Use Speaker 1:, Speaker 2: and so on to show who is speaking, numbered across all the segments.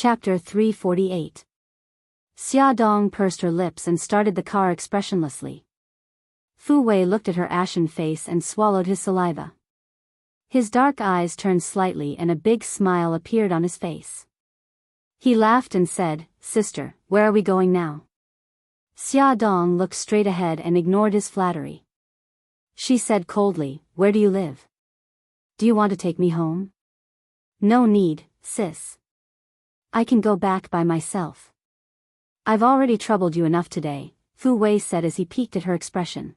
Speaker 1: Chapter 348. Xia Dong pursed her lips and started the car expressionlessly. Fu Wei looked at her ashen face and swallowed his saliva. His dark eyes turned slightly and a big smile appeared on his face. He laughed and said, "Sister, where are we going now?" Xia Dong looked straight ahead and ignored his flattery. She said coldly, "Where do you live? Do you want to take me home?" "No need, sis. I can go back by myself. I've already troubled you enough today," Fu Wei said as he peeked at her expression.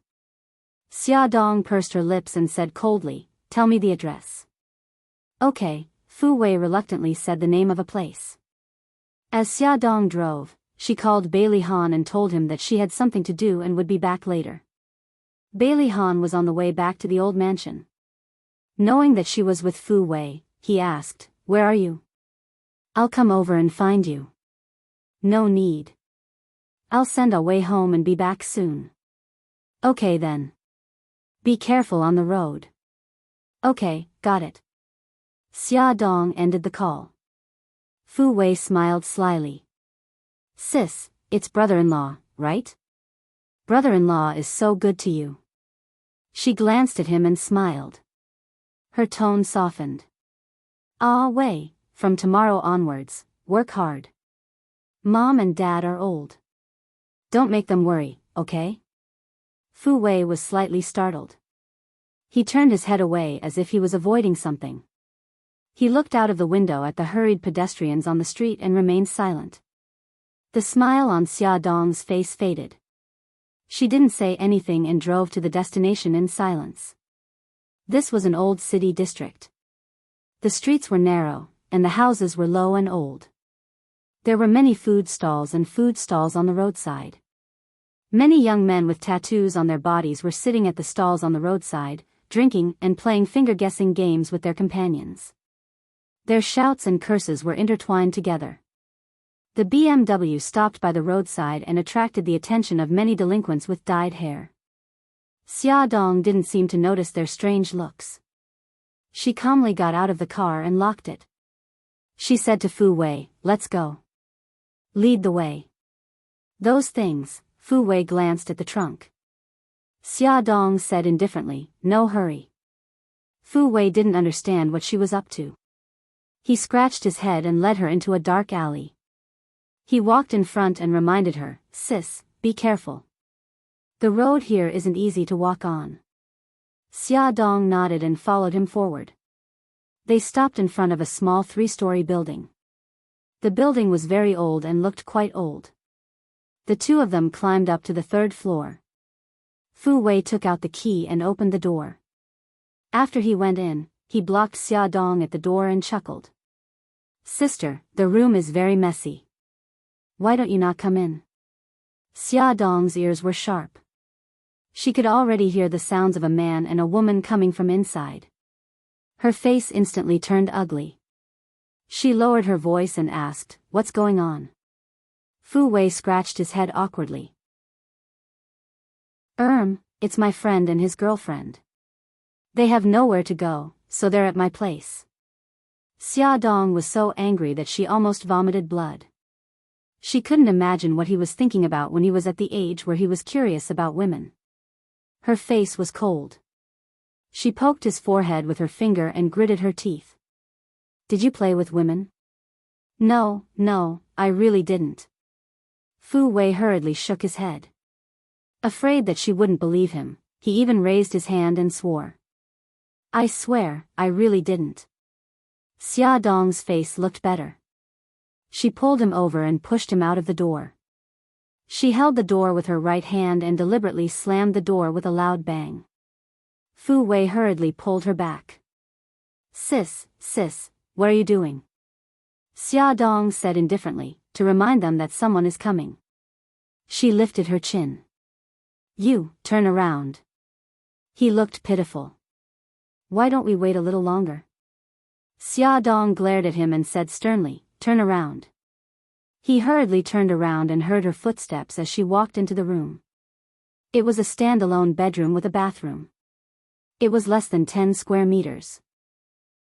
Speaker 1: Xia Dong pursed her lips and said coldly, "Tell me the address." "Okay," Fu Wei reluctantly said the name of a place. As Xia Dong drove, she called Bailey Han and told him that she had something to do and would be back later. Bailey Han was on the way back to the old mansion. Knowing that she was with Fu Wei, he asked, "Where are you?" "I'll come over and find you." "No need. I'll send a way home and be back soon." "Okay then. Be careful on the road." "Okay, got it." Xia Dong ended the call. Fu Wei smiled slyly. "Sis, it's brother-in-law, right? Brother-in-law is so good to you." She glanced at him and smiled. Her tone softened. "Ah Wei, from tomorrow onwards, work hard. Mom and Dad are old. Don't make them worry, okay?" Fu Wei was slightly startled. He turned his head away as if he was avoiding something. He looked out of the window at the hurried pedestrians on the street and remained silent. The smile on Xia Dong's face faded. She didn't say anything and drove to the destination in silence. This was an old city district. The streets were narrow, and the houses were low and old. There were many food stalls on the roadside. Many young men with tattoos on their bodies were sitting at the stalls on the roadside, drinking and playing finger-guessing games with their companions. Their shouts and curses were intertwined together. The BMW stopped by the roadside and attracted the attention of many delinquents with dyed hair. Xia Dong didn't seem to notice their strange looks. She calmly got out of the car and locked it. She said to Fu Wei, "Let's go. Lead the way." "Those things," Fu Wei glanced at the trunk. Xia Dong said indifferently, "No hurry." Fu Wei didn't understand what she was up to. He scratched his head and led her into a dark alley. He walked in front and reminded her, "Sis, be careful. The road here isn't easy to walk on." Xia Dong nodded and followed him forward. They stopped in front of a small 3-story building. The building was very old and looked quite old. The two of them climbed up to the 3rd floor. Fu Wei took out the key and opened the door. After he went in, he blocked Xia Dong at the door and chuckled. "Sister, the room is very messy. Why don't you not come in?" Xia Dong's ears were sharp. She could already hear the sounds of a man and a woman coming from inside. Her face instantly turned ugly. She lowered her voice and asked, "What's going on?" Fu Wei scratched his head awkwardly. It's my friend and his girlfriend. They have nowhere to go, so they're at my place." Xia Dong was so angry that she almost vomited blood. She couldn't imagine what he was thinking about when he was at the age where he was curious about women. Her face was cold. She poked his forehead with her finger and gritted her teeth. "Did you play with women?" No, I really didn't." Fu Wei hurriedly shook his head. Afraid that she wouldn't believe him, he even raised his hand and swore. "I swear, I really didn't." Xia Dong's face looked better. She pulled him over and pushed him out of the door. She held the door with her right hand and deliberately slammed the door with a loud bang. Fu Wei hurriedly pulled her back. Sis, what are you doing?" Xia Dong said indifferently, to remind them that someone is coming. She lifted her chin. "You, turn around." He looked pitiful. "Why don't we wait a little longer?" Xia Dong glared at him and said sternly, "Turn around." He hurriedly turned around and heard her footsteps as she walked into the room. It was a standalone bedroom with a bathroom. It was less than 10 square meters.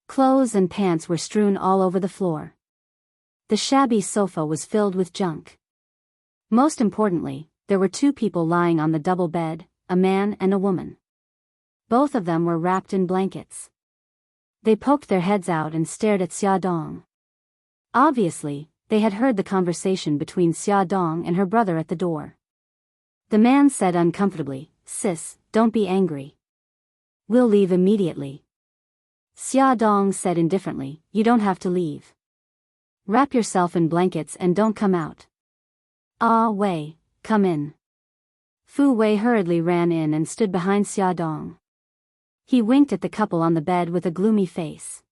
Speaker 1: Clothes and pants were strewn all over the floor. The shabby sofa was filled with junk. Most importantly, there were two people lying on the double bed, a man and a woman. Both of them were wrapped in blankets. They poked their heads out and stared at Xiaodong. Obviously, they had heard the conversation between Xiaodong and her brother at the door. The man said uncomfortably, "Sis, don't be angry. We'll leave immediately." Xiaodong said indifferently, "You don't have to leave. Wrap yourself in blankets and don't come out." "Ah Wei, come in." Fu Wei hurriedly ran in and stood behind Xiaodong. He winked at the couple on the bed with a gloomy face.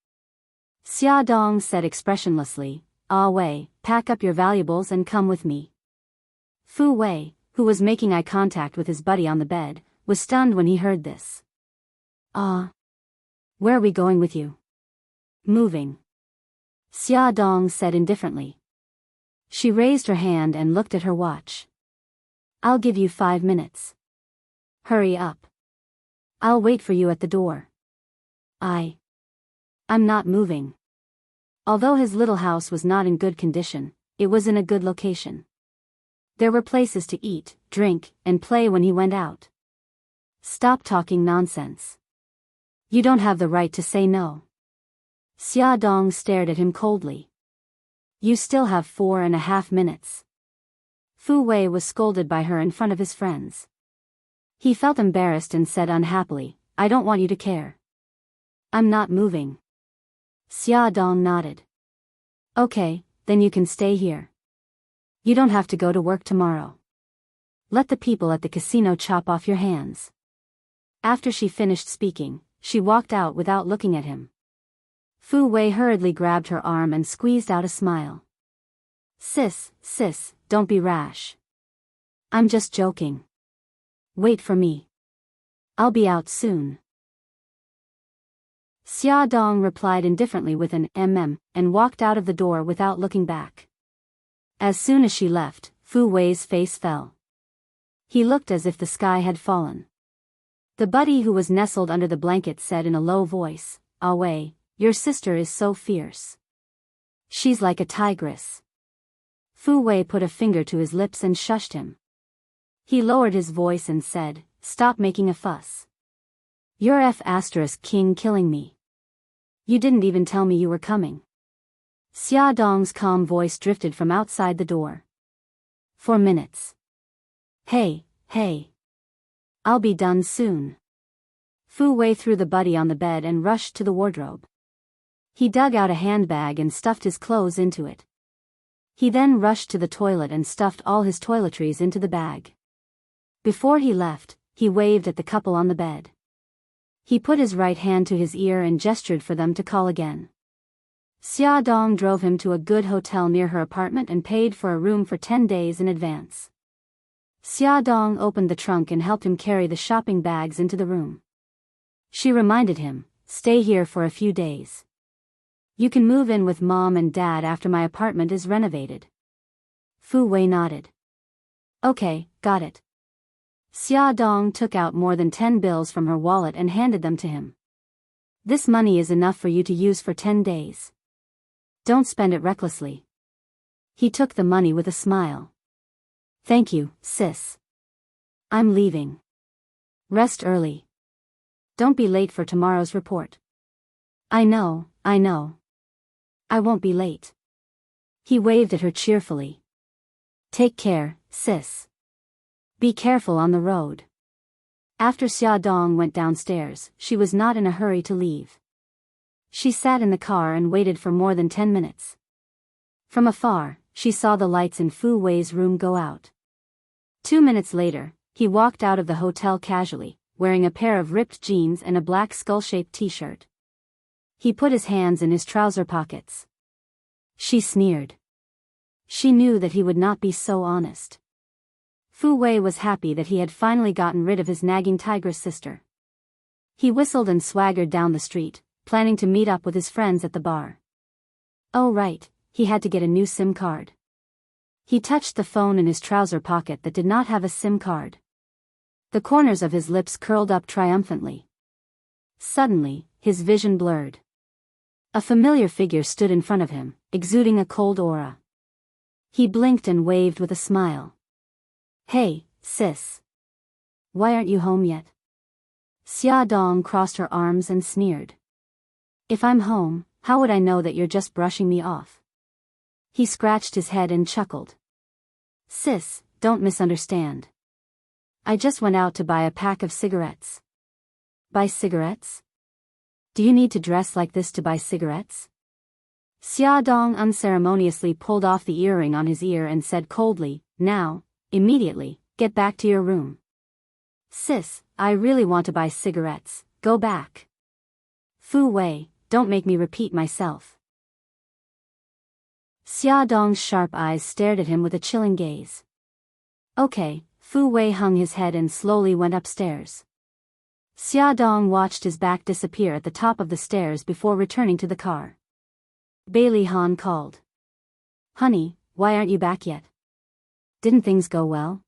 Speaker 1: Xiaodong said expressionlessly, "Ah Wei, pack up your valuables and come with me." Fu Wei, who was making eye contact with his buddy on the bed, was stunned when he heard this. "Ah. Where are we going with you?" "Moving." Xiaodong said indifferently. She raised her hand and looked at her watch. "I'll give you 5 minutes. Hurry up. I'll wait for you at the door." I'm not moving." Although his little house was not in good condition, it was in a good location. There were places to eat, drink, and play when he went out. "Stop talking nonsense. You don't have the right to say no." Xiaodong stared at him coldly. "You still have 4.5 minutes." Fu Wei was scolded by her in front of his friends. He felt embarrassed and said unhappily, "I don't want you to care." "I'm not moving." Xiaodong nodded. "Okay, then you can stay here. You don't have to go to work tomorrow. Let the people at the casino chop off your hands." After she finished speaking, she walked out without looking at him. Fu Wei hurriedly grabbed her arm and squeezed out a smile. Sis, don't be rash. I'm just joking. Wait for me. I'll be out soon." Xiaodong replied indifferently with an and walked out of the door without looking back. As soon as she left, Fu Wei's face fell. He looked as if the sky had fallen. The buddy who was nestled under the blanket said in a low voice, "Ah Wei, your sister is so fierce. She's like a tigress." Fu Wei put a finger to his lips and shushed him. He lowered his voice and said, "Stop making a fuss. You're F*king killing me. You didn't even tell me you were coming." Xiaodong's calm voice drifted from outside the door. 4 minutes. Hey. I'll be done soon." Fu Wei threw the buddy on the bed and rushed to the wardrobe. He dug out a handbag and stuffed his clothes into it. He then rushed to the toilet and stuffed all his toiletries into the bag. Before he left, he waved at the couple on the bed. He put his right hand to his ear and gestured for them to call again. Xiaodong drove him to a good hotel near her apartment and paid for a room for 10 days in advance. Xiaodong opened the trunk and helped him carry the shopping bags into the room. She reminded him, "Stay here for a few days. You can move in with Mom and Dad after my apartment is renovated." Fu Wei nodded. "Okay, got it." Xiaodong took out more than 10 bills from her wallet and handed them to him. "This money is enough for you to use for 10 days. Don't spend it recklessly." He took the money with a smile. "Thank you, sis. I'm leaving. Rest early. Don't be late for tomorrow's report." I know. I won't be late." He waved at her cheerfully. "Take care, sis. Be careful on the road." After Xiaodong went downstairs, she was not in a hurry to leave. She sat in the car and waited for more than 10 minutes. From afar, she saw the lights in Fu Wei's room go out. 2 minutes later, he walked out of the hotel casually, wearing a pair of ripped jeans and a black skull-shaped t-shirt. He put his hands in his trouser pockets. She sneered. She knew that he would not be so honest. Fu Wei was happy that he had finally gotten rid of his nagging tigress sister. He whistled and swaggered down the street, planning to meet up with his friends at the bar. Oh right, he had to get a new SIM card. He touched the phone in his trouser pocket that did not have a SIM card. The corners of his lips curled up triumphantly. Suddenly, his vision blurred. A familiar figure stood in front of him, exuding a cold aura. He blinked and waved with a smile. "Hey, sis. Why aren't you home yet?" Xia Dong crossed her arms and sneered. "If I'm home, how would I know that you're just brushing me off?" He scratched his head and chuckled. "Sis, don't misunderstand. I just went out to buy a pack of cigarettes." "Buy cigarettes? Do you need to dress like this to buy cigarettes?" Xia Dong unceremoniously pulled off the earring on his ear and said coldly, "Now, immediately, get back to your room." "Sis, I really want to buy cigarettes, go back." "Fu Wei, don't make me repeat myself." Xia Dong's sharp eyes stared at him with a chilling gaze. "Okay." Fu Wei hung his head and slowly went upstairs. Xia Dong watched his back disappear at the top of the stairs before returning to the car. Bailey Han called. "Honey, why aren't you back yet? Didn't things go well?"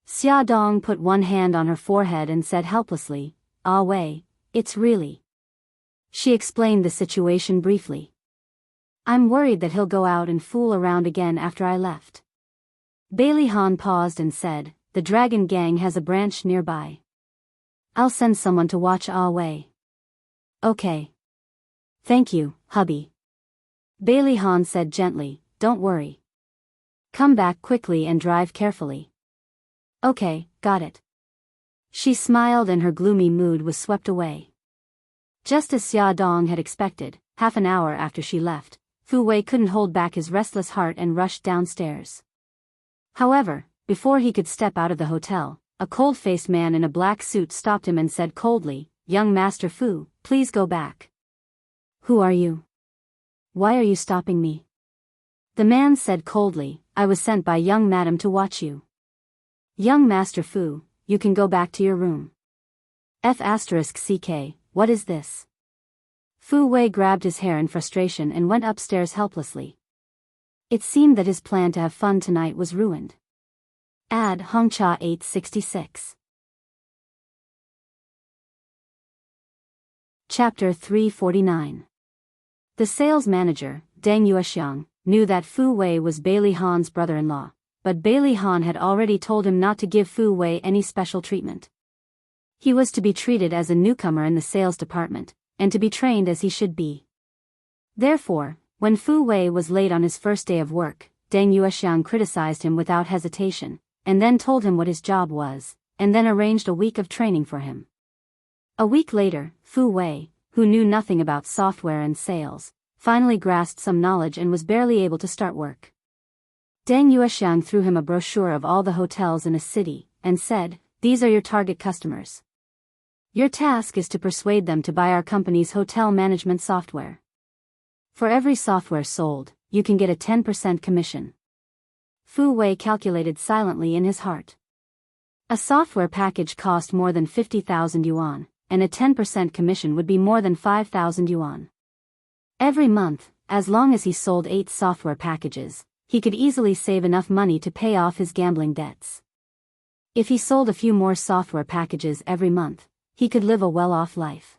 Speaker 1: Xia Dong put one hand on her forehead and said helplessly, "Ah Wei, it's really..." She explained the situation briefly. "I'm worried that he'll go out and fool around again after I left." Bailey Han paused and said, "The Dragon Gang has a branch nearby. I'll send someone to watch Ah Wei." "Okay. Thank you, hubby." Bailey Han said gently, "Don't worry. Come back quickly and drive carefully." "Okay, got it." She smiled and her gloomy mood was swept away. Just as Xia Dong had expected, half an hour after she left, Fu Wei couldn't hold back his restless heart and rushed downstairs. However, before he could step out of the hotel, a cold-faced man in a black suit stopped him and said coldly, "Young Master Fu, please go back." "Who are you? Why are you stopping me?" The man said coldly, "I was sent by young madam to watch you." "Young Master Fu, you can go back to your room." F***CK, what is this? Fu Wei grabbed his hair in frustration and went upstairs helplessly. It seemed that his plan to have fun tonight was ruined. Ad Hongcha 866. Chapter 349. The sales manager, Deng Yuexiang, knew that Fu Wei was Bailey Han's brother-in-law, but Bailey Han had already told him not to give Fu Wei any special treatment. He was to be treated as a newcomer in the sales department, and to be trained as he should be. Therefore, when Fu Wei was late on his first day of work, Deng Yuexiang criticized him without hesitation, and then told him what his job was, and then arranged a week of training for him. A week later, Fu Wei, who knew nothing about software and sales, finally grasped some knowledge and was barely able to start work. Deng Yuexiang threw him a brochure of all the hotels in a city, and said, "These are your target customers. Your task is to persuade them to buy our company's hotel management software. For every software sold, you can get a 10% commission." Fu Wei calculated silently in his heart. A software package cost more than 50,000 yuan, and a 10% commission would be more than 5,000 yuan. Every month, as long as he sold 8 software packages, he could easily save enough money to pay off his gambling debts. If he sold a few more software packages every month, he could live a well-off life.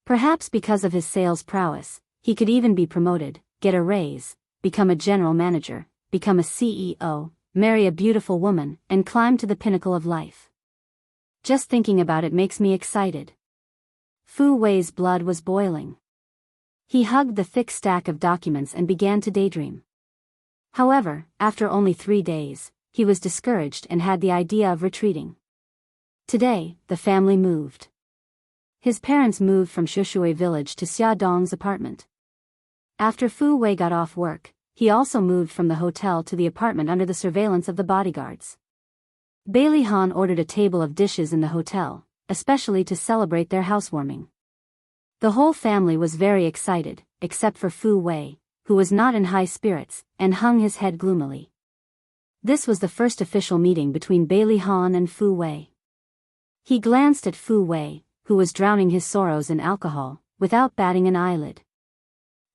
Speaker 1: Perhaps because of his sales prowess, he could even be promoted, get a raise, become a general manager, become a CEO, marry a beautiful woman, and climb to the pinnacle of life. Just thinking about it makes me excited. Fu Wei's blood was boiling. He hugged the thick stack of documents and began to daydream. However, after only 3 days, he was discouraged and had the idea of retreating. Today, the family moved. His parents moved from Shushui village to Xia Dong's apartment. After Fu Wei got off work, he also moved from the hotel to the apartment under the surveillance of the bodyguards. Bailey Han ordered a table of dishes in the hotel, especially to celebrate their housewarming. The whole family was very excited, except for Fu Wei, who was not in high spirits, and hung his head gloomily. This was the first official meeting between Bailey Han and Fu Wei. He glanced at Fu Wei, who was drowning his sorrows in alcohol, without batting an eyelid.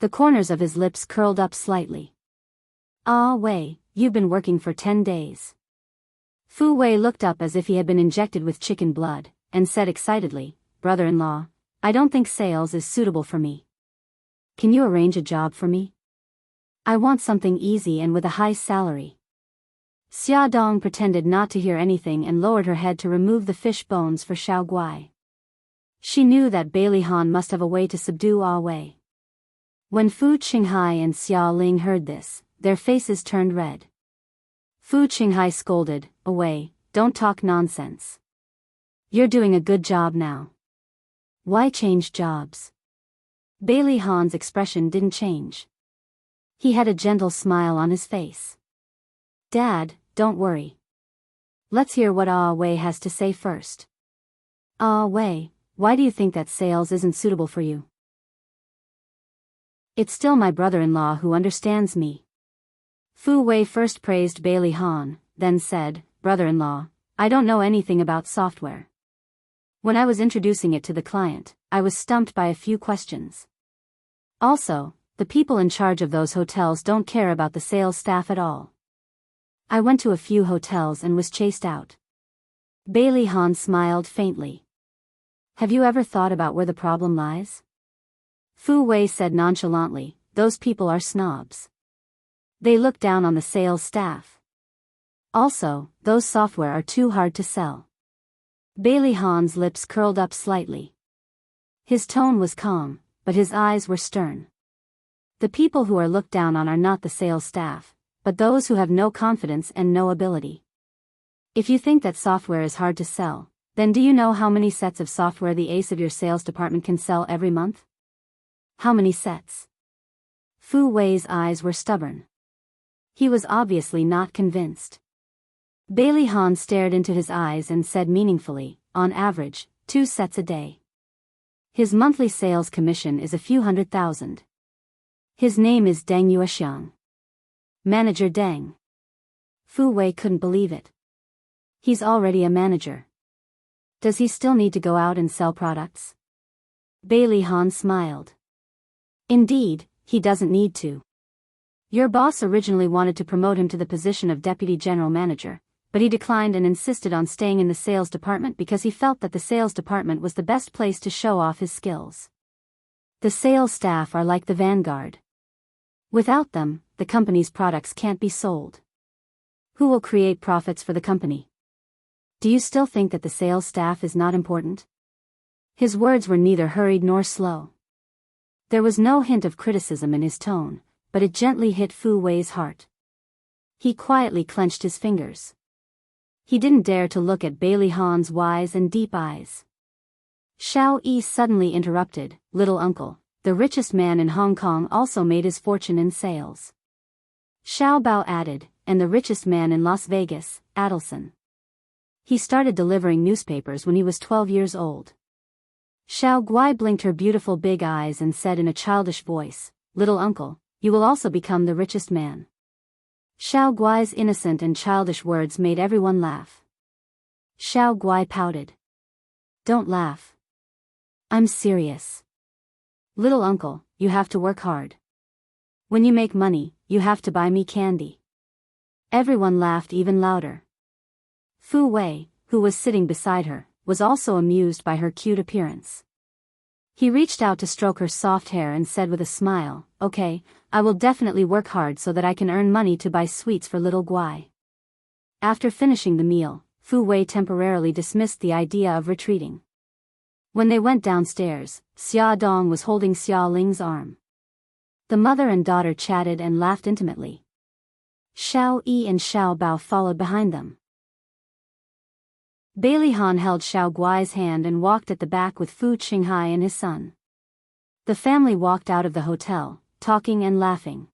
Speaker 1: The corners of his lips curled up slightly. "Ah Wei, you've been working for 10 days. Fu Wei looked up as if he had been injected with chicken blood, and said excitedly, "Brother-in-law, I don't think sales is suitable for me. can you arrange a job for me? I want something easy and with a high salary. Xiaodong pretended not to hear anything and lowered her head to remove the fish bones for Xiao Guai. She knew that Bailey Han must have a way to subdue Ah Wei. When Fu Qinghai and Xia Ling heard this, their faces turned red. Fu Qinghai scolded, "Away, don't talk nonsense. You're doing a good job now. Why change jobs?" Bailey Han's expression didn't change. He had a gentle smile on his face. "Dad, don't worry. Let's hear what Ah Wei has to say first. Ah Wei, why do you think that sales isn't suitable for you?" "It's still my brother-in-law who understands me." Fu Wei first praised Bailey Han, then said, "Brother-in-law, I don't know anything about software. When I was introducing it to the client, I was stumped by a few questions. Also, the people in charge of those hotels don't care about the sales staff at all. I went to a few hotels and was chased out." Bailey Han smiled faintly. "Have you ever thought about where the problem lies?" Fu Wei said nonchalantly, "Those people are snobs. They look down on the sales staff. Also, those software are too hard to sell." Bailey Han's lips curled up slightly. His tone was calm, but his eyes were stern. "The people who are looked down on are not the sales staff, but those who have no confidence and no ability. If you think that software is hard to sell, then do you know how many sets of software the ace of your sales department can sell every month?" "How many sets?" Fu Wei's eyes were stubborn. He was obviously not convinced. Bailey Han stared into his eyes and said meaningfully, "On average, 2 sets a day. His monthly sales commission is a few $100,000. His name is Deng Yuexiang. Manager Deng." Fu Wei couldn't believe it. "He's already a manager. Does he still need to go out and sell products?" Bailey Han smiled. "Indeed, he doesn't need to. Your boss originally wanted to promote him to the position of deputy general manager, but he declined and insisted on staying in the sales department because he felt that the sales department was the best place to show off his skills. The sales staff are like the vanguard. Without them, the company's products can't be sold. Who will create profits for the company? Do you still think that the sales staff is not important?" His words were neither hurried nor slow. There was no hint of criticism in his tone, but it gently hit Fu Wei's heart. He quietly clenched his fingers. He didn't dare to look at Bailey Han's wise and deep eyes. Xiao Yi suddenly interrupted, "Little uncle, the richest man in Hong Kong also made his fortune in sales." Xiao Bao added, "And the richest man in Las Vegas, Adelson. He started delivering newspapers when he was 12 years old." Xiao Guai blinked her beautiful big eyes and said in a childish voice, "Little uncle, you will also become the richest man." Xiao Guai's innocent and childish words made everyone laugh. Xiao Guai pouted. "Don't laugh. I'm serious. Little uncle, you have to work hard. When you make money, you have to buy me candy." Everyone laughed even louder. Fu Wei, who was sitting beside her, was also amused by her cute appearance. He reached out to stroke her soft hair and said with a smile, "Okay, I will definitely work hard so that I can earn money to buy sweets for little Guai." After finishing the meal, Fu Wei temporarily dismissed the idea of retreating. When they went downstairs, Xia Dong was holding Xia Ling's arm. The mother and daughter chatted and laughed intimately. Xiao Yi and Xiao Bao followed behind them. Bailey Han held Xiao Guai's hand and walked at the back with Fu Qinghai and his son. The family walked out of the hotel, talking and laughing.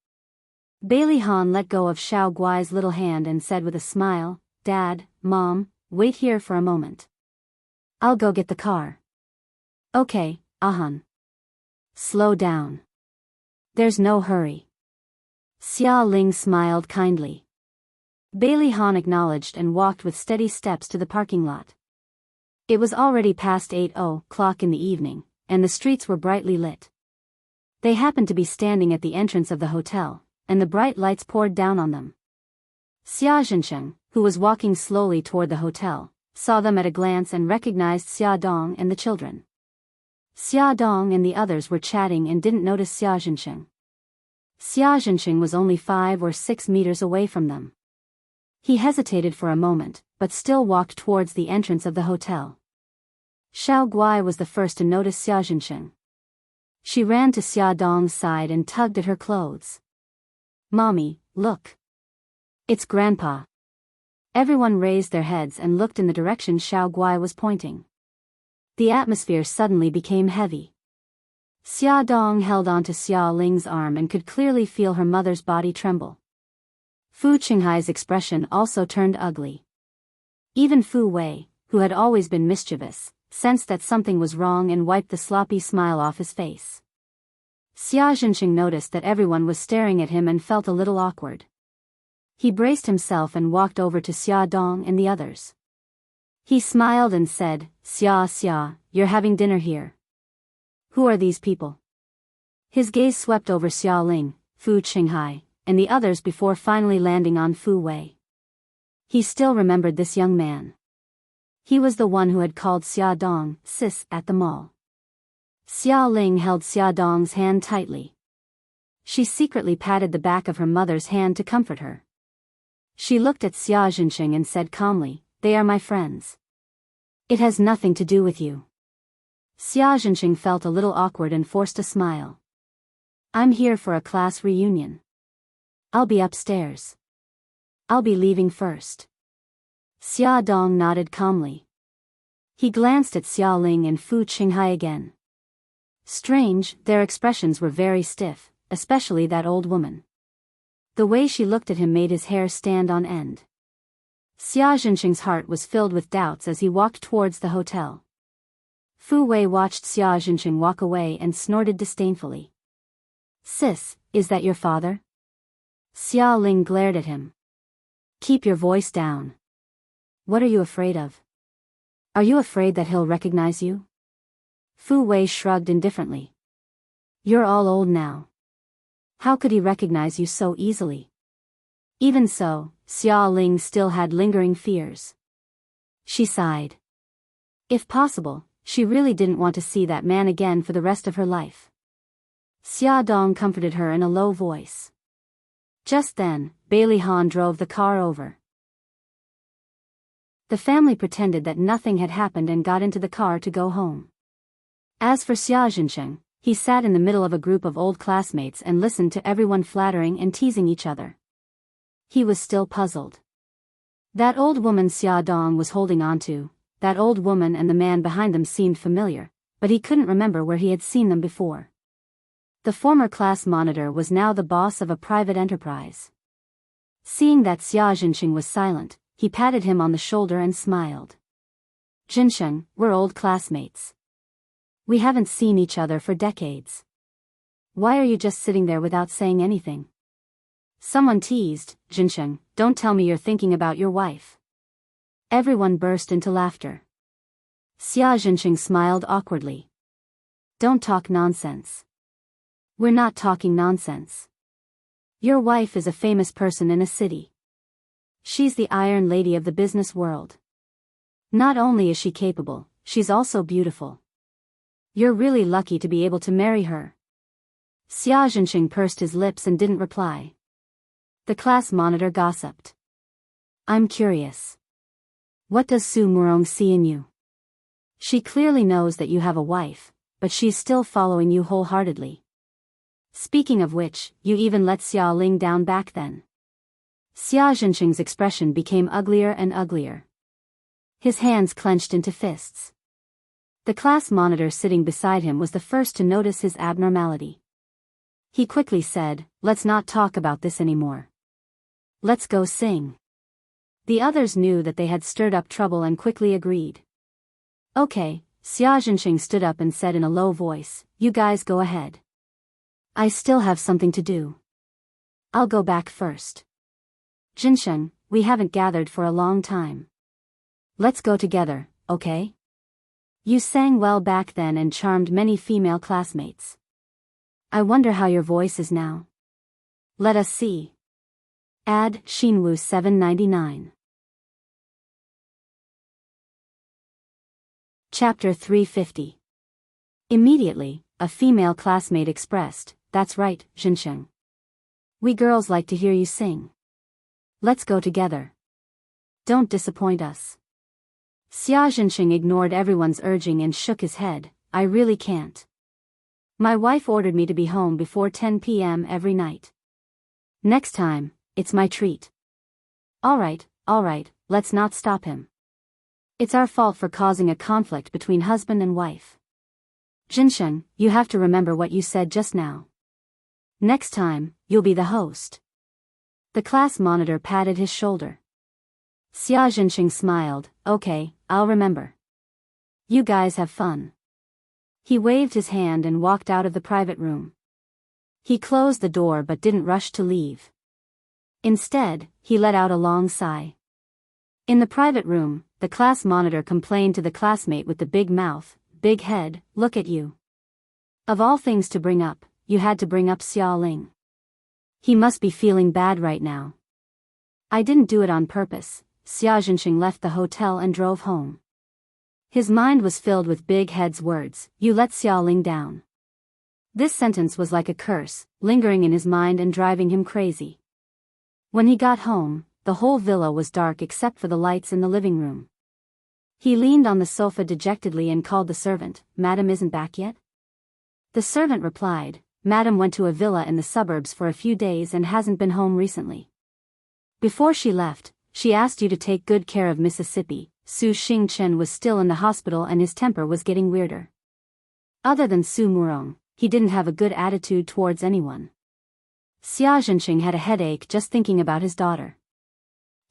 Speaker 1: Bailey Han let go of Xiao Guai's little hand and said with a smile, "Dad, Mom, wait here for a moment. I'll go get the car." "Okay, Ahan. Slow down. There's no hurry." Xia Ling smiled kindly. Bailey Han acknowledged and walked with steady steps to the parking lot. It was already past 8:00 in the evening, and the streets were brightly lit. They happened to be standing at the entrance of the hotel, and the bright lights poured down on them. Xia Zhensheng, who was walking slowly toward the hotel, saw them at a glance and recognized Xia Dong and the children. Xia Dong and the others were chatting and didn't notice Xia Zhensheng. Xia Zhensheng was only 5 or 6 meters away from them. He hesitated for a moment, but still walked towards the entrance of the hotel. Xiao Guai was the first to notice Xia Zhensheng. She ran to Xia Dong's side and tugged at her clothes. "Mommy, look. It's Grandpa." Everyone raised their heads and looked in the direction Xiao Guai was pointing. The atmosphere suddenly became heavy. Xia Dong held onto Xia Ling's arm and could clearly feel her mother's body tremble. Fu Qinghai's expression also turned ugly. Even Fu Wei, who had always been mischievous, sensed that something was wrong and wiped the sloppy smile off his face. Xia Zhensheng noticed that everyone was staring at him and felt a little awkward. He braced himself and walked over to Xia Dong and the others. He smiled and said, Xia, you're having dinner here. Who are these people?" His gaze swept over Xia Ling, Fu Qinghai, and the others before finally landing on Fu Wei. He still remembered this young man. He was the one who had called Xia Dong sis at the mall. Xia Ling held Xia Dong's hand tightly. She secretly patted the back of her mother's hand to comfort her. She looked at Xia Zhensheng and said calmly, "They are my friends. It has nothing to do with you." Xia Zhensheng felt a little awkward and forced a smile. "I'm here for a class reunion. I'll be upstairs. I'll be leaving first." Xia Dong nodded calmly. He glanced at Xia Ling and Fu Qinghai again. Strange, their expressions were very stiff, especially that old woman. The way she looked at him made his hair stand on end. Xia Zhensheng's heart was filled with doubts as he walked towards the hotel. Fu Wei watched Xia Zhensheng walk away and snorted disdainfully. "Sis, is that your father?" Xia Ling glared at him. "Keep your voice down. What are you afraid of? Are you afraid that he'll recognize you?" Fu Wei shrugged indifferently. "You're all old now. How could he recognize you so easily?" Even so, Xia Ling still had lingering fears. She sighed. If possible, she really didn't want to see that man again for the rest of her life. Xia Dong comforted her in a low voice. Just then, Bailey Han drove the car over. The family pretended that nothing had happened and got into the car to go home. As for Xia Zhensheng, he sat in the middle of a group of old classmates and listened to everyone flattering and teasing each other. He was still puzzled. That old woman Xia Dong was holding on to, that old woman and the man behind them seemed familiar, but he couldn't remember where he had seen them before. The former class monitor was now the boss of a private enterprise. Seeing that Xia Zhensheng was silent, he patted him on the shoulder and smiled. "Zhensheng, we're old classmates. We haven't seen each other for decades. Why are you just sitting there without saying anything?" Someone teased, "Zhensheng, don't tell me you're thinking about your wife." Everyone burst into laughter. Xia Zhensheng smiled awkwardly. "Don't talk nonsense. We're not talking nonsense. Your wife is a famous person in a city. She's the Iron Lady of the business world. Not only is she capable, she's also beautiful. You're really lucky to be able to marry her." Xia Zhensheng pursed his lips and didn't reply. The class monitor gossiped. "I'm curious. What does Su Murong see in you? She clearly knows that you have a wife, but she's still following you wholeheartedly. Speaking of which, you even let Xia Ling down back then." Xia Zhensheng's expression became uglier and uglier. His hands clenched into fists. The class monitor sitting beside him was the first to notice his abnormality. He quickly said, "Let's not talk about this anymore. Let's go sing." The others knew that they had stirred up trouble and quickly agreed. "Okay," Xia Zhensheng stood up and said in a low voice, "You guys go ahead. I still have something to do. I'll go back first. Zhensheng, we haven't gathered for a long time. Let's go together, okay? You sang well back then and charmed many female classmates. I wonder how your voice is now. Let us see." Add Shinwu 799. Chapter 350. Immediately, a female classmate expressed, "That's right, Jinsheng. We girls like to hear you sing. Let's go together. Don't disappoint us." Xia Jinsheng ignored everyone's urging and shook his head. "I really can't. My wife ordered me to be home before 10 p.m. every night. Next time, it's my treat." All right, let's not stop him. It's our fault for causing a conflict between husband and wife. Jinsheng, you have to remember what you said just now. Next time, you'll be the host. The class monitor patted his shoulder. Xia Jinsheng smiled. "Okay, I'll remember. You guys have fun." He waved his hand and walked out of the private room. He closed the door but didn't rush to leave. Instead, he let out a long sigh. In the private room, the class monitor complained to the classmate with the big mouth, "Big head, look at you. Of all things to bring up, you had to bring up Xia Ling. He must be feeling bad right now." "I didn't do it on purpose." Xia Jinsheng left the hotel and drove home. His mind was filled with Big Head's words, "You let Xia Ling down." This sentence was like a curse, lingering in his mind and driving him crazy. When he got home, the whole villa was dark except for the lights in the living room. He leaned on the sofa dejectedly and called the servant. "Madam isn't back yet?" The servant replied, "Madam went to a villa in the suburbs for a few days and hasn't been home recently. Before she left, she asked you to take good care of Mississippi." Su Xingchen was still in the hospital and his temper was getting weirder. Other than Su Murong, he didn't have a good attitude towards anyone. Xia Jinsheng had a headache just thinking about his daughter.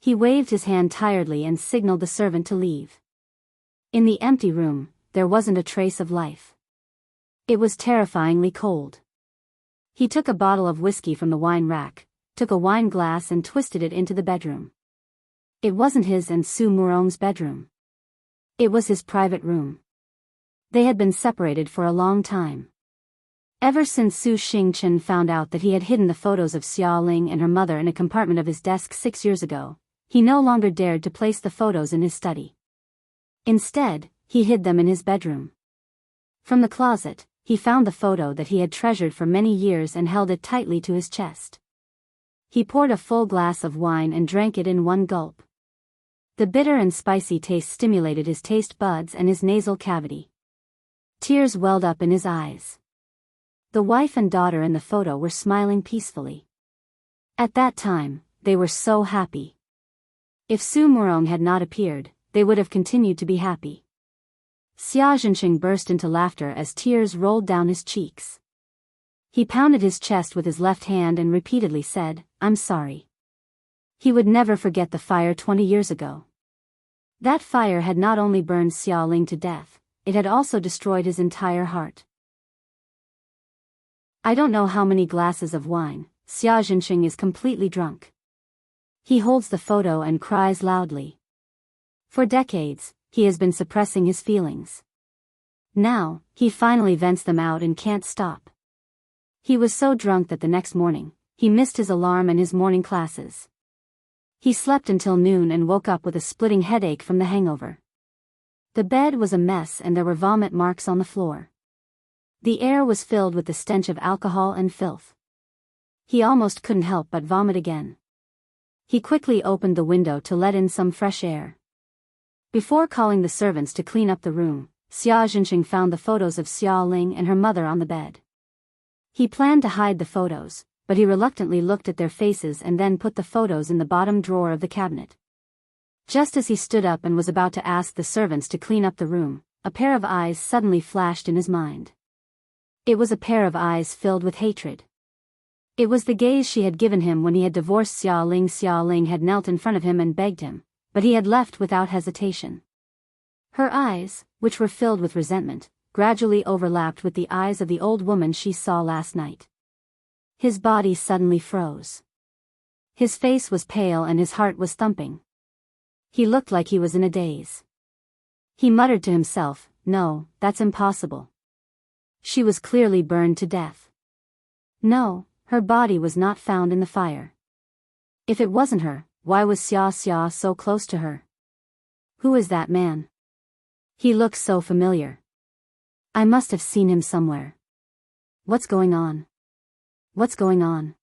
Speaker 1: He waved his hand tiredly and signaled the servant to leave. In the empty room, there wasn't a trace of life. It was terrifyingly cold. He took a bottle of whiskey from the wine rack, took a wine glass and twisted it into the bedroom. It wasn't his and Su Murong's bedroom. It was his private room. They had been separated for a long time. Ever since Su Xingchen found out that he had hidden the photos of Xia Ling and her mother in a compartment of his desk 6 years ago, he no longer dared to place the photos in his study. Instead, he hid them in his bedroom. From the closet, he found the photo that he had treasured for many years and held it tightly to his chest. He poured a full glass of wine and drank it in one gulp. The bitter and spicy taste stimulated his taste buds and his nasal cavity. Tears welled up in his eyes. The wife and daughter in the photo were smiling peacefully. At that time, they were so happy. If Su Murong had not appeared, they would have continued to be happy. Xia Jinsheng burst into laughter as tears rolled down his cheeks. He pounded his chest with his left hand and repeatedly said, "I'm sorry." He would never forget the fire 20 years ago. That fire had not only burned Xia Ling to death, it had also destroyed his entire heart. I don't know how many glasses of wine. Xia Jinsheng is completely drunk. He holds the photo and cries loudly. For decades, he has been suppressing his feelings. Now, he finally vents them out and can't stop. He was so drunk that the next morning, he missed his alarm and his morning classes. He slept until noon and woke up with a splitting headache from the hangover. The bed was a mess and there were vomit marks on the floor. The air was filled with the stench of alcohol and filth. He almost couldn't help but vomit again. He quickly opened the window to let in some fresh air. Before calling the servants to clean up the room, Xia Jinsheng found the photos of Xia Ling and her mother on the bed. He planned to hide the photos, but he reluctantly looked at their faces and then put the photos in the bottom drawer of the cabinet. Just as he stood up and was about to ask the servants to clean up the room, a pair of eyes suddenly flashed in his mind. It was a pair of eyes filled with hatred. It was the gaze she had given him when he had divorced Xia Ling. Xia Ling had knelt in front of him and begged him, but he had left without hesitation. Her eyes, which were filled with resentment, gradually overlapped with the eyes of the old woman she saw last night. His body suddenly froze. His face was pale and his heart was thumping. He looked like he was in a daze. He muttered to himself, "No, that's impossible. She was clearly burned to death. No, her body was not found in the fire. If it wasn't her, why was Xia so close to her? Who is that man? He looks so familiar. I must have seen him somewhere. What's going on? What's going on?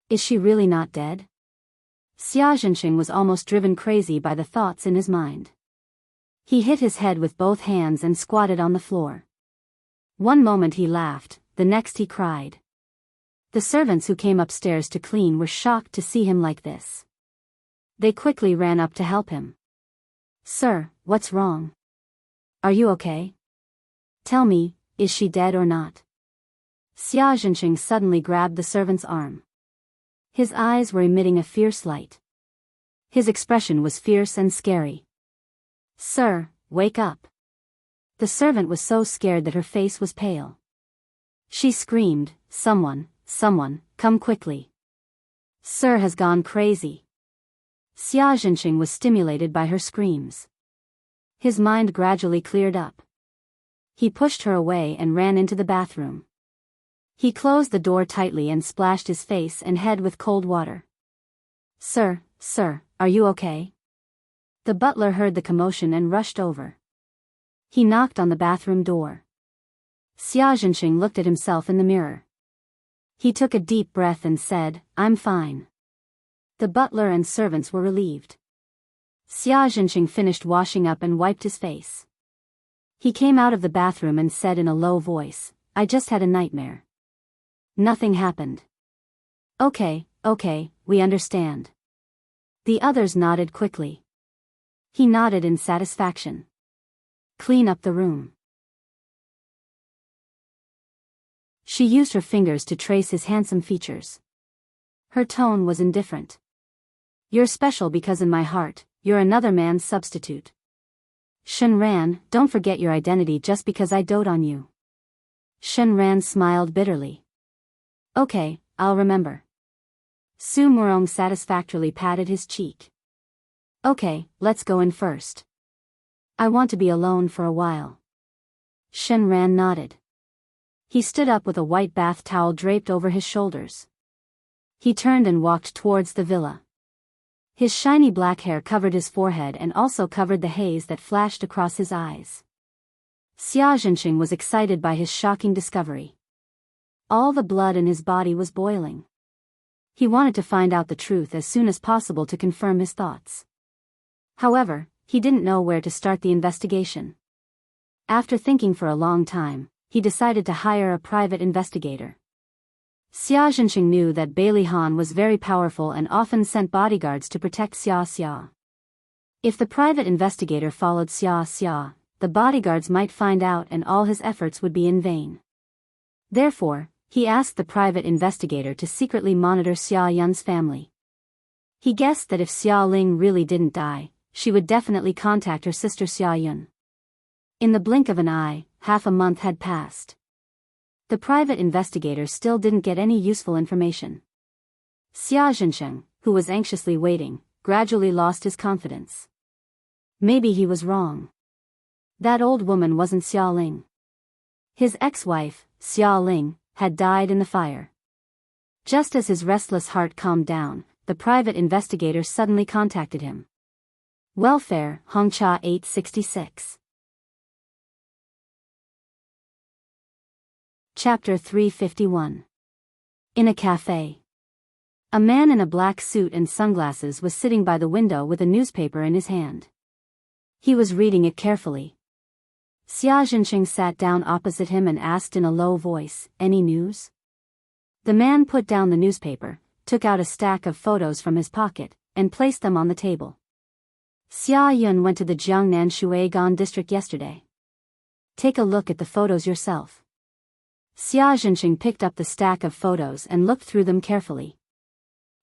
Speaker 1: Is she really not dead? Xia Zhenqing was almost driven crazy by the thoughts in his mind. He hit his head with both hands and squatted on the floor. One moment he laughed, the next he cried. The servants who came upstairs to clean were shocked to see him like this. They quickly ran up to help him. Sir, what's wrong? Are you okay? Tell me, is she dead or not? Xia Zhenqing suddenly grabbed the servant's arm. His eyes were emitting a fierce light. His expression was fierce and scary. Sir, wake up. The servant was so scared that her face was pale. She screamed, someone, come quickly. Sir has gone crazy. Xia Zhenqing was stimulated by her screams. His mind gradually cleared up. He pushed her away and ran into the bathroom. He closed the door tightly and splashed his face and head with cold water. Sir, are you okay? The butler heard the commotion and rushed over. He knocked on the bathroom door. Xia Zhenqing looked at himself in the mirror. He took a deep breath and said, I'm fine. The butler and servants were relieved. Xia Zhenqing finished washing up and wiped his face. He came out of the bathroom and said in a low voice, I just had a nightmare. Nothing happened. Okay, we understand. The others nodded quickly. He nodded in satisfaction. Clean up the room. She used her fingers to trace his handsome features. Her tone was indifferent. You're special because in my heart, you're another man's substitute. Shenran, don't forget your identity just because I dote on you. Shenran smiled bitterly. Okay, I'll remember. Su Murong satisfactorily patted his cheek. Okay, let's go in first. I want to be alone for a while. Shenran nodded. He stood up with a white bath towel draped over his shoulders. He turned and walked towards the villa. His shiny black hair covered his forehead and also covered the haze that flashed across his eyes. Xia Zhenqing was excited by his shocking discovery. All the blood in his body was boiling. He wanted to find out the truth as soon as possible to confirm his thoughts. However, he didn't know where to start the investigation. After thinking for a long time, he decided to hire a private investigator. Xia Zhenqing knew that Bailey Han was very powerful and often sent bodyguards to protect Xia. If the private investigator followed Xia, the bodyguards might find out and all his efforts would be in vain. Therefore, he asked the private investigator to secretly monitor Xia Yun's family. He guessed that if Xia Ling really didn't die, she would definitely contact her sister Xia Yun. In the blink of an eye, half a month had passed. The private investigator still didn't get any useful information. Xia Zhenqing, who was anxiously waiting, gradually lost his confidence. Maybe he was wrong. That old woman wasn't Xia Ling. His ex-wife, Xia Ling, had died in the fire. Just as his restless heart calmed down, the private investigator suddenly contacted him. Welfare, Hongcha 866. Chapter 351. In a cafe. A man in a black suit and sunglasses was sitting by the window with a newspaper in his hand. He was reading it carefully. Xia Zhenqing sat down opposite him and asked in a low voice, "Any news?" The man put down the newspaper, took out a stack of photos from his pocket, and placed them on the table. Xia Yun went to the Jiangnan Shuigan district yesterday. Take a look at the photos yourself. Xia Zhenqing picked up the stack of photos and looked through them carefully.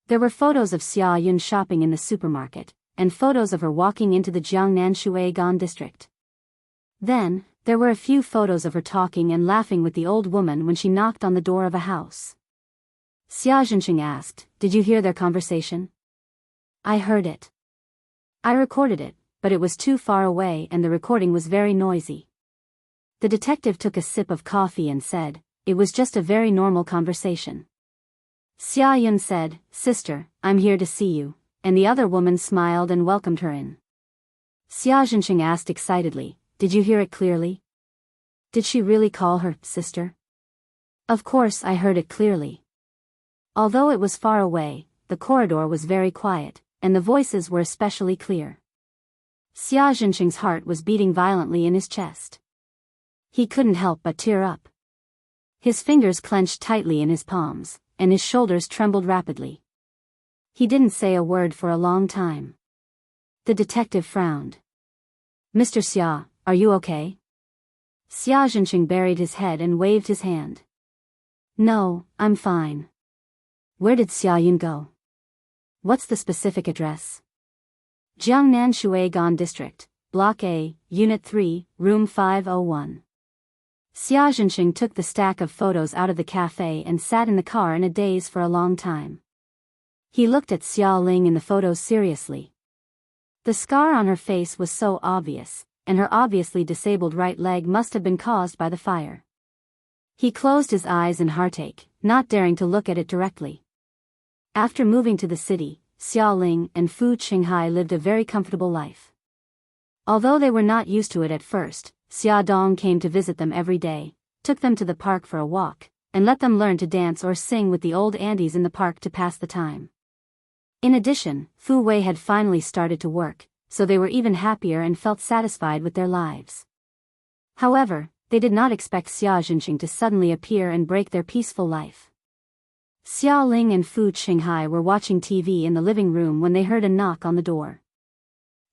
Speaker 1: There were photos of Xia Yun shopping in the supermarket, and photos of her walking into the Jiangnan Shuigan district. Then, there were a few photos of her talking and laughing with the old woman when she knocked on the door of a house. Xia Zhenqing asked, "Did you hear their conversation?" "I heard it. I recorded it, but it was too far away and the recording was very noisy." The detective took a sip of coffee and said, "It was just a very normal conversation." Xia Yun said, "Sister, I'm here to see you," and the other woman smiled and welcomed her in. Xia Zhenqing asked excitedly, "Did you hear it clearly?" Did she really call her sister? Of course I heard it clearly. Although it was far away, the corridor was very quiet, and the voices were especially clear. Xia Jinqing's heart was beating violently in his chest. He couldn't help but tear up. His fingers clenched tightly in his palms, and his shoulders trembled rapidly. He didn't say a word for a long time. The detective frowned. Mr. Xia, are you okay? Xia Jinqing buried his head and waved his hand. No, I'm fine. Where did Xia Yun go? What's the specific address? Jiangnan Shuigan District, Block A, Unit 3, Room 501. Xia Jinqing took the stack of photos out of the cafe and sat in the car in a daze for a long time. He looked at Xia Ling in the photos seriously. The scar on her face was so obvious, and her obviously disabled right leg must have been caused by the fire. He closed his eyes in heartache, not daring to look at it directly. After moving to the city, Xia Ling and Fu Qinghai lived a very comfortable life. Although they were not used to it at first, Xia Dong came to visit them every day, took them to the park for a walk, and let them learn to dance or sing with the old aunties in the park to pass the time. In addition, Fu Wei had finally started to work, so they were even happier and felt satisfied with their lives. However, they did not expect Xia Jinqing to suddenly appear and break their peaceful life. Xia Ling and Fu Qinghai were watching TV in the living room when they heard a knock on the door.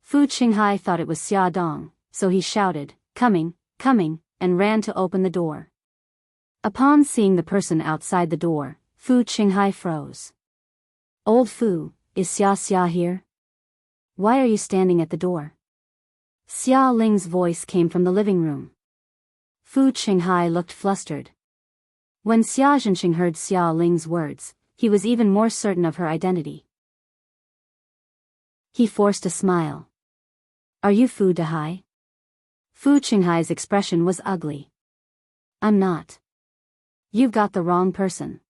Speaker 1: Fu Qinghai thought it was Xia Dong, so he shouted, "Coming, coming," and ran to open the door. Upon seeing the person outside the door, Fu Qinghai froze. "Old Fu, is Xia here? Why are you standing at the door?" Xia Ling's voice came from the living room. Fu Qinghai looked flustered. When Xia Jinqing heard Xia Ling's words, he was even more certain of her identity. He forced a smile. "Are you Fu Dehai?" Fu Qinghai's expression was ugly. "I'm not. You've got the wrong person."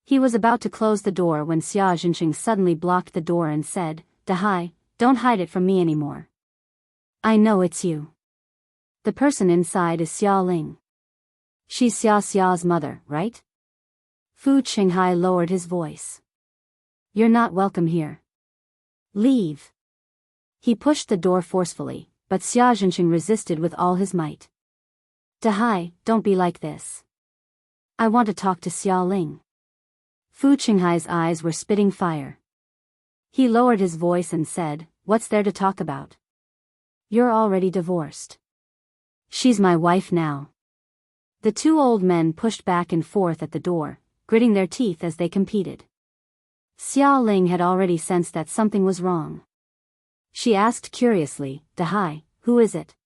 Speaker 1: He was about to close the door when Xia Jinqing suddenly blocked the door and said, "Dehai, don't hide it from me anymore. I know it's you. The person inside is Xia Ling. She's Xia's mother, right?" Fu Qinghai lowered his voice. "You're not welcome here. Leave." He pushed the door forcefully, but Xia Jinqing resisted with all his might. "Dehai, don't be like this. I want to talk to Xia Ling." Fu Qinghai's eyes were spitting fire. He lowered his voice and said, "What's there to talk about? You're already divorced. She's my wife now." The two old men pushed back and forth at the door, gritting their teeth as they competed. Xia Ling had already sensed that something was wrong. She asked curiously, "Dehai, who is it?"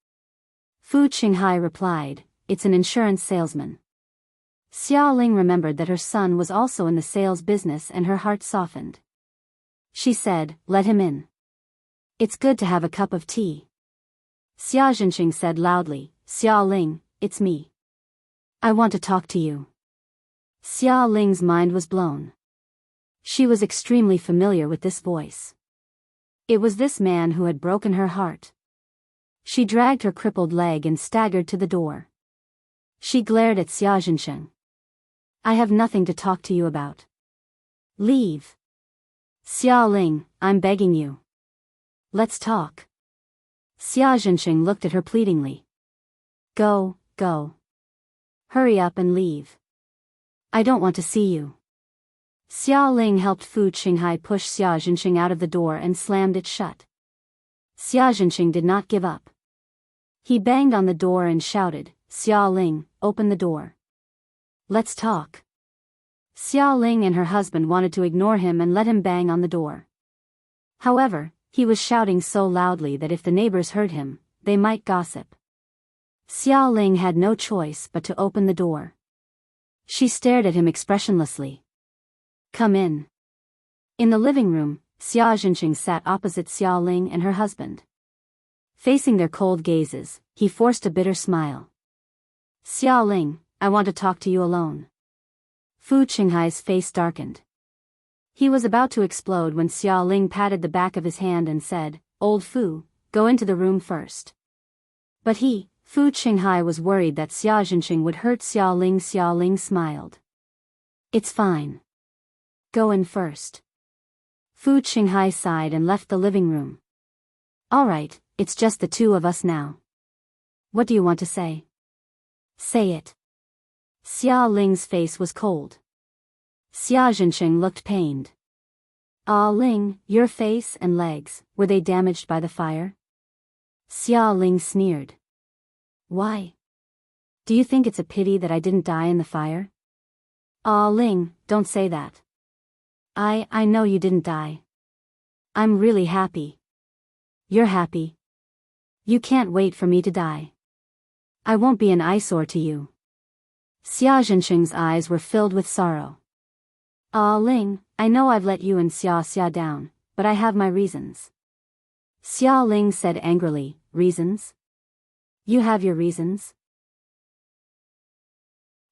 Speaker 1: Fu Qinghai replied, "It's an insurance salesman." Xia Ling remembered that her son was also in the sales business and her heart softened. She said, "Let him in. It's good to have a cup of tea." Xia Jinqing said loudly, "Xia Ling, it's me. I want to talk to you." Xia Ling's mind was blown. She was extremely familiar with this voice. It was this man who had broken her heart. She dragged her crippled leg and staggered to the door. She glared at Xia Jinqing. "I have nothing to talk to you about. Leave." "Xia Ling, I'm begging you. Let's talk." Xia Jinqing looked at her pleadingly. Go. Hurry up and leave. I don't want to see you." Xia Ling helped Fu Qinghai push Xia Jinqing out of the door and slammed it shut. Xia Jinqing did not give up. He banged on the door and shouted, "Xia Ling, open the door. Let's talk." Xia Ling and her husband wanted to ignore him and let him bang on the door. However, he was shouting so loudly that if the neighbors heard him, they might gossip. Xia Ling had no choice but to open the door. She stared at him expressionlessly. "Come in." In the living room, Xia Jinqing sat opposite Xia Ling and her husband. Facing their cold gazes, he forced a bitter smile. "Xia Ling, I want to talk to you alone." Fu Qinghai's face darkened. He was about to explode when Xia Ling patted the back of his hand and said, "Old Fu, go into the room first." But he, Fu Qinghai was worried that Xia Zhenqing would hurt Xia Ling. Xia Ling smiled. It's fine. Go in first. Fu Qinghai sighed and left the living room. All right, it's just the two of us now. What do you want to say? Say it. Xia Ling's face was cold. Xia Zhenqing looked pained. Ah Ling, your face and legs, were they damaged by the fire? Xia Ling sneered. Why? Do you think it's a pity that I didn't die in the fire? Ah Ling, don't say that. I know you didn't die. I'm really happy. You're happy. You can't wait for me to die. I won't be an eyesore to you. Xia Zhenqing's eyes were filled with sorrow. Ah Ling, I know I've let you and Xia down, but I have my reasons. Xia Ling said angrily, reasons? You have your reasons?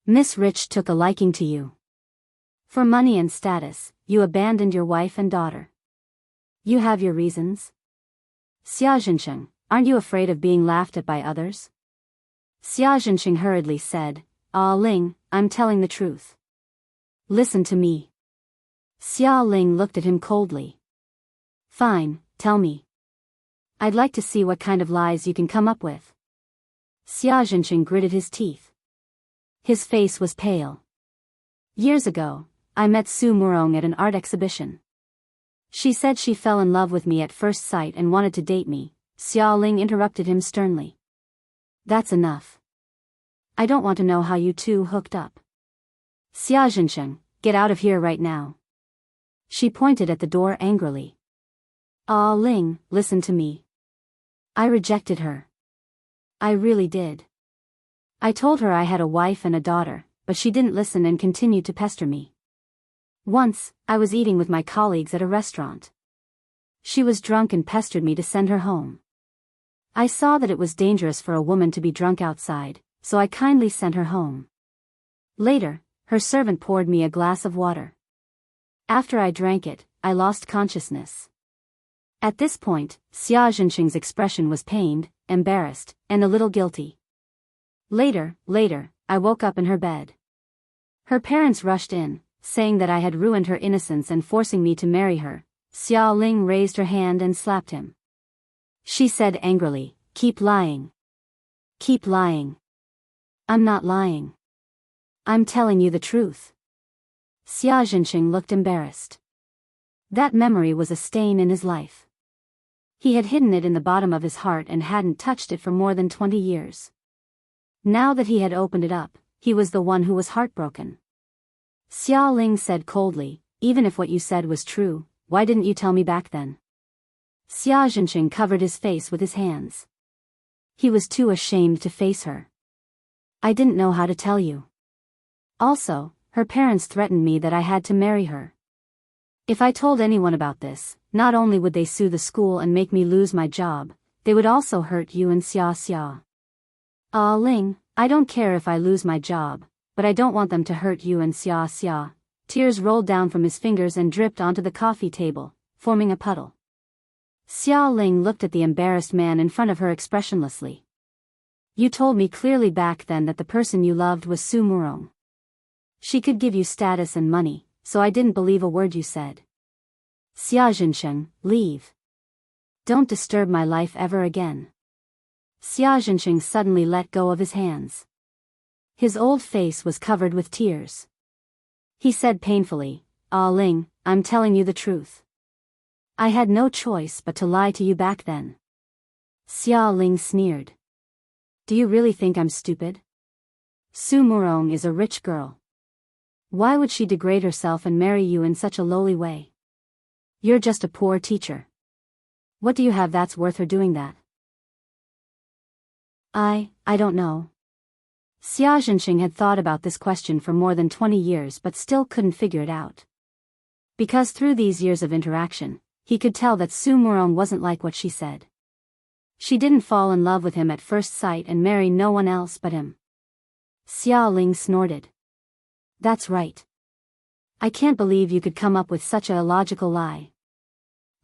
Speaker 1: Miss Rich took a liking to you. For money and status, you abandoned your wife and daughter. You have your reasons? Xia Zhenqing, aren't you afraid of being laughed at by others? Xia Zhenqing hurriedly said, Ah Ling, I'm telling the truth. Listen to me. Xia Ling looked at him coldly. Fine, tell me. I'd like to see what kind of lies you can come up with. Xia Zhenqing gritted his teeth. His face was pale. Years ago, I met Su Murong at an art exhibition. She said she fell in love with me at first sight and wanted to date me. Xia Ling interrupted him sternly. That's enough. I don't want to know how you two hooked up. Xia Zhenqing, get out of here right now. She pointed at the door angrily. Ah Ling, listen to me. I rejected her. I really did. I told her I had a wife and a daughter, but she didn't listen and continued to pester me. Once, I was eating with my colleagues at a restaurant. She was drunk and pestered me to send her home. I saw that it was dangerous for a woman to be drunk outside, so I kindly sent her home. Later, her servant poured me a glass of water. After I drank it, I lost consciousness. At this point, Xia Zhenqing's expression was pained, embarrassed, and a little guilty. Later, I woke up in her bed. Her parents rushed in, saying that I had ruined her innocence and forcing me to marry her. Xia Ling raised her hand and slapped him. She said angrily, keep lying. Keep lying. I'm not lying. I'm telling you the truth. Xia Zhenqing looked embarrassed. That memory was a stain in his life. He had hidden it in the bottom of his heart and hadn't touched it for more than 20 years. Now that he had opened it up, he was the one who was heartbroken. Xia Ling said coldly, even if what you said was true, why didn't you tell me back then? Xia Zhenqing covered his face with his hands. He was too ashamed to face her. I didn't know how to tell you. Also, her parents threatened me that I had to marry her. If I told anyone about this, not only would they sue the school and make me lose my job, they would also hurt you and Xia. Ah Ling, I don't care if I lose my job, but I don't want them to hurt you and Xia. Tears rolled down from his fingers and dripped onto the coffee table, forming a puddle. Xia Ling looked at the embarrassed man in front of her expressionlessly. You told me clearly back then that the person you loved was Su Murong. She could give you status and money, so I didn't believe a word you said. Xia Zhenqing, leave. Don't disturb my life ever again. Xia Zhenqing suddenly let go of his hands. His old face was covered with tears. He said painfully, Ah Ling, I'm telling you the truth. I had no choice but to lie to you back then. Xia Ling sneered. Do you really think I'm stupid? Su Murong is a rich girl. Why would she degrade herself and marry you in such a lowly way? You're just a poor teacher. What do you have that's worth her doing that? I don't know. Xia Zhenqing had thought about this question for more than 20 years but still couldn't figure it out. Because through these years of interaction, he could tell that Su Murong wasn't like what she said. She didn't fall in love with him at first sight and marry no one else but him. Xia Ling snorted. That's right. I can't believe you could come up with such a illogical lie.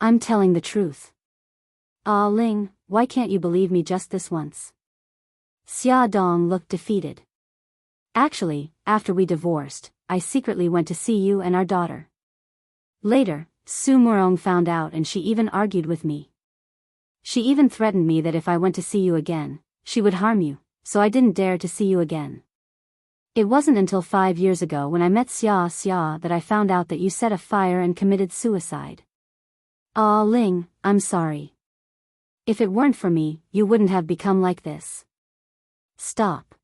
Speaker 1: I'm telling the truth. Ah Ling, why can't you believe me just this once? Xia Dong looked defeated. Actually, after we divorced, I secretly went to see you and our daughter. Later, Su Murong found out and she even argued with me. She even threatened me that if I went to see you again, she would harm you, so I didn't dare to see you again. It wasn't until 5 years ago when I met Xia that I found out that you set a fire and committed suicide. Ah Ling, I'm sorry. If it weren't for me, you wouldn't have become like this. Stop.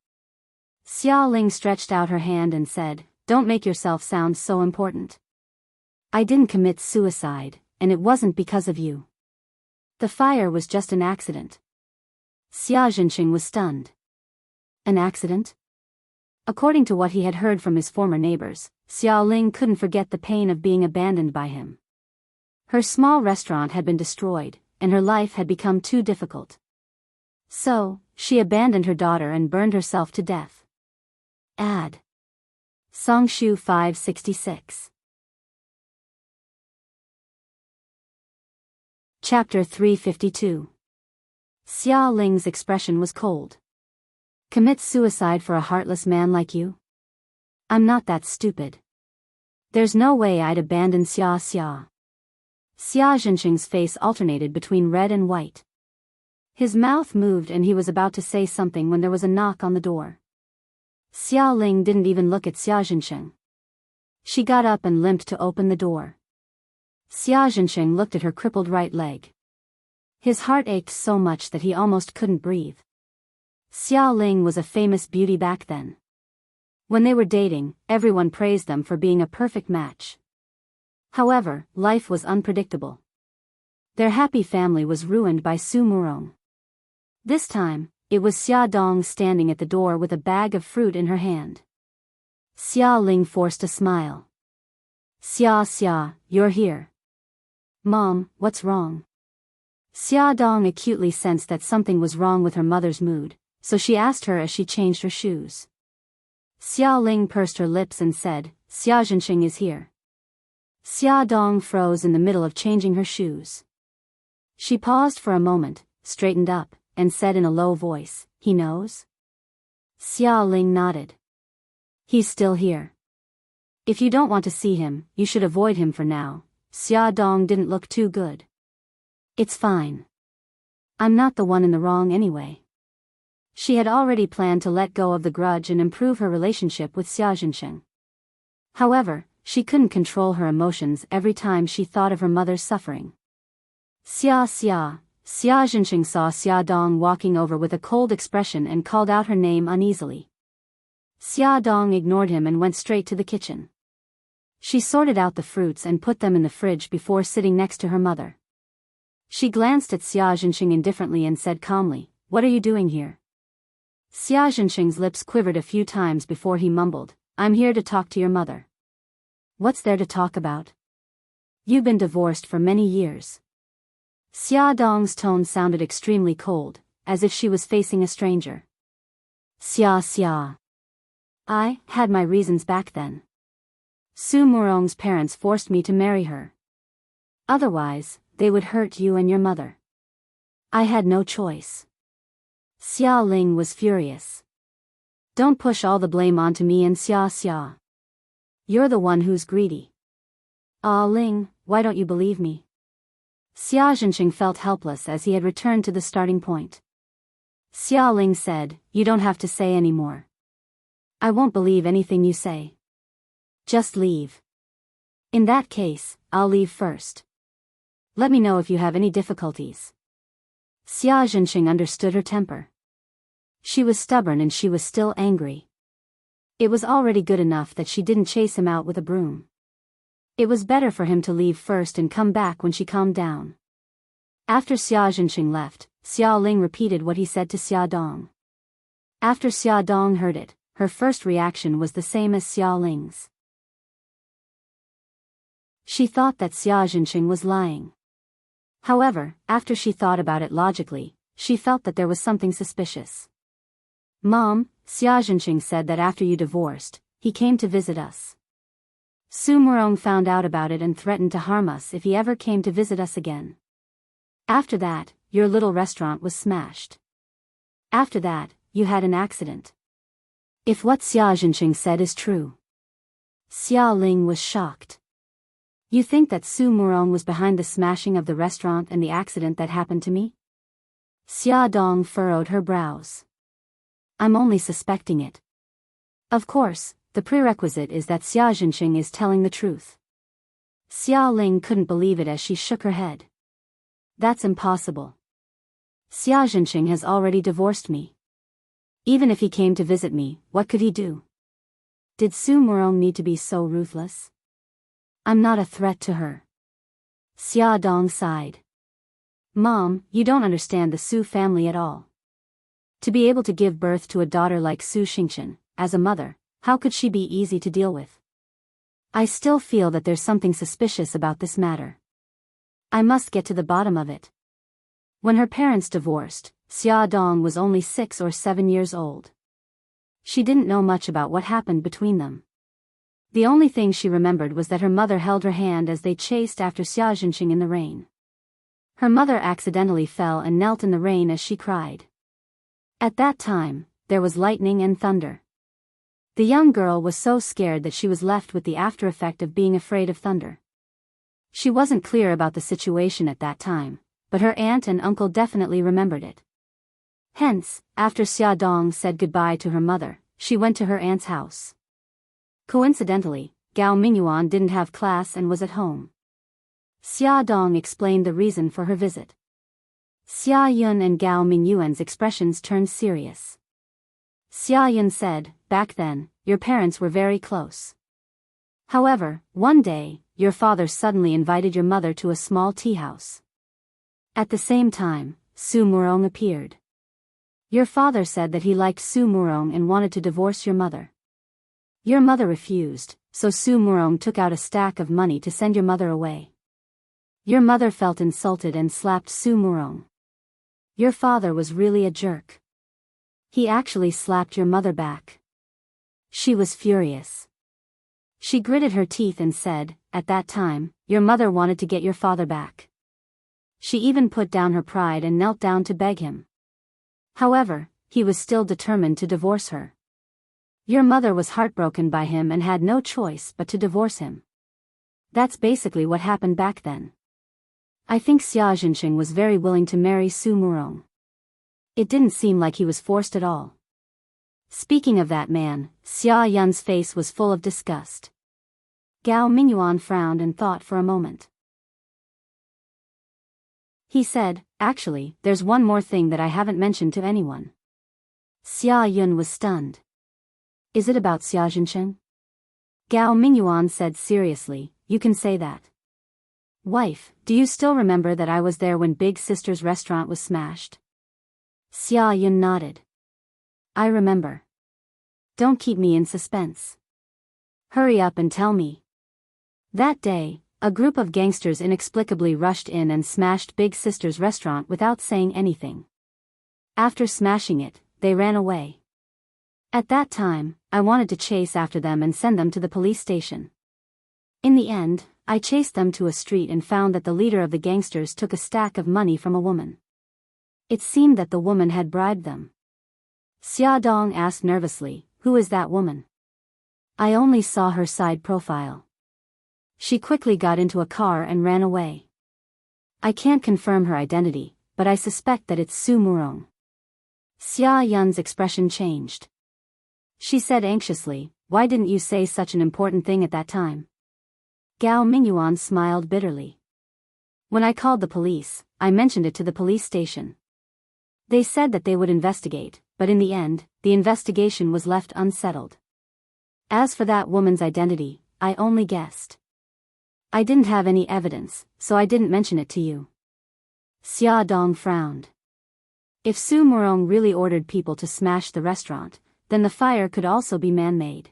Speaker 1: Xia Ling stretched out her hand and said, don't make yourself sound so important. I didn't commit suicide, and it wasn't because of you. The fire was just an accident. Xia Zhenxing was stunned. An accident? According to what he had heard from his former neighbors, Xia Ling couldn't forget the pain of being abandoned by him. Her small restaurant had been destroyed, and her life had become too difficult. So, she abandoned her daughter and burned herself to death. Add. Songshu 566. Chapter 352. Xia Ling's expression was cold. Commit suicide for a heartless man like you? I'm not that stupid. There's no way I'd abandon Xia. Xia Zhenxing's face alternated between red and white. His mouth moved and he was about to say something when there was a knock on the door. Xia Ling didn't even look at Xia Zhenxing. She got up and limped to open the door. Xia Zhenxing looked at her crippled right leg. His heart ached so much that he almost couldn't breathe. Xia Ling was a famous beauty back then. When they were dating, everyone praised them for being a perfect match. However, life was unpredictable. Their happy family was ruined by Su Murong. This time, it was Xia Dong standing at the door with a bag of fruit in her hand. Xia Ling forced a smile. Xia, you're here. Mom, what's wrong? Xia Dong acutely sensed that something was wrong with her mother's mood, so she asked her as she changed her shoes. Xia Ling pursed her lips and said, Xia Zhenxing is here. Xia Dong froze in the middle of changing her shoes. She paused for a moment, straightened up, and said in a low voice, he knows? Xia Ling nodded. He's still here. If you don't want to see him, you should avoid him for now. Xia Dong didn't look too good. It's fine. I'm not the one in the wrong anyway. She had already planned to let go of the grudge and improve her relationship with Xia Zhenxing. However, she couldn't control her emotions every time she thought of her mother's suffering. Xia Zhenxing saw Xia Dong walking over with a cold expression and called out her name uneasily. Xia Dong ignored him and went straight to the kitchen. She sorted out the fruits and put them in the fridge before sitting next to her mother. She glanced at Xia Zhenxing indifferently and said calmly, what are you doing here? Xia Zhenxing's lips quivered a few times before he mumbled, I'm here to talk to your mother. What's there to talk about? You've been divorced for many years. Xia Dong's tone sounded extremely cold, as if she was facing a stranger. Xia. I had my reasons back then. Su Murong's parents forced me to marry her. Otherwise, they would hurt you and your mother. I had no choice. Xia Ling was furious. Don't push all the blame onto me and Xia. You're the one who's greedy. Ah Ling, why don't you believe me? Xia Zhenxing felt helpless as he had returned to the starting point. Xia Ling said, you don't have to say any more. I won't believe anything you say. Just leave. In that case, I'll leave first. Let me know if you have any difficulties. Xia Zhenxing understood her temper. She was stubborn and she was still angry. It was already good enough that she didn't chase him out with a broom. It was better for him to leave first and come back when she calmed down. After Xia Zhenxing left, Xia Ling repeated what he said to Xia Dong. After Xia Dong heard it, her first reaction was the same as Xia Ling's. She thought that Xia Zhenxing was lying. However, after she thought about it logically, she felt that there was something suspicious. Mom, Xia Zhenxing said that after you divorced, he came to visit us. Su Murong found out about it and threatened to harm us if he ever came to visit us again. After that, your little restaurant was smashed. After that, you had an accident. If what Xia Jinqing said is true. Xia Ling was shocked. You think that Su Murong was behind the smashing of the restaurant and the accident that happened to me? Xia Dong furrowed her brows. I'm only suspecting it. Of course, the prerequisite is that Xia Jinqing is telling the truth. Xia Ling couldn't believe it as she shook her head. That's impossible. Xia Jinqing has already divorced me. Even if he came to visit me, what could he do? Did Su Murong need to be so ruthless? I'm not a threat to her. Xia Dong sighed. Mom, you don't understand the Su family at all. To be able to give birth to a daughter like Su Xingchen, as a mother, how could she be easy to deal with? I still feel that there's something suspicious about this matter. I must get to the bottom of it. When her parents divorced, Xia Dong was only 6 or 7 years old. She didn't know much about what happened between them. The only thing she remembered was that her mother held her hand as they chased after Xia Jinqing in the rain. Her mother accidentally fell and knelt in the rain as she cried. At that time, there was lightning and thunder. The young girl was so scared that she was left with the after effect of being afraid of thunder. She wasn't clear about the situation at that time, but her aunt and uncle definitely remembered it. Hence, after Xia Dong said goodbye to her mother, she went to her aunt's house. Coincidentally, Gao Mingyuan didn't have class and was at home. Xia Dong explained the reason for her visit. Xia Yun and Gao Mingyuan's expressions turned serious. Xia Yun said, back then, your parents were very close. However, one day, your father suddenly invited your mother to a small tea house. At the same time, Su Murong appeared. Your father said that he liked Su Murong and wanted to divorce your mother. Your mother refused, so Su Murong took out a stack of money to send your mother away. Your mother felt insulted and slapped Su Murong. Your father was really a jerk. He actually slapped your mother back. She was furious. She gritted her teeth and said, at that time, your mother wanted to get your father back. She even put down her pride and knelt down to beg him. However, he was still determined to divorce her. Your mother was heartbroken by him and had no choice but to divorce him. That's basically what happened back then. I think Xia Jinqing was very willing to marry Su Murong. It didn't seem like he was forced at all. Speaking of that man, Xia Yun's face was full of disgust. Gao Mingyuan frowned and thought for a moment. He said, actually, there's one more thing that I haven't mentioned to anyone. Xia Yun was stunned. Is it about Xia Jinqing? Gao Mingyuan said seriously, you can say that. Wife, do you still remember that I was there when Big Sister's restaurant was smashed? Xia Yun nodded. I remember. Don't keep me in suspense. Hurry up and tell me. That day, a group of gangsters inexplicably rushed in and smashed Big Sister's restaurant without saying anything. After smashing it, they ran away. At that time, I wanted to chase after them and send them to the police station. In the end, I chased them to a street and found that the leader of the gangsters took a stack of money from a woman. It seemed that the woman had bribed them. Xia Dong asked nervously, who is that woman? I only saw her side profile. She quickly got into a car and ran away. I can't confirm her identity, but I suspect that it's Su Murong. Xia Yun's expression changed. She said anxiously, why didn't you say such an important thing at that time? Gao Mingyuan smiled bitterly. When I called the police, I mentioned it to the police station. They said that they would investigate, but in the end, the investigation was left unsettled. As for that woman's identity, I only guessed. I didn't have any evidence, so I didn't mention it to you. Xia Dong frowned. If Su Murong really ordered people to smash the restaurant, then the fire could also be man-made.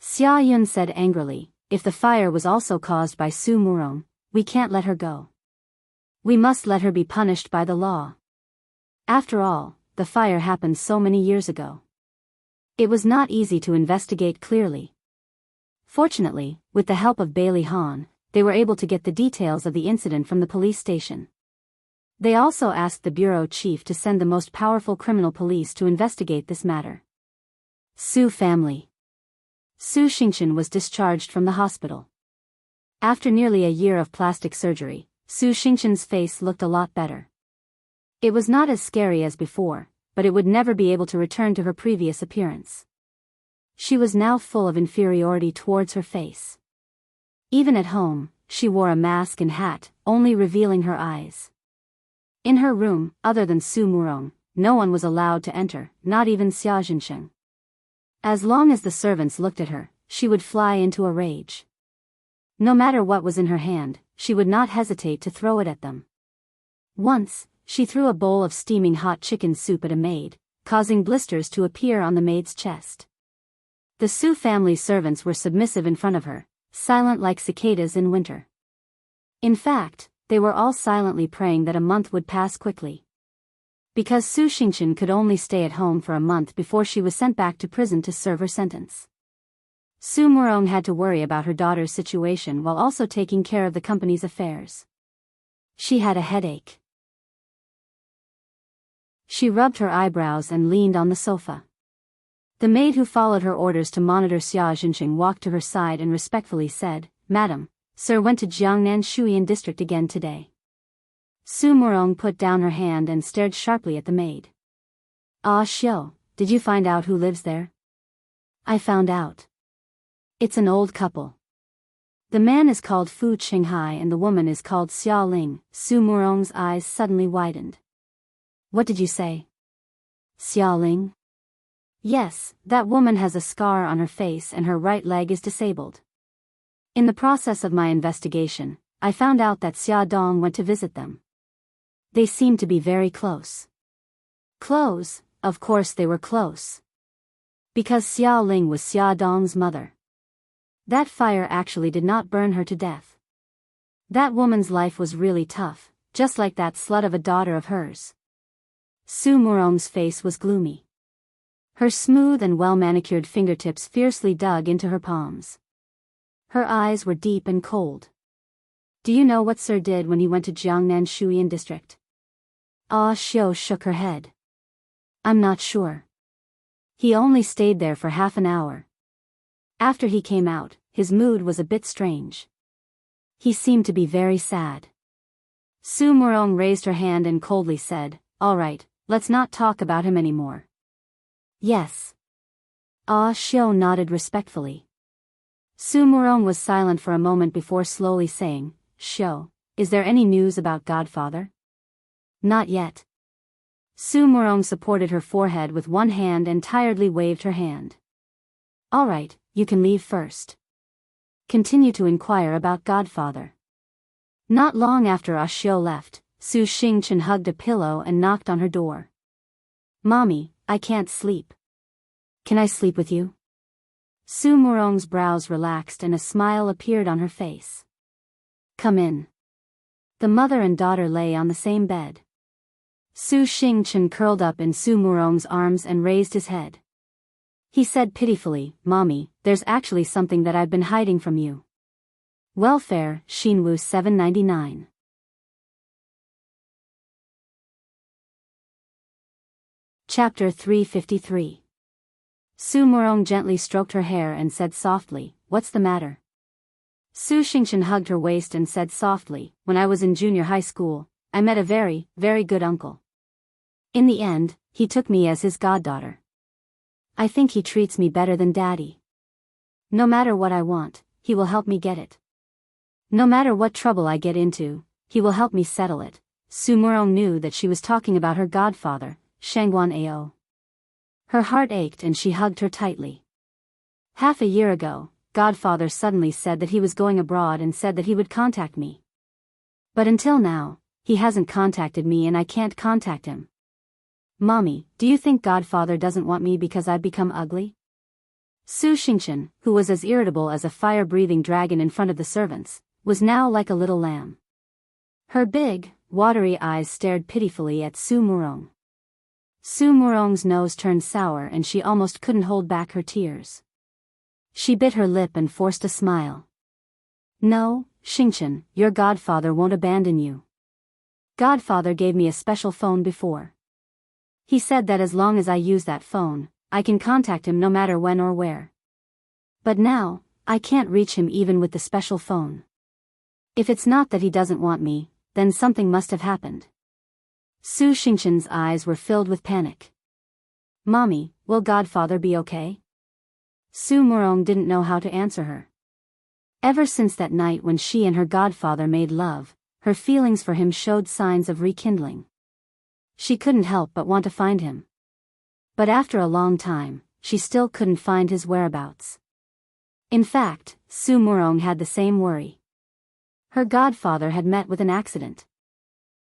Speaker 1: Xia Yun said angrily, if the fire was also caused by Su Murong, we can't let her go. We must let her be punished by the law. After all, the fire happened so many years ago. It was not easy to investigate clearly. Fortunately, with the help of Bailey Han, they were able to get the details of the incident from the police station. They also asked the bureau chief to send the most powerful criminal police to investigate this matter. Su family. Su Xingchen was discharged from the hospital. After nearly a year of plastic surgery, Su Xingchen's face looked a lot better. It was not as scary as before, but it would never be able to return to her previous appearance. She was now full of inferiority towards her face. Even at home, she wore a mask and hat, only revealing her eyes. In her room, other than Su Murong, no one was allowed to enter, not even Xia Jinsheng. As long as the servants looked at her, she would fly into a rage. No matter what was in her hand, she would not hesitate to throw it at them. Once, she threw a bowl of steaming hot chicken soup at a maid, causing blisters to appear on the maid's chest. The Su family's servants were submissive in front of her, silent like cicadas in winter. In fact, they were all silently praying that a month would pass quickly. Because Su Xingchen could only stay at home for a month before she was sent back to prison to serve her sentence. Su Murong had to worry about her daughter's situation while also taking care of the company's affairs. She had a headache. She rubbed her eyebrows and leaned on the sofa. The maid who followed her orders to monitor Xia Jinsheng walked to her side and respectfully said, "Madam, Sir went to Jiangnan Shuyan district again today." Su Murong put down her hand and stared sharply at the maid. "Ah Xiu, did you find out who lives there?" "I found out. It's an old couple. The man is called Fu Qinghai and the woman is called Xia Ling." Su Murong's eyes suddenly widened. "What did you say?" "Xia Ling?" "Yes, that woman has a scar on her face and her right leg is disabled. In the process of my investigation, I found out that Xia Dong went to visit them. They seemed to be very close." Close, of course they were close. Because Xia Ling was Xia Dong's mother. That fire actually did not burn her to death. That woman's life was really tough, just like that slut of a daughter of hers. Su Murong's face was gloomy. Her smooth and well-manicured fingertips fiercely dug into her palms. Her eyes were deep and cold. "Do you know what Sir did when he went to Jiangnan Shuyan district?" Ah Xiu shook her head. "I'm not sure. He only stayed there for half an hour. After he came out, his mood was a bit strange. He seemed to be very sad." Su Murong raised her hand and coldly said, "All right, let's not talk about him anymore." "Yes." Ah Xiu nodded respectfully. Su Murong was silent for a moment before slowly saying, "Xiu, is there any news about Godfather?" "Not yet." Su Murong supported her forehead with one hand and tiredly waved her hand. "All right, you can leave first. Continue to inquire about Godfather." Not long after Ah Xiu left, Su Xingchen hugged a pillow and knocked on her door. "Mommy, I can't sleep. Can I sleep with you?" Su Murong's brows relaxed and a smile appeared on her face. "Come in." The mother and daughter lay on the same bed. Su Xingchen curled up in Su Murong's arms and raised his head. He said pitifully, "Mommy, there's actually something that I've been hiding from you." Welfare, Xinwu 799. Chapter 353. Su Murong gently stroked her hair and said softly, "What's the matter?" Su Xingchen hugged her waist and said softly, "When I was in junior high school, I met a very, very good uncle. In the end, he took me as his goddaughter. I think he treats me better than Daddy. No matter what I want, he will help me get it. No matter what trouble I get into, he will help me settle it." Su Murong knew that she was talking about her godfather, Shangguan Ao. Her heart ached and she hugged her tightly. Half a year ago, Godfather suddenly said that he was going abroad and said that he would contact me. But until now, he hasn't contacted me and I can't contact him. Mommy, do you think Godfather doesn't want me because I've become ugly? Su Xingchen, who was as irritable as a fire-breathing dragon in front of the servants, was now like a little lamb. Her big, watery eyes stared pitifully at Su Murong. Su Murong's nose turned sour and she almost couldn't hold back her tears. She bit her lip and forced a smile. "No, Xingchen, your godfather won't abandon you. Godfather gave me a special phone before. He said that as long as I use that phone, I can contact him no matter when or where. But now, I can't reach him even with the special phone. If it's not that he doesn't want me, then something must have happened. Su Xingqian's eyes were filled with panic. Mommy, will Godfather be okay? Su Murong didn't know how to answer her. Ever since that night when she and her godfather made love, her feelings for him showed signs of rekindling. She couldn't help but want to find him. But after a long time, she still couldn't find his whereabouts. In fact, Su Murong had the same worry. Her godfather had met with an accident.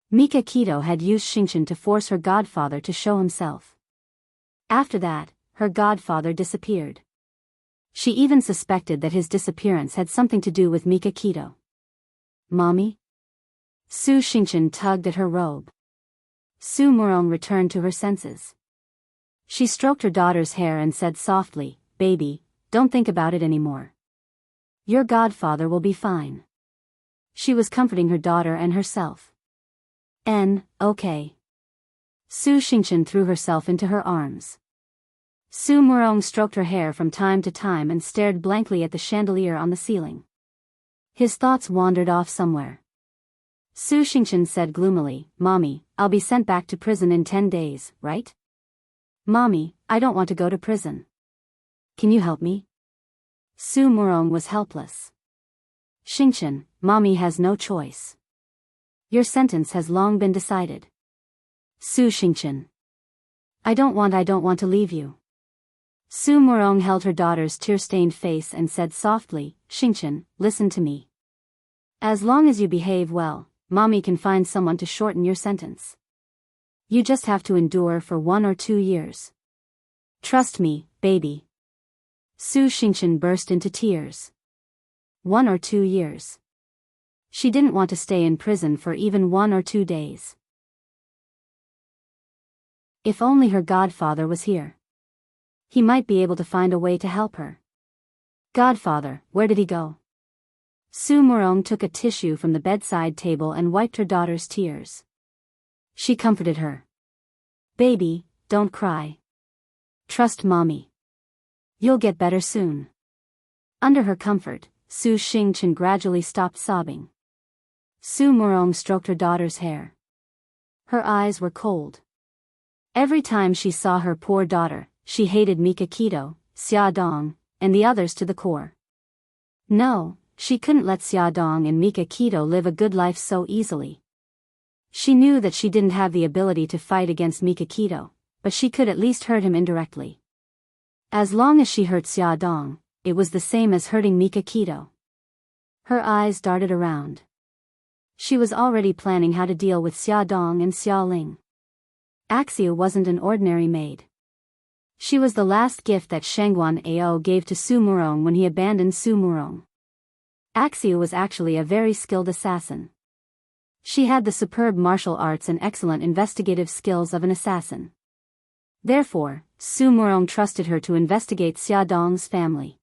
Speaker 1: Mika Keto had used Xingqian to force her godfather to show himself. After that, her godfather disappeared. She even suspected that his disappearance had something to do with Mika Keto. Mommy? Su Xingqian tugged at her robe. Su Murong returned to her senses. She stroked her daughter's hair and said softly, "Baby, don't think about it anymore. Your godfather will be fine." She was comforting her daughter and herself. Okay. Su Xingqian threw herself into her arms. Su Murong stroked her hair from time to time and stared blankly at the chandelier on the ceiling. His thoughts wandered off somewhere. Su Xingqian said gloomily, "Mommy, I'll be sent back to prison in 10 days, right?" "Mommy, I don't want to go to prison. Can you help me?" Su Murong was helpless. "Xingqian, Mommy has no choice. Your sentence has long been decided." Su Xingqian. I don't want to leave you." Su Murong held her daughter's tear-stained face and said softly, "Xingqian, listen to me. As long as you behave well, Mommy can find someone to shorten your sentence. You just have to endure for 1 or 2 years. Trust me, baby." Su Xingqian burst into tears. 1 or 2 years. She didn't want to stay in prison for even 1 or 2 days. If only her godfather was here. He might be able to find a way to help her. "Godfather, where did he go?" Su Murong took a tissue from the bedside table and wiped her daughter's tears. She comforted her. "Baby, don't cry. Trust Mommy. You'll get better soon." Under her comfort, Su Xingqian gradually stopped sobbing. Su Murong stroked her daughter's hair. Her eyes were cold. Every time she saw her poor daughter, she hated Mika Keto, Xia Dong, and the others to the core. No, she couldn't let Xia Dong and Mika Keto live a good life so easily. She knew that she didn't have the ability to fight against Mika Keto, but she could at least hurt him indirectly. As long as she hurt Xia Dong, it was the same as hurting Mika Keto. Her eyes darted around. She was already planning how to deal with Xia Dong and Xia Ling. Axia wasn't an ordinary maid. She was the last gift that Shangguan Ao gave to Su Murong when he abandoned Su Murong. Axia was actually a very skilled assassin. She had the superb martial arts and excellent investigative skills of an assassin. Therefore, Su Murong trusted her to investigate Xia Dong's family.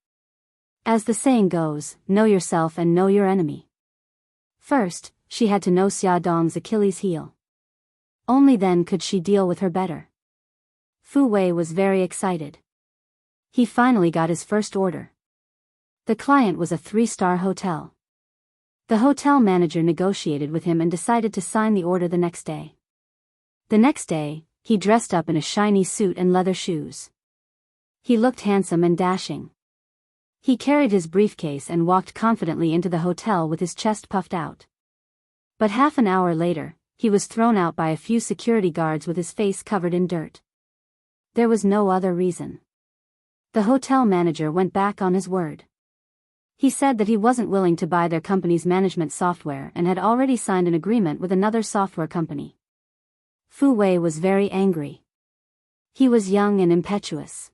Speaker 1: As the saying goes, know yourself and know your enemy. First, she had to know Xia Dong's Achilles heel. Only then could she deal with her better. Fu Wei was very excited. He finally got his first order. The client was a 3-star hotel. The hotel manager negotiated with him and decided to sign the order the next day. The next day, he dressed up in a shiny suit and leather shoes. He looked handsome and dashing. He carried his briefcase and walked confidently into the hotel with his chest puffed out. But half an hour later, he was thrown out by a few security guards with his face covered in dirt. There was no other reason. The hotel manager went back on his word. He said that he wasn't willing to buy their company's management software and had already signed an agreement with another software company. Fu Wei was very angry. He was young and impetuous.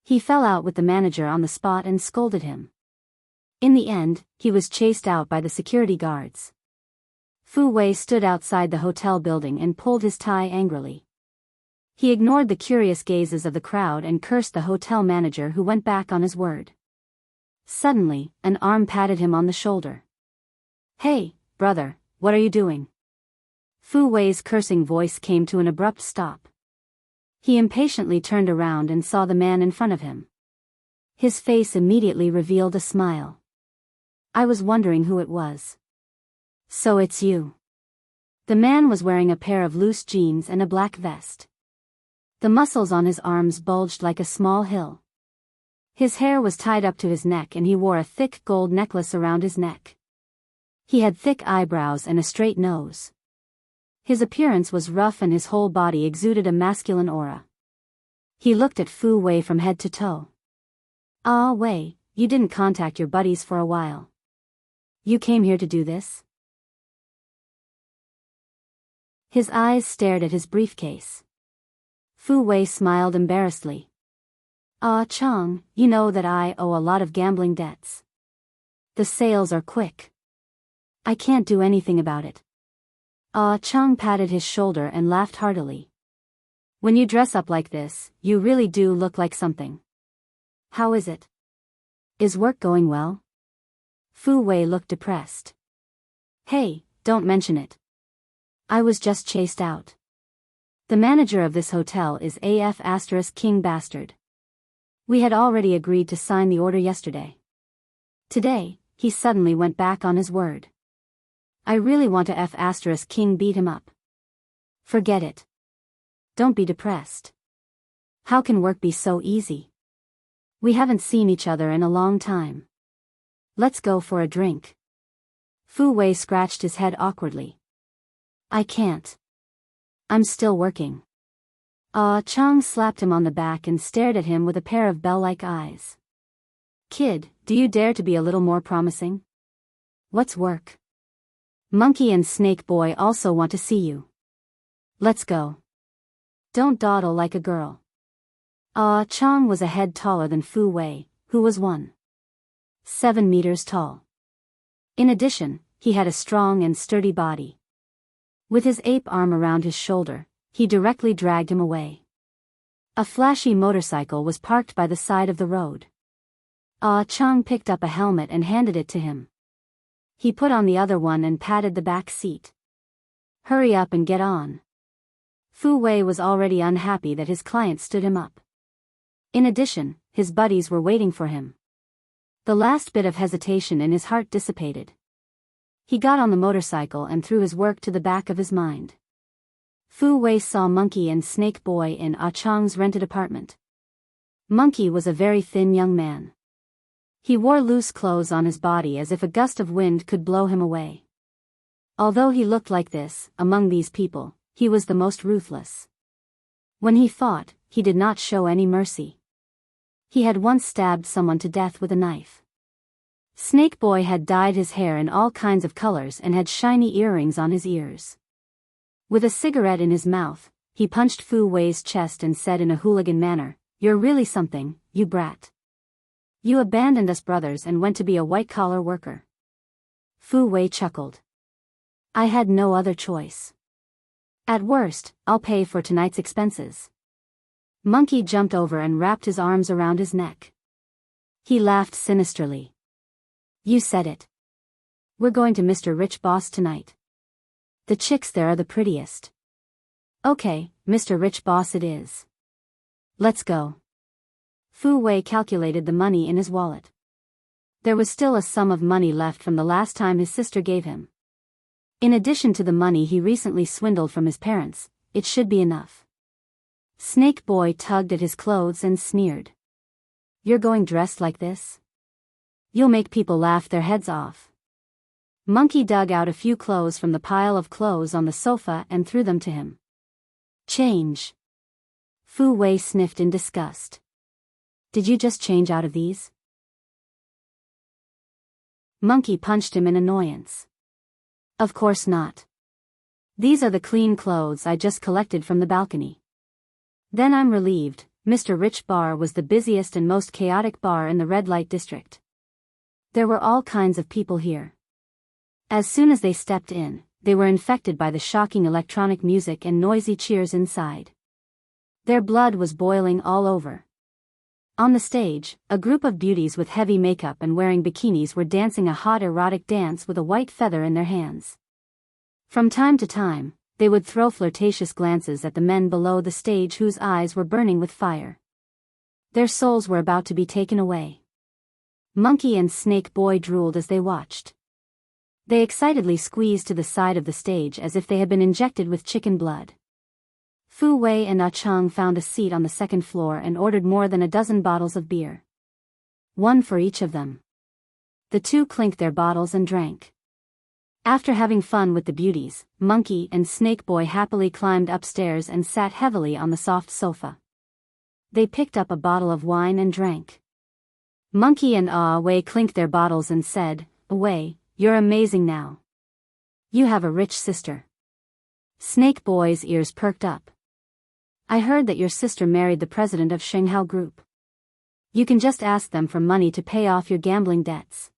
Speaker 1: He fell out with the manager on the spot and scolded him. In the end, he was chased out by the security guards. Fu Wei stood outside the hotel building and pulled his tie angrily. He ignored the curious gazes of the crowd and cursed the hotel manager who went back on his word. Suddenly, an arm patted him on the shoulder. "Hey, brother, what are you doing?" Fu Wei's cursing voice came to an abrupt stop. He impatiently turned around and saw the man in front of him. His face immediately revealed a smile. I was wondering who it was. So it's you. The man was wearing a pair of loose jeans and a black vest. The muscles on his arms bulged like a small hill. His hair was tied up to his neck and he wore a thick gold necklace around his neck. He had thick eyebrows and a straight nose. His appearance was rough and his whole body exuded a masculine aura. He looked at Fu Wei from head to toe. Ah, Wei, you didn't contact your buddies for a while. You came here to do this? His eyes stared at his briefcase. Fu Wei smiled embarrassedly. Ah, Chang, you know that I owe a lot of gambling debts. The sales are quick. I can't do anything about it. Ah, Chang patted his shoulder and laughed heartily. When you dress up like this, you really do look like something. How is it? Is work going well? Fu Wei looked depressed. Hey, don't mention it. I was just chased out. The manager of this hotel is AF * King Bastard. We had already agreed to sign the order yesterday. Today, he suddenly went back on his word. I really want to F * King beat him up. Forget it. Don't be depressed. How can work be so easy? We haven't seen each other in a long time. Let's go for a drink. Fu Wei scratched his head awkwardly. I can't. I'm still working. Chang slapped him on the back and stared at him with a pair of bell-like eyes. Kid, do you dare to be a little more promising? What's work? Monkey and Snake Boy also want to see you. Let's go. Don't dawdle like a girl. Chang was a head taller than Fu Wei, who was 1.7 meters tall. In addition, he had a strong and sturdy body. With his ape arm around his shoulder, he directly dragged him away. A flashy motorcycle was parked by the side of the road. Chang picked up a helmet and handed it to him. He put on the other one and patted the back seat. Hurry up and get on. Fu Wei was already unhappy that his client stood him up. In addition, his buddies were waiting for him. The last bit of hesitation in his heart dissipated. He got on the motorcycle and threw his work to the back of his mind. Fu Wei saw Monkey and Snake Boy in Chang's rented apartment. Monkey was a very thin young man. He wore loose clothes on his body as if a gust of wind could blow him away. Although he looked like this, among these people, he was the most ruthless. When he fought, he did not show any mercy. He had once stabbed someone to death with a knife. Snake Boy had dyed his hair in all kinds of colors and had shiny earrings on his ears. With a cigarette in his mouth, he punched Fu Wei's chest and said in a hooligan manner, "You're really something, you brat. You abandoned us brothers and went to be a white-collar worker." Fu Wei chuckled. I had no other choice. At worst, I'll pay for tonight's expenses. Monkey jumped over and wrapped his arms around his neck. He laughed sinisterly. You said it. We're going to Mr. Rich Boss tonight. The chicks there are the prettiest. Okay, Mr. Rich Boss it is. Let's go. Fu Wei calculated the money in his wallet. There was still a sum of money left from the last time his sister gave him. In addition to the money he recently swindled from his parents, it should be enough. Snake Boy tugged at his clothes and sneered. You're going dressed like this? You'll make people laugh their heads off. Monkey dug out a few clothes from the pile of clothes on the sofa and threw them to him. Change. Fu Wei sniffed in disgust. Did you just change out of these? Monkey punched him in annoyance. Of course not. These are the clean clothes I just collected from the balcony. Then I'm relieved. Mr. Rich Bar was the busiest and most chaotic bar in the red light district. There were all kinds of people here. As soon as they stepped in, they were infected by the shocking electronic music and noisy cheers inside. Their blood was boiling all over. On the stage, a group of beauties with heavy makeup and wearing bikinis were dancing a hot erotic dance with a white feather in their hands. From time to time, they would throw flirtatious glances at the men below the stage whose eyes were burning with fire. Their souls were about to be taken away. Monkey and Snake Boy drooled as they watched. They excitedly squeezed to the side of the stage as if they had been injected with chicken blood. Fu Wei and Ah Chang found a seat on the second floor and ordered more than a dozen bottles of beer. One for each of them. The two clinked their bottles and drank. After having fun with the beauties, Monkey and Snake Boy happily climbed upstairs and sat heavily on the soft sofa. They picked up a bottle of wine and drank. Monkey and Ah Wei clinked their bottles and said, "Wei, you're amazing now. You have a rich sister." Snake Boy's ears perked up. "I heard that your sister married the president of Shanghao Group. You can just ask them for money to pay off your gambling debts.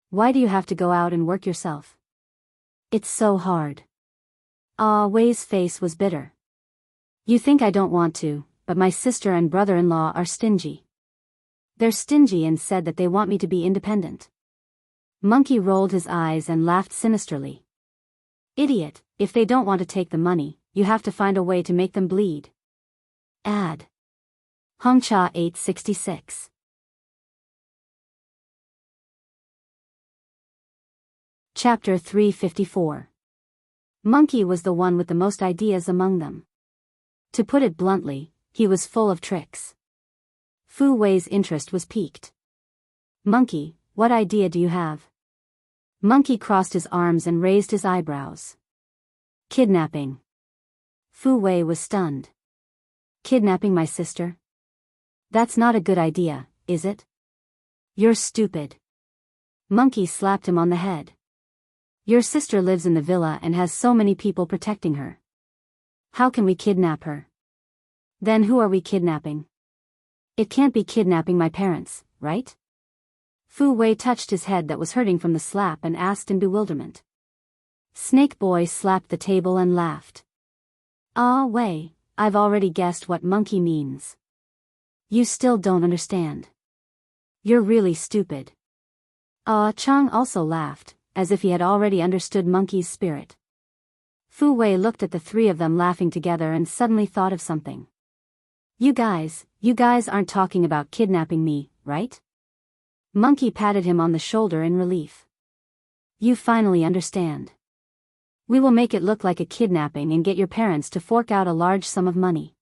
Speaker 1: Why do you have to go out and work yourself? It's so hard." Ah Wei's face was bitter. "You think I don't want to, but my sister and brother-in-law are stingy. They're stingy and said that they want me to be independent." Monkey rolled his eyes and laughed sinisterly. "Idiot, if they don't want to take the money, you have to find a way to make them bleed." Ad. Hongcha 866. Chapter 354. Monkey was the one with the most ideas among them. To put it bluntly, he was full of tricks. Fu Wei's interest was piqued. "Monkey, what idea do you have?" Monkey crossed his arms and raised his eyebrows. "Kidnapping." Fu Wei was stunned. "Kidnapping my sister? That's not a good idea, is it?" "You're stupid." Monkey slapped him on the head. "Your sister lives in the villa and has so many people protecting her. How can we kidnap her?" "Then who are we kidnapping?" "It can't be kidnapping my parents, right?" Fu Wei touched his head that was hurting from the slap and asked in bewilderment. Snake Boy slapped the table and laughed. "Ah Wei, I've already guessed what monkey means. You still don't understand. You're really stupid." Ah Chang also laughed, as if he had already understood Monkey's spirit. Fu Wei looked at the three of them laughing together and suddenly thought of something. You guys aren't talking about kidnapping me, right?" Monkey patted him on the shoulder in relief. "You finally understand. We will make it look like a kidnapping and get your parents to fork out a large sum of money.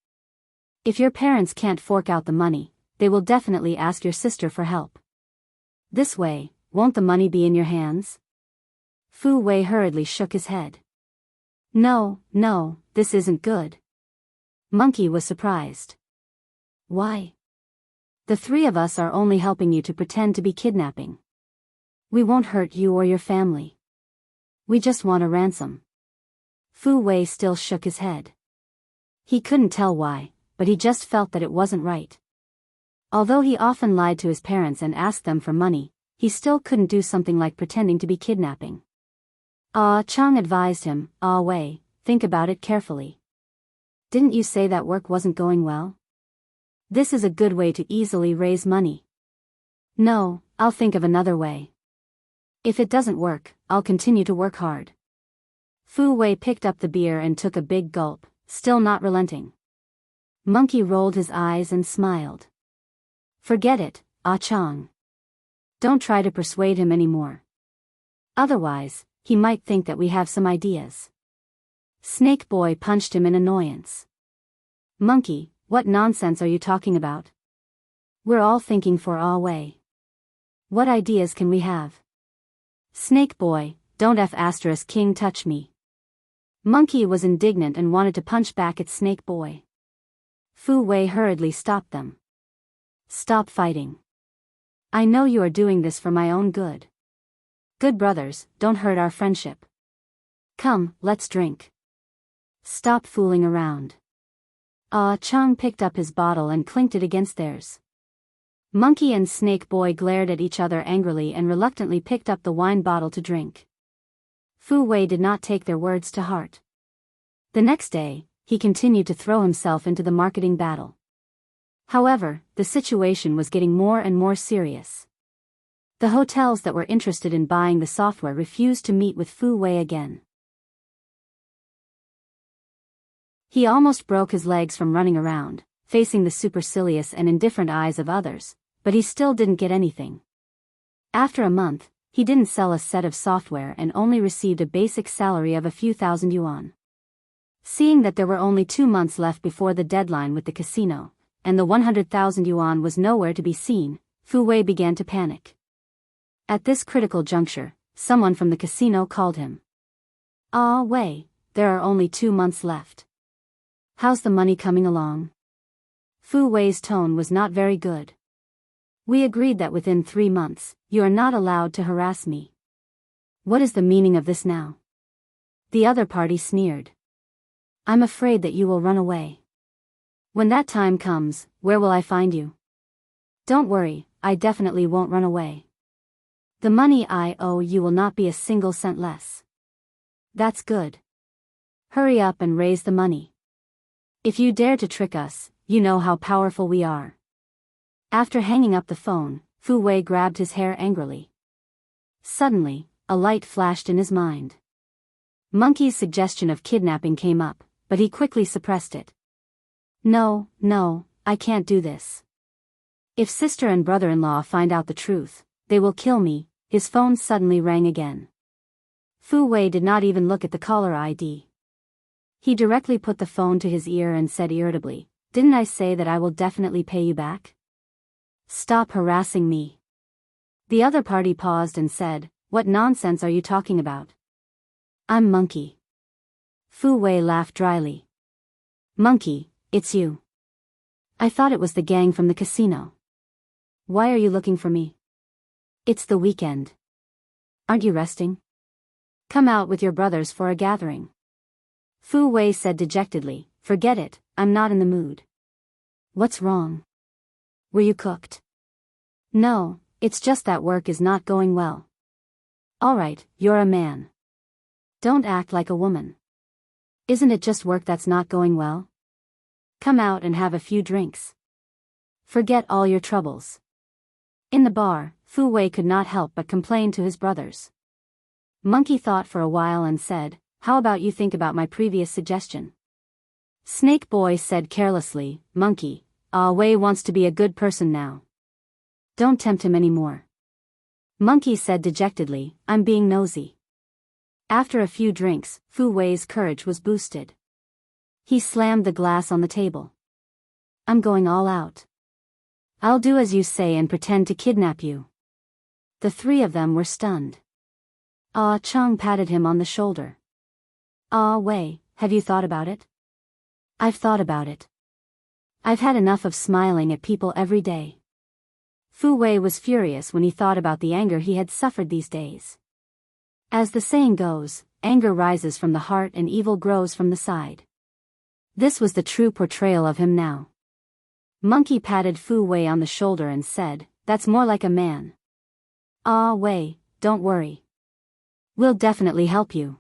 Speaker 1: If your parents can't fork out the money, they will definitely ask your sister for help. This way, won't the money be in your hands?" Fu Wei hurriedly shook his head. No, this isn't good." Monkey was surprised. "Why?" "The three of us are only helping you to pretend to be kidnapping. We won't hurt you or your family. We just want a ransom." Fu Wei still shook his head. He couldn't tell why, but he just felt that it wasn't right. Although he often lied to his parents and asked them for money, he still couldn't do something like pretending to be kidnapping. Ah Chang advised him, "Ah Wei, think about it carefully. Didn't you say that work wasn't going well? This is a good way to easily raise money." "No, I'll think of another way. If it doesn't work, I'll continue to work hard." Fu Wei picked up the beer and took a big gulp, still not relenting. Monkey rolled his eyes and smiled. "Forget it, Ah Chang. Don't try to persuade him anymore. Otherwise, he might think that we have some ideas." Snake Boy punched him in annoyance. "Monkey, what nonsense are you talking about? We're all thinking for Ah Wei. What ideas can we have?" "Snake Boy, don't King touch me." Monkey was indignant and wanted to punch back at Snake Boy. Fu Wei hurriedly stopped them. "Stop fighting. I know you are doing this for my own good. Good brothers, don't hurt our friendship. Come, let's drink. Stop fooling around." Ah Chang picked up his bottle and clinked it against theirs. Monkey and Snake Boy glared at each other angrily and reluctantly picked up the wine bottle to drink. Fu Wei did not take their words to heart. The next day, he continued to throw himself into the marketing battle. However, the situation was getting more and more serious. The hotels that were interested in buying the software refused to meet with Fu Wei again. He almost broke his legs from running around, facing the supercilious and indifferent eyes of others, but he still didn't get anything. After a month, he didn't sell a set of software and only received a basic salary of a few thousand yuan. Seeing that there were only 2 months left before the deadline with the casino, and the 100,000 yuan was nowhere to be seen, Fu Wei began to panic. At this critical juncture, someone from the casino called him. "Ah, Wei, there are only 2 months left. How's the money coming along?" Fu Wei's tone was not very good. "We agreed that within 3 months, you are not allowed to harass me. What is the meaning of this now?" The other party sneered. "I'm afraid that you will run away. When that time comes, where will I find you?" "Don't worry, I definitely won't run away. The money I owe you will not be a single cent less." "That's good. Hurry up and raise the money. If you dare to trick us, you know how powerful we are." After hanging up the phone, Fu Wei grabbed his hair angrily. Suddenly, a light flashed in his mind. Monkey's suggestion of kidnapping came up, but he quickly suppressed it. No, I can't do this. If sister and brother-in-law find out the truth, they will kill me. His phone suddenly rang again. Fu Wei did not even look at the caller ID. He directly put the phone to his ear and said irritably, "Didn't I say that I will definitely pay you back? Stop harassing me." The other party paused and said, "What nonsense are you talking about?" "I'm Monkey." Fu Wei laughed dryly. "Monkey, it's you. I thought it was the gang from the casino. Why are you looking for me? It's the weekend. Aren't you resting? Come out with your brothers for a gathering." Fu Wei said dejectedly, "Forget it, I'm not in the mood." "What's wrong? Were you cooked?" "No, it's just that work is not going well." "All right, you're a man. Don't act like a woman. Isn't it just work that's not going well? Come out and have a few drinks. Forget all your troubles." In the bar, Fu Wei could not help but complain to his brothers. Monkey thought for a while and said, "How about you think about my previous suggestion?" Snake Boy said carelessly, "Monkey, Wei wants to be a good person now. Don't tempt him anymore." Monkey said dejectedly, "I'm being nosy." After a few drinks, Fu Wei's courage was boosted. He slammed the glass on the table. "I'm going all out. I'll do as you say and pretend to kidnap you." The three of them were stunned. Ah Chung patted him on the shoulder. "Ah Wei, have you thought about it?" "I've thought about it. I've had enough of smiling at people every day." Fu Wei was furious when he thought about the anger he had suffered these days. As the saying goes, anger rises from the heart and evil grows from the side. This was the true portrayal of him now. Monkey patted Fu Wei on the shoulder and said, "That's more like a man. Ah Wei, don't worry. We'll definitely help you."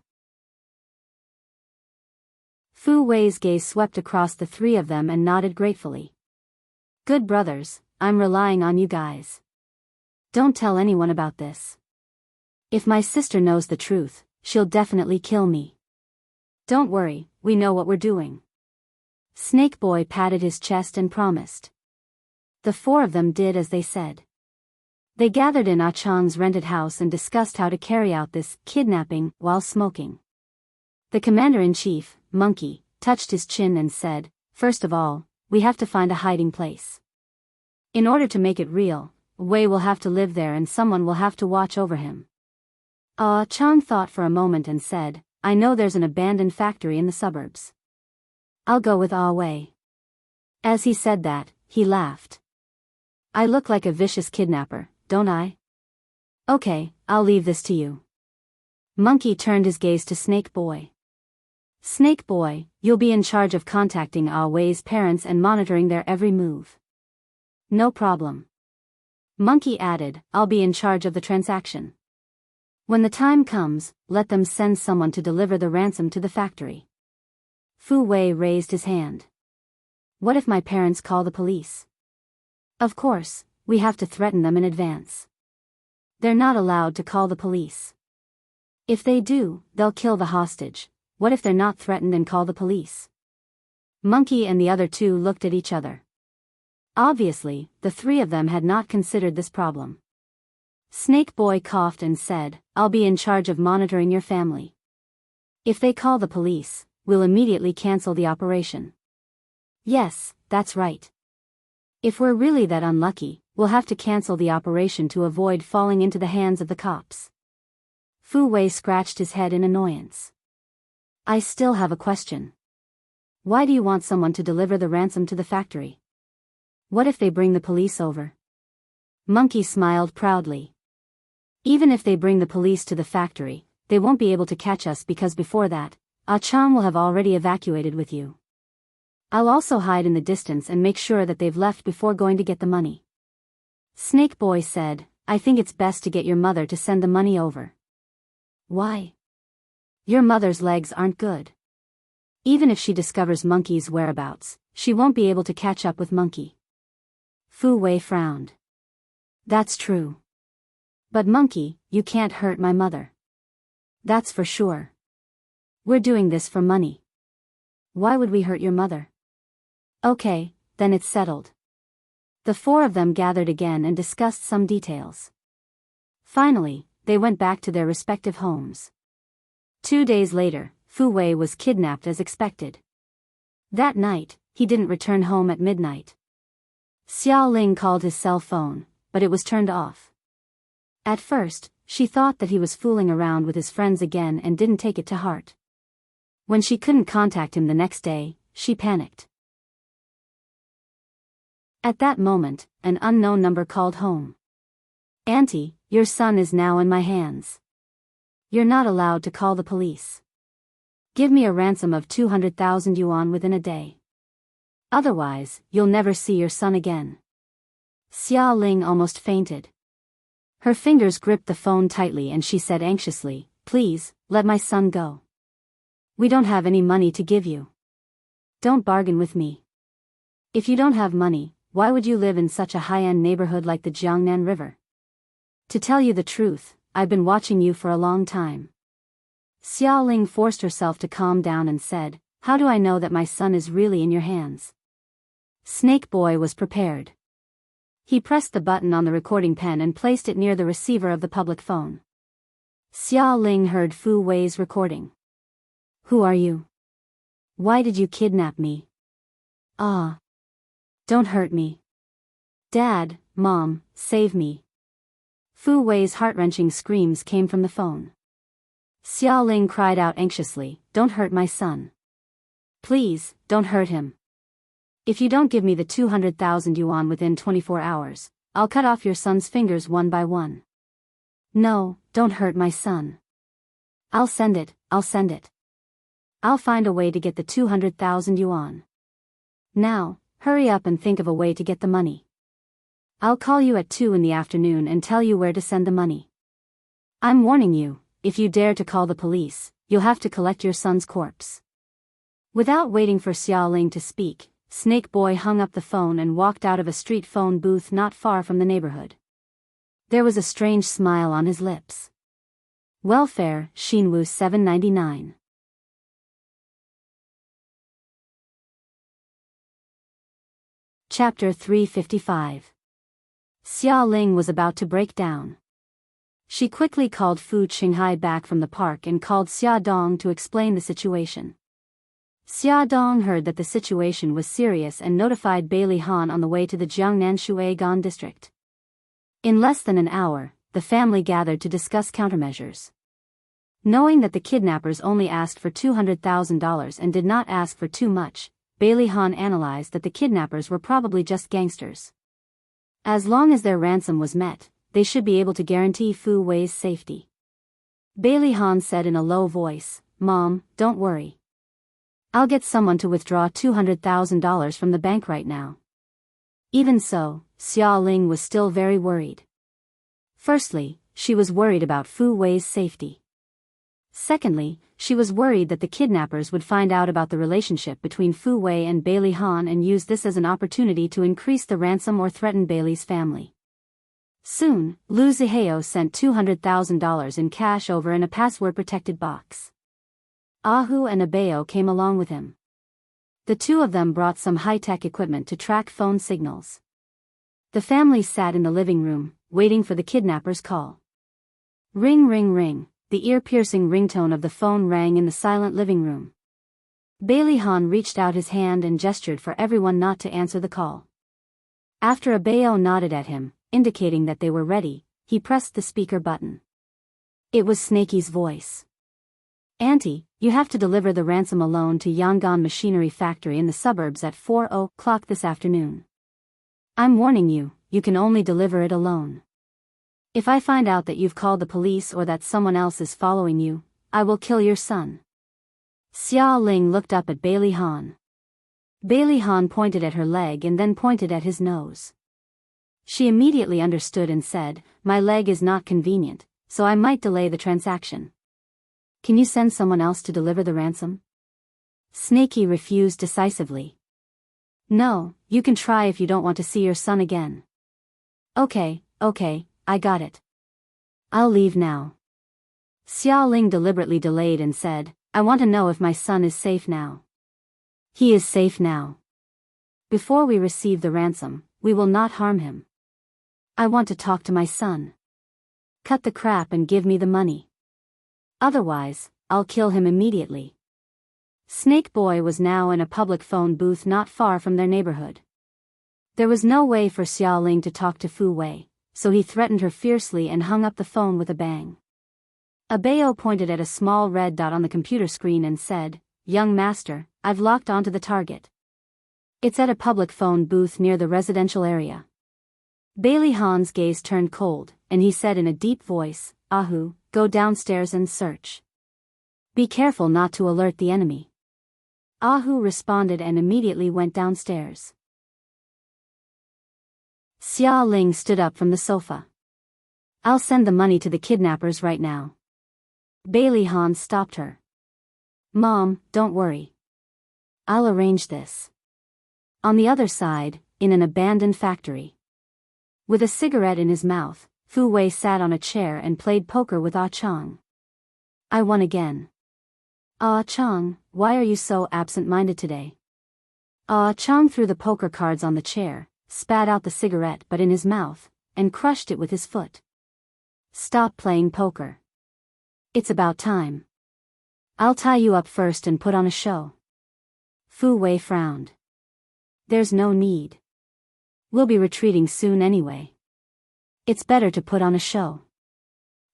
Speaker 1: Fu Wei's gaze swept across the three of them and nodded gratefully. "Good brothers, I'm relying on you guys. Don't tell anyone about this. If my sister knows the truth, she'll definitely kill me. Don't worry, we know what we're doing." Snake Boy patted his chest and promised. The four of them did as they said. They gathered in Ah Chang's rented house and discussed how to carry out this kidnapping while smoking. The commander-in-chief, Monkey, touched his chin and said, "First of all, we have to find a hiding place. In order to make it real, Wei will have to live there and someone will have to watch over him." Ah Chang thought for a moment and said, "I know there's an abandoned factory in the suburbs. I'll go with Ah Wei." As he said that, he laughed. "I look like a vicious kidnapper, don't I? Okay, I'll leave this to you." Monkey turned his gaze to Snake Boy. "Snake Boy, you'll be in charge of contacting Ah Wei's parents and monitoring their every move." "No problem." Monkey added, "I'll be in charge of the transaction. When the time comes, let them send someone to deliver the ransom to the factory." Fu Wei raised his hand. "What if my parents call the police?" "Of course, we have to threaten them in advance. They're not allowed to call the police. If they do, they'll kill the hostage. What if they're not threatened and call the police?" Monkey and the other two looked at each other. Obviously, the three of them had not considered this problem. Snake Boy coughed and said, "I'll be in charge of monitoring your family. If they call the police, we'll immediately cancel the operation." "Yes, that's right. If we're really that unlucky, we'll have to cancel the operation to avoid falling into the hands of the cops." Fu Wei scratched his head in annoyance. "I still have a question. Why do you want someone to deliver the ransom to the factory? What if they bring the police over?" Monkey smiled proudly. "Even if they bring the police to the factory, they won't be able to catch us because before that, Ah-chan will have already evacuated with you. I'll also hide in the distance and make sure that they've left before going to get the money." Snake Boy said, "I think it's best to get your mother to send the money over." "Why?" "Your mother's legs aren't good. Even if she discovers Monkey's whereabouts, she won't be able to catch up with Monkey." Fu Wei frowned. "That's true. But Monkey, you can't hurt my mother. That's for sure. We're doing this for money. Why would we hurt your mother?" "Okay, then it's settled." The four of them gathered again and discussed some details. Finally, they went back to their respective homes. 2 days later, Fu Wei was kidnapped as expected. That night, he didn't return home at midnight. Xiao Ling called his cell phone, but it was turned off. At first, she thought that he was fooling around with his friends again and didn't take it to heart. When she couldn't contact him the next day, she panicked. At that moment, an unknown number called home. "Auntie, your son is now in my hands. You're not allowed to call the police. Give me a ransom of 200,000 yuan within a day. Otherwise, you'll never see your son again." Xiao Ling almost fainted. Her fingers gripped the phone tightly and she said anxiously, "Please, let my son go. We don't have any money to give you. Don't bargain with me. If you don't have money, why would you live in such a high-end neighborhood like the Jiangnan River? To tell you the truth, I've been watching you for a long time." Xiao Ling forced herself to calm down and said, "How do I know that my son is really in your hands?" Snake Boy was prepared. He pressed the button on the recording pen and placed it near the receiver of the public phone. Xiao Ling heard Fu Wei's recording. "Who are you? Why did you kidnap me? Ah. Don't hurt me. Dad, Mom, save me." Fu Wei's heart-wrenching screams came from the phone. Xiao Ling cried out anxiously, "Don't hurt my son. Please, don't hurt him. If you don't give me the 200,000 yuan within 24 hours, I'll cut off your son's fingers one by one. No, don't hurt my son. I'll send it. I'll find a way to get the 200,000 yuan. Now, hurry up and think of a way to get the money. I'll call you at 2 in the afternoon and tell you where to send the money. I'm warning you, if you dare to call the police, you'll have to collect your son's corpse." Without waiting for Xiao Ling to speak, Snake Boy hung up the phone and walked out of a street phone booth not far from the neighborhood. There was a strange smile on his lips. Welfare, Xinwu 799. Chapter 355. Xiao Ling was about to break down. She quickly called Fu Qinghai back from the park and called Xia Dong to explain the situation. Xia Dong heard that the situation was serious and notified Bailey Han on the way to the Jiangnan Shuigan district. In less than an hour, the family gathered to discuss countermeasures. Knowing that the kidnappers only asked for $200,000 and did not ask for too much, Bailey Han analyzed that the kidnappers were probably just gangsters. As long as their ransom was met, they should be able to guarantee Fu Wei's safety. Bailey Han said in a low voice, "Mom, don't worry. I'll get someone to withdraw $200,000 from the bank right now." Even so, Xiao Ling was still very worried. Firstly, she was worried about Fu Wei's safety. Secondly, she was worried that the kidnappers would find out about the relationship between Fu Wei and Bailey Han and use this as an opportunity to increase the ransom or threaten Bailey's family. Soon, Lu Zihao sent $200,000 in cash over in a password-protected box. Ahu and Abeo came along with him. The two of them brought some high-tech equipment to track phone signals. The family sat in the living room, waiting for the kidnapper's call. Ring ring ring, the ear-piercing ringtone of the phone rang in the silent living room. Bailey Han reached out his hand and gestured for everyone not to answer the call. After Abayo nodded at him, indicating that they were ready, he pressed the speaker button. It was Snaky's voice. "Auntie, you have to deliver the ransom alone to Yangon Machinery Factory in the suburbs at 4:00 this afternoon. I'm warning you, you can only deliver it alone. If I find out that you've called the police or that someone else is following you, I will kill your son." Xia Ling looked up at Bailey Han. Bailey Han pointed at her leg and then pointed at his nose. She immediately understood and said, "My leg is not convenient, so I might delay the transaction. Can you send someone else to deliver the ransom?" Snaky refused decisively. "No, you can try if you don't want to see your son again." Okay, I got it. I'll leave now." Xia Ling deliberately delayed and said, "I want to know if my son is safe now." "He is safe now. Before we receive the ransom, we will not harm him. I want to talk to my son. Cut the crap and give me the money. Otherwise, I'll kill him immediately." Snake Boy was now in a public phone booth not far from their neighborhood. There was no way for Xia Ling to talk to Fu Wei, so he threatened her fiercely and hung up the phone with a bang. Abayo pointed at a small red dot on the computer screen and said, "Young master, I've locked onto the target. It's at a public phone booth near the residential area." Bailey Han's gaze turned cold, and he said in a deep voice, "Ahu, go downstairs and search. Be careful not to alert the enemy." Ahu responded and immediately went downstairs. Xia Ling stood up from the sofa. "I'll send the money to the kidnappers right now." Bailey Han stopped her. "Mom, don't worry. I'll arrange this." On the other side, in an abandoned factory. With a cigarette in his mouth, Fu Wei sat on a chair and played poker with Ah Chong. "I won again." "Ah Chong, why are you so absent-minded today?" Ah Chong threw the poker cards on the chair, spat out the cigarette but in his mouth, and crushed it with his foot. "Stop playing poker. It's about time. I'll tie you up first and put on a show." Fu Wei frowned. "There's no need. We'll be retreating soon anyway. It's better to put on a show.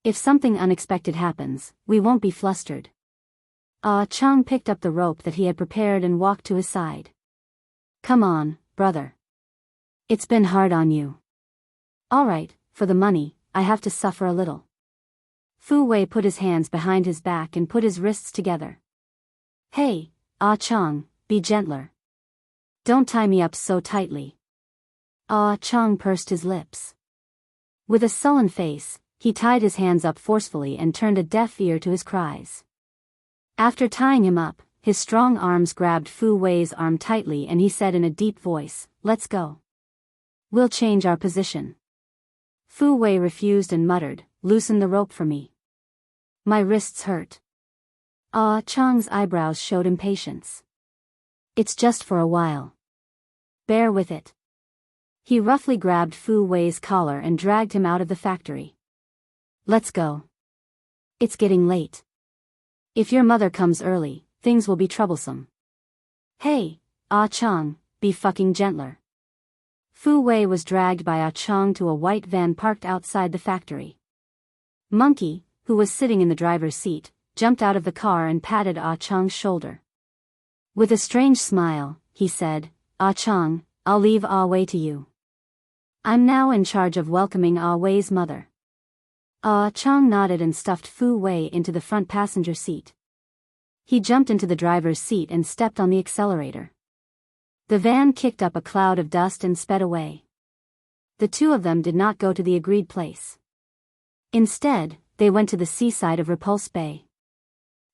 Speaker 1: If something unexpected happens, we won't be flustered." Ah Chong picked up the rope that he had prepared and walked to his side. "Come on, brother. It's been hard on you. All right, for the money, I have to suffer a little." Fu Wei put his hands behind his back and put his wrists together. "Hey, Ah Chong, be gentler. Don't tie me up so tightly." Ah Chong pursed his lips. With a sullen face, he tied his hands up forcefully and turned a deaf ear to his cries. After tying him up, his strong arms grabbed Fu Wei's arm tightly and he said in a deep voice, "Let's go. We'll change our position." Fu Wei refused and muttered, "Loosen the rope for me. My wrists hurt." Ah Chong's eyebrows showed impatience. "It's just for a while. Bear with it." He roughly grabbed Fu Wei's collar and dragged him out of the factory. "Let's go. It's getting late. If your mother comes early, things will be troublesome." "Hey, Ah Chong, be fucking gentler." Fu Wei was dragged by Ah Chong to a white van parked outside the factory. Monkey, who was sitting in the driver's seat, jumped out of the car and patted Ah Chong's shoulder. With a strange smile, he said, "Ah Chong, I'll leave Ah Wei to you. I'm now in charge of welcoming Ah Wei's mother." Ah Chong nodded and stuffed Fu Wei into the front passenger seat. He jumped into the driver's seat and stepped on the accelerator. The van kicked up a cloud of dust and sped away. The two of them did not go to the agreed place. Instead, they went to the seaside of Repulse Bay.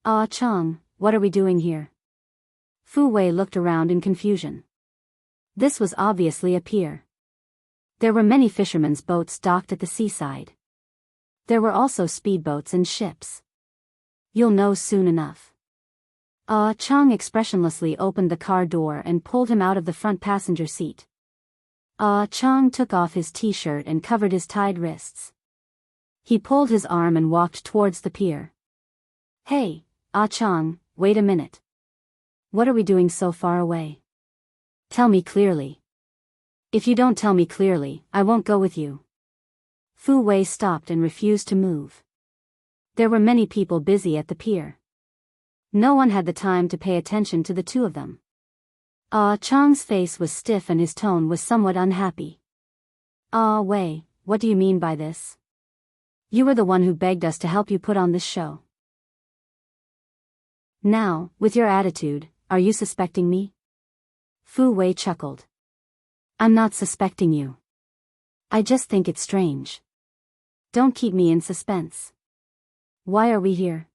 Speaker 1: "Ah Chong, what are we doing here?" Fu Wei looked around in confusion. This was obviously a pier. There were many fishermen's boats docked at the seaside. There were also speedboats and ships. "You'll know soon enough." Ah Chang expressionlessly opened the car door and pulled him out of the front passenger seat. Ah Chang took off his t-shirt and covered his tied wrists. He pulled his arm and walked towards the pier. Hey, Ah Chang, wait a minute. What are we doing so far away? Tell me clearly. If you don't tell me clearly, I won't go with you. Fu Wei stopped and refused to move. There were many people busy at the pier. No one had the time to pay attention to the two of them. Ah Chang's face was stiff and his tone was somewhat unhappy. Ah Wei, what do you mean by this? You were the one who begged us to help you put on this show. Now, with your attitude, are you suspecting me? Fu Wei chuckled. I'm not suspecting you. I just think it's strange. Don't keep me in suspense. Why are we here?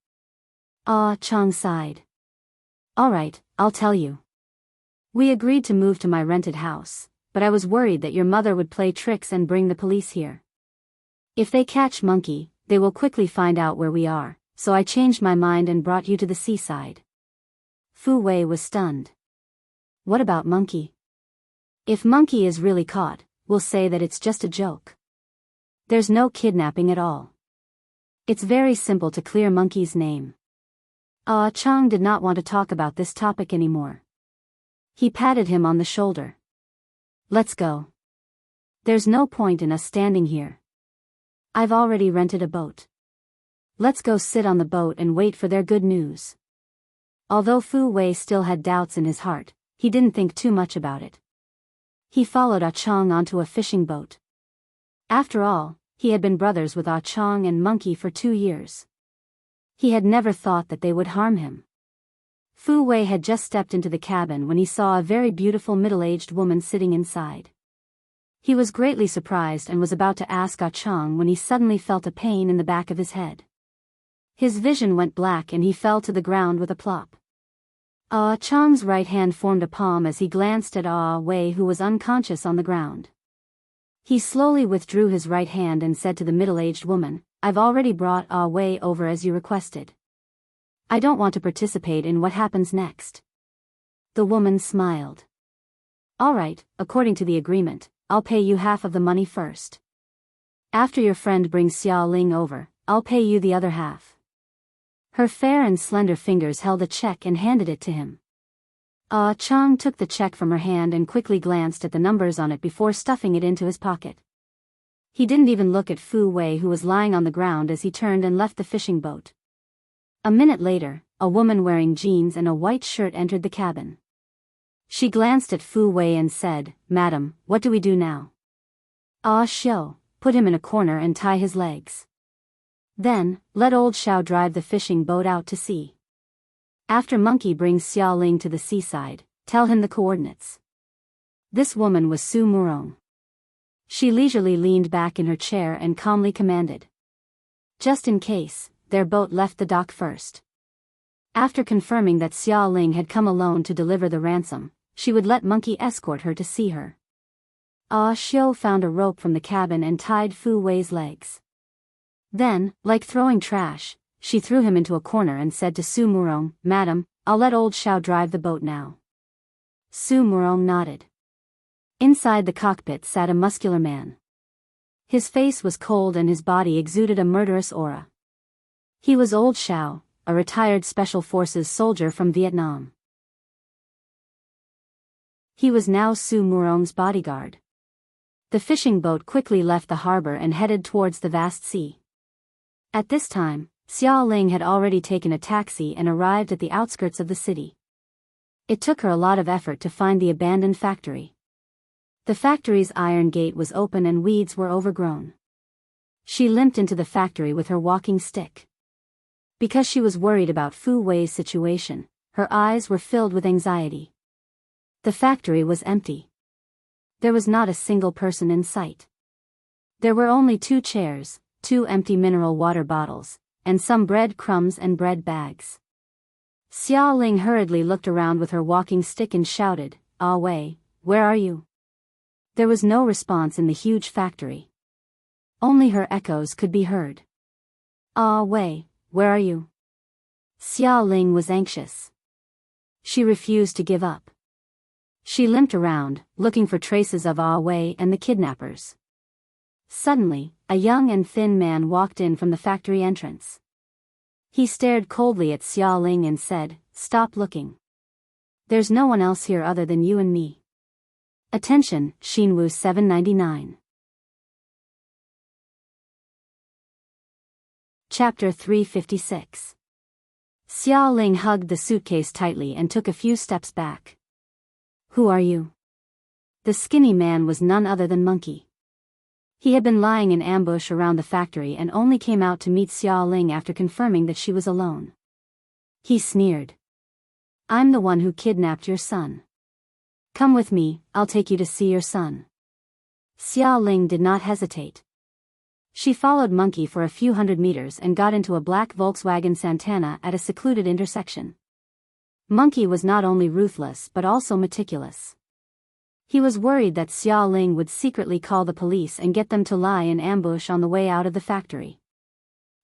Speaker 1: Ah Chang sighed. Alright, I'll tell you. We agreed to move to my rented house, but I was worried that your mother would play tricks and bring the police here. If they catch Monkey, they will quickly find out where we are, so I changed my mind and brought you to the seaside. Fu Wei was stunned. What about Monkey? If Monkey is really caught, we'll say that it's just a joke. There's no kidnapping at all. It's very simple to clear Monkey's name. Ah Chang did not want to talk about this topic anymore. He patted him on the shoulder. Let's go. There's no point in us standing here. I've already rented a boat. Let's go sit on the boat and wait for their good news. Although Fu Wei still had doubts in his heart, he didn't think too much about it. He followed Ah Chang onto a fishing boat. After all, he had been brothers with Ah Chang and Monkey for 2 years. He had never thought that they would harm him. Fu Wei had just stepped into the cabin when he saw a very beautiful middle-aged woman sitting inside. He was greatly surprised and was about to ask Ah Chang when he suddenly felt a pain in the back of his head. His vision went black and he fell to the ground with a plop. Ah Chang's right hand formed a palm as he glanced at Ah Wei, who was unconscious on the ground. He slowly withdrew his right hand and said to the middle-aged woman, I've already brought Ah Wei over as you requested. I don't want to participate in what happens next. The woman smiled. All right, according to the agreement, I'll pay you half of the money first. After your friend brings Xiao Ling over, I'll pay you the other half. Her fair and slender fingers held a check and handed it to him. Ah Chang took the check from her hand and quickly glanced at the numbers on it before stuffing it into his pocket. He didn't even look at Fu Wei, who was lying on the ground, as he turned and left the fishing boat. A minute later, a woman wearing jeans and a white shirt entered the cabin. She glanced at Fu Wei and said, Madam, what do we do now? Ah Xiao, put him in a corner and tie his legs. Then, let old Xiao drive the fishing boat out to sea. After Monkey brings Xiao Ling to the seaside, tell him the coordinates. This woman was Su Murong. She leisurely leaned back in her chair and calmly commanded. Just in case, their boat left the dock first. After confirming that Xiao Ling had come alone to deliver the ransom, she would let Monkey escort her to see her. Ah Xiao found a rope from the cabin and tied Fu Wei's legs. Then, like throwing trash, she threw him into a corner and said to Su Murong, Madam, I'll let old Xiao drive the boat now. Su Murong nodded. Inside the cockpit sat a muscular man. His face was cold and his body exuded a murderous aura. He was old Xiao, a retired Special Forces soldier from Vietnam. He was now Su Murong's bodyguard. The fishing boat quickly left the harbor and headed towards the vast sea. At this time, Xiao Ling had already taken a taxi and arrived at the outskirts of the city. It took her a lot of effort to find the abandoned factory. The factory's iron gate was open and weeds were overgrown. She limped into the factory with her walking stick. Because she was worried about Fu Wei's situation, her eyes were filled with anxiety. The factory was empty. There was not a single person in sight. There were only 2 chairs, 2 empty mineral water bottles, and some bread crumbs and bread bags. Xiao Ling hurriedly looked around with her walking stick and shouted, Ah Wei, where are you? There was no response in the huge factory. Only her echoes could be heard. Ah Wei, where are you? Xiao Ling was anxious. She refused to give up. She limped around, looking for traces of Ah Wei and the kidnappers. Suddenly, a young and thin man walked in from the factory entrance. He stared coldly at Xia Ling and said, "Stop looking. There's no one else here other than you and me." Attention, Xinwu 799. Chapter 356. Xia Ling hugged the suitcase tightly and took a few steps back. "Who are you?" The skinny man was none other than Monkey. He had been lying in ambush around the factory and only came out to meet Xia Ling after confirming that she was alone. He sneered. "I'm the one who kidnapped your son. Come with me, I'll take you to see your son." Xia Ling did not hesitate. She followed Monkey for a few hundred meters and got into a black Volkswagen Santana at a secluded intersection. Monkey was not only ruthless but also meticulous. He was worried that Xia Ling would secretly call the police and get them to lie in ambush on the way out of the factory.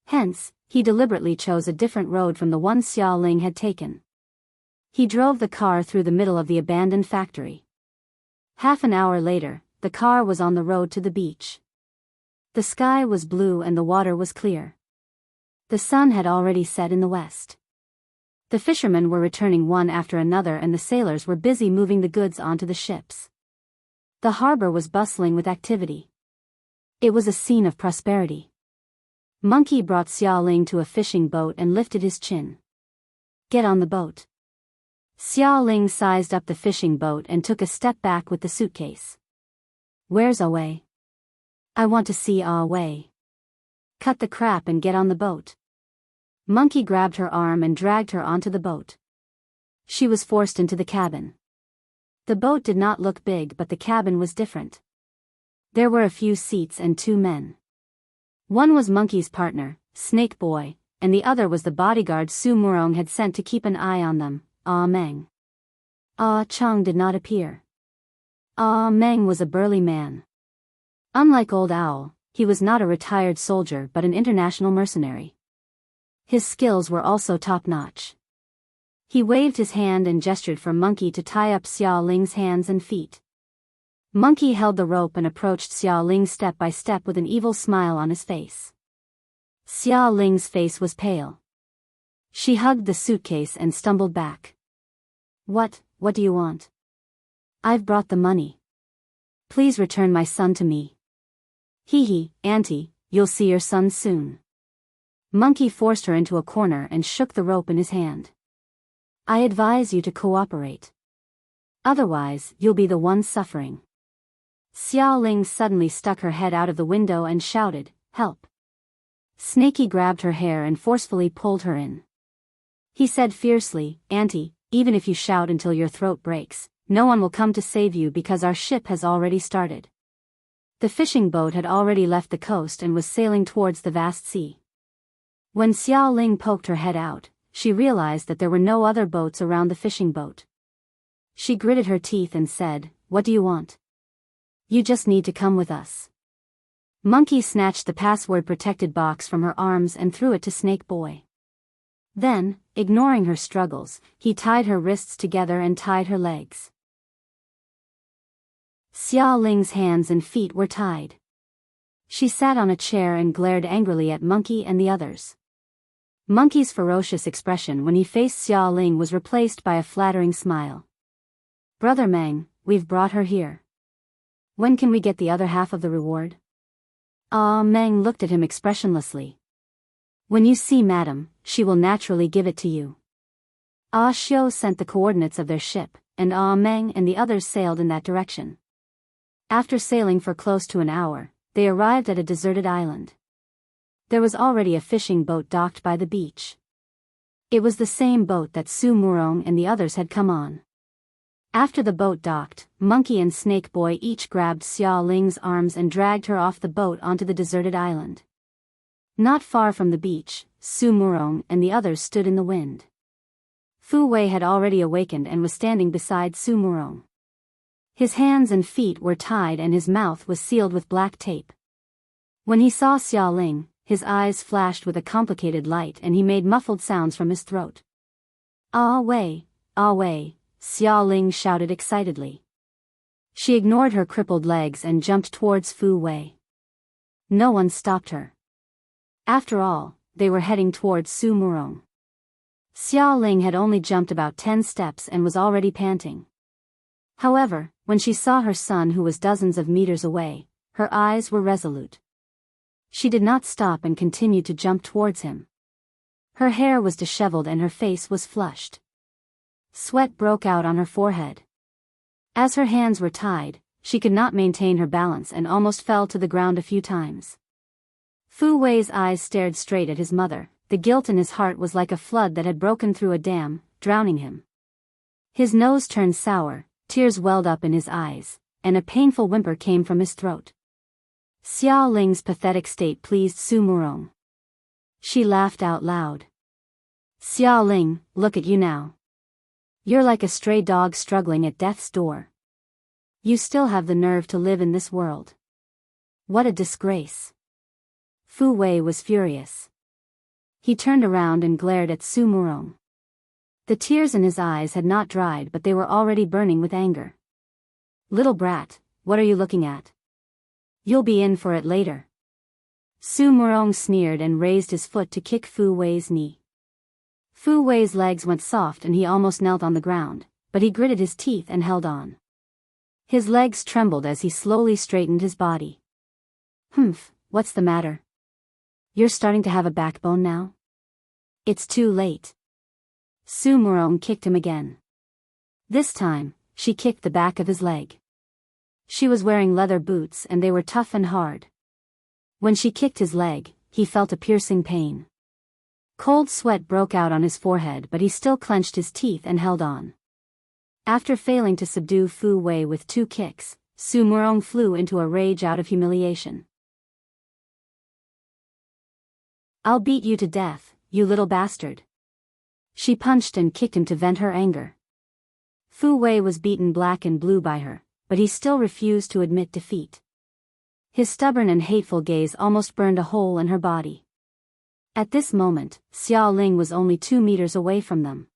Speaker 1: Hence, he deliberately chose a different road from the one Xia Ling had taken. He drove the car through the middle of the abandoned factory. Half an hour later, the car was on the road to the beach. The sky was blue and the water was clear. The sun had already set in the west. The fishermen were returning one after another and the sailors were busy moving the goods onto the ships. The harbor was bustling with activity. It was a scene of prosperity. Monkey brought Xia Ling to a fishing boat and lifted his chin. "Get on the boat." Xia Ling sized up the fishing boat and took a step back with the suitcase. "Where's Ah Wei?" "I want to see Ah Wei." "Cut the crap and get on the boat." Monkey grabbed her arm and dragged her onto the boat. She was forced into the cabin. The boat did not look big but the cabin was different. There were a few seats and two men. One was Monkey's partner, Snake Boy, and the other was the bodyguard Su Murong had sent to keep an eye on them, Ah Meng. Ah Chang did not appear. Ah Meng was a burly man. Unlike Old Owl, he was not a retired soldier but an international mercenary. His skills were also top-notch. He waved his hand and gestured for Monkey to tie up Xia Ling's hands and feet. Monkey held the rope and approached Xia Ling step by step with an evil smile on his face. Xia Ling's face was pale. She hugged the suitcase and stumbled back. What do you want?" "I've brought the money. Please return my son to me." "Hee, Auntie, you'll see your son soon." Monkey forced her into a corner and shook the rope in his hand. "I advise you to cooperate. Otherwise, you'll be the one suffering." Xia Ling suddenly stuck her head out of the window and shouted, "Help!" Snaky grabbed her hair and forcefully pulled her in. He said fiercely, "Auntie, even if you shout until your throat breaks, no one will come to save you because our ship has already started." The fishing boat had already left the coast and was sailing towards the vast sea. When Xia Ling poked her head out, she realized that there were no other boats around the fishing boat. She gritted her teeth and said, "What do you want?" "You just need to come with us." Monkey snatched the password-protected box from her arms and threw it to Snake Boy. Then, ignoring her struggles, he tied her wrists together and tied her legs. Xia Ling's hands and feet were tied. She sat on a chair and glared angrily at Monkey and the others. Monkey's ferocious expression when he faced Xia Ling was replaced by a flattering smile. "Brother Meng, we've brought her here. When can we get the other half of the reward?" Ah Meng looked at him expressionlessly. "When you see Madam, she will naturally give it to you." Ah Xiu sent the coordinates of their ship, and Ah Meng and the others sailed in that direction. After sailing for close to an hour, they arrived at a deserted island. There was already a fishing boat docked by the beach. It was the same boat that Su Murong and the others had come on. After the boat docked, Monkey and Snake Boy each grabbed Xia Ling's arms and dragged her off the boat onto the deserted island. Not far from the beach, Su Murong and the others stood in the wind. Fu Wei had already awakened and was standing beside Su Murong. His hands and feet were tied and his mouth was sealed with black tape. When he saw Xia Ling, his eyes flashed with a complicated light and he made muffled sounds from his throat. "Ah Wei, Ah Wei, Xia Ling shouted excitedly. She ignored her crippled legs and jumped towards Fu Wei. No one stopped her. After all, they were heading towards Su Murong. Xia Ling had only jumped about 10 steps and was already panting. However, when she saw her son who was dozens of meters away, her eyes were resolute. She did not stop and continued to jump towards him. Her hair was disheveled and her face was flushed. Sweat broke out on her forehead. As her hands were tied, she could not maintain her balance and almost fell to the ground a few times. Fu Wei's eyes stared straight at his mother. The guilt in his heart was like a flood that had broken through a dam, drowning him. His nose turned sour, tears welled up in his eyes, and a painful whimper came from his throat. Xia Ling's pathetic state pleased Su Murong. She laughed out loud. Xia Ling, look at you now. You're like a stray dog struggling at death's door. You still have the nerve to live in this world. What a disgrace. Fu Wei was furious. He turned around and glared at Su Murong. The tears in his eyes had not dried but they were already burning with anger. Little brat, what are you looking at? You'll be in for it later. Su Murong sneered and raised his foot to kick Fu Wei's knee. Fu Wei's legs went soft and he almost knelt on the ground, but he gritted his teeth and held on. His legs trembled as he slowly straightened his body. Humph, what's the matter? You're starting to have a backbone now? It's too late. Su Murong kicked him again. This time, she kicked the back of his leg. She was wearing leather boots and they were tough and hard. When she kicked his leg, he felt a piercing pain. Cold sweat broke out on his forehead but he still clenched his teeth and held on. After failing to subdue Fu Wei with 2 kicks, Su Murong flew into a rage out of humiliation. I'll beat you to death, you little bastard. She punched and kicked him to vent her anger. Fu Wei was beaten black and blue by her, but he still refused to admit defeat. His stubborn and hateful gaze almost burned a hole in her body. At this moment, Xia Ling was only 2 meters away from them.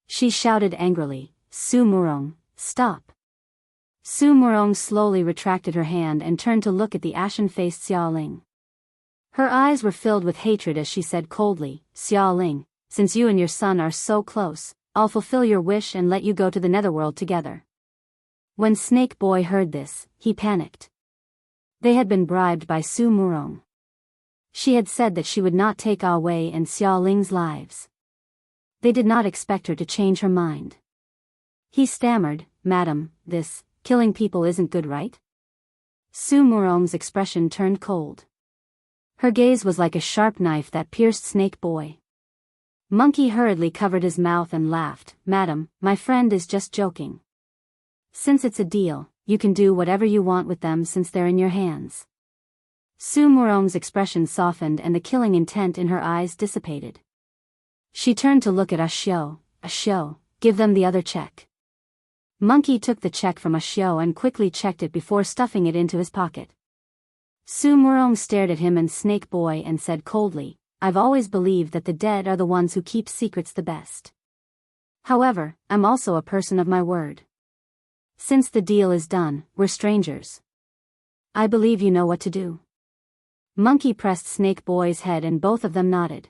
Speaker 1: She shouted angrily, Su Murong, stop. Su Murong slowly retracted her hand and turned to look at the ashen-faced Xia Ling. Her eyes were filled with hatred as she said coldly, Xia Ling, since you and your son are so close, I'll fulfill your wish and let you go to the netherworld together. When Snake Boy heard this, he panicked. They had been bribed by Su Murong. She had said that she would not take Ah Wei and Xia Ling's lives. They did not expect her to change her mind. He stammered, Madam, this, killing people isn't good, right? Su Murong's expression turned cold. Her gaze was like a sharp knife that pierced Snake Boy. Monkey hurriedly covered his mouth and laughed, Madam, my friend is just joking. Since it's a deal, you can do whatever you want with them since they're in your hands. Su Murong's expression softened and the killing intent in her eyes dissipated. She turned to look at Ashio, give them the other check. Monkey took the check from Ashio and quickly checked it before stuffing it into his pocket. Su Murong stared at him and Snake Boy and said coldly, I've always believed that the dead are the ones who keep secrets the best. However, I'm also a person of my word. Since the deal is done, we're strangers. I believe you know what to do. Monkey pressed Snake Boy's head and both of them nodded.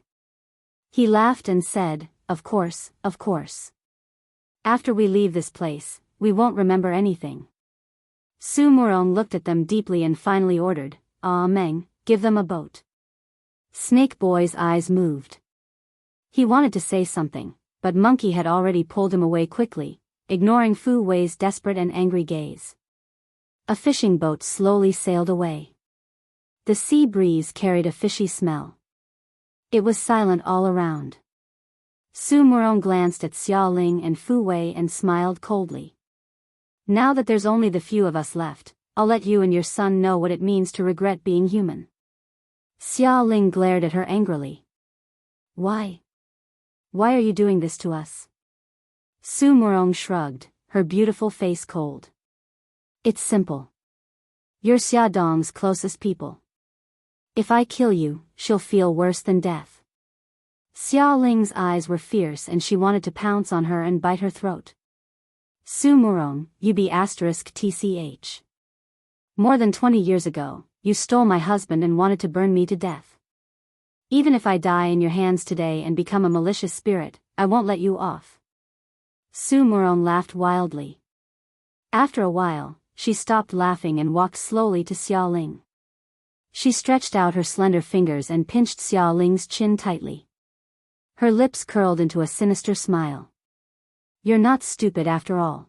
Speaker 1: He laughed and said, Of course, of course. After we leave this place, we won't remember anything. Su Murong looked at them deeply and finally ordered, Ah Meng, give them a boat. Snake Boy's eyes moved. He wanted to say something, but Monkey had already pulled him away quickly, ignoring Fu Wei's desperate and angry gaze. A fishing boat slowly sailed away. The sea breeze carried a fishy smell. It was silent all around. Su Murong glanced at Xia Ling and Fu Wei and smiled coldly. Now that there's only the few of us left, I'll let you and your son know what it means to regret being human. Xia Ling glared at her angrily. Why? Why are you doing this to us? Su Murong shrugged, her beautiful face cold. It's simple. You're Xia Dong's closest people. If I kill you, she'll feel worse than death. Xia Ling's eyes were fierce and she wanted to pounce on her and bite her throat. Su Murong, you be *tch. More than 20 years ago, you stole my husband and wanted to burn me to death. Even if I die in your hands today and become a malicious spirit, I won't let you off. Su Murong laughed wildly. After a while, she stopped laughing and walked slowly to Xia Ling. She stretched out her slender fingers and pinched Xia Ling's chin tightly. Her lips curled into a sinister smile. You're not stupid after all.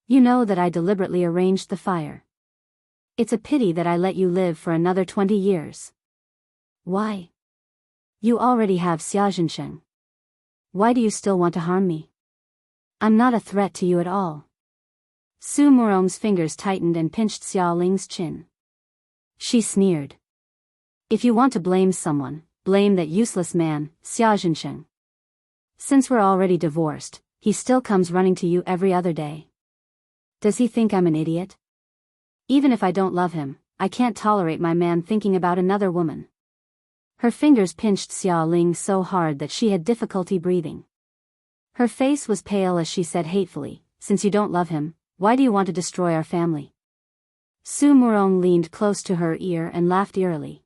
Speaker 1: You know that I deliberately arranged the fire. It's a pity that I let you live for another 20 years. Why? You already have Xiaozhensheng. Why do you still want to harm me? I'm not a threat to you at all. Su Murong's fingers tightened and pinched Xia Ling's chin. She sneered. If you want to blame someone, blame that useless man, Xiaozhensheng. Since we're already divorced, he still comes running to you every other day. Does he think I'm an idiot? Even if I don't love him, I can't tolerate my man thinking about another woman. Her fingers pinched Xia Ling so hard that she had difficulty breathing. Her face was pale as she said hatefully, since you don't love him, why do you want to destroy our family? Su Murong leaned close to her ear and laughed eerily.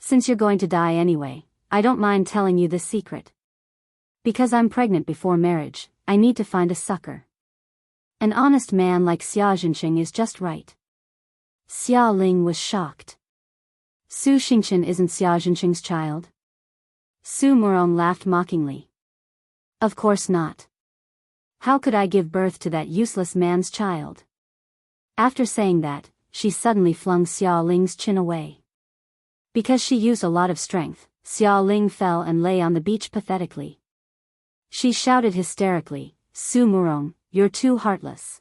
Speaker 1: Since you're going to die anyway, I don't mind telling you this secret. Because I'm pregnant before marriage, I need to find a sucker. An honest man like Xiaozhensheng is just right. Xia Ling was shocked. Su Xingchen isn't Xiaozhensheng's child? Su Murong laughed mockingly. Of course not. How could I give birth to that useless man's child? After saying that, she suddenly flung Xia Ling's chin away. Because she used a lot of strength, Xia Ling fell and lay on the beach pathetically. She shouted hysterically, Su Murong, you're too heartless.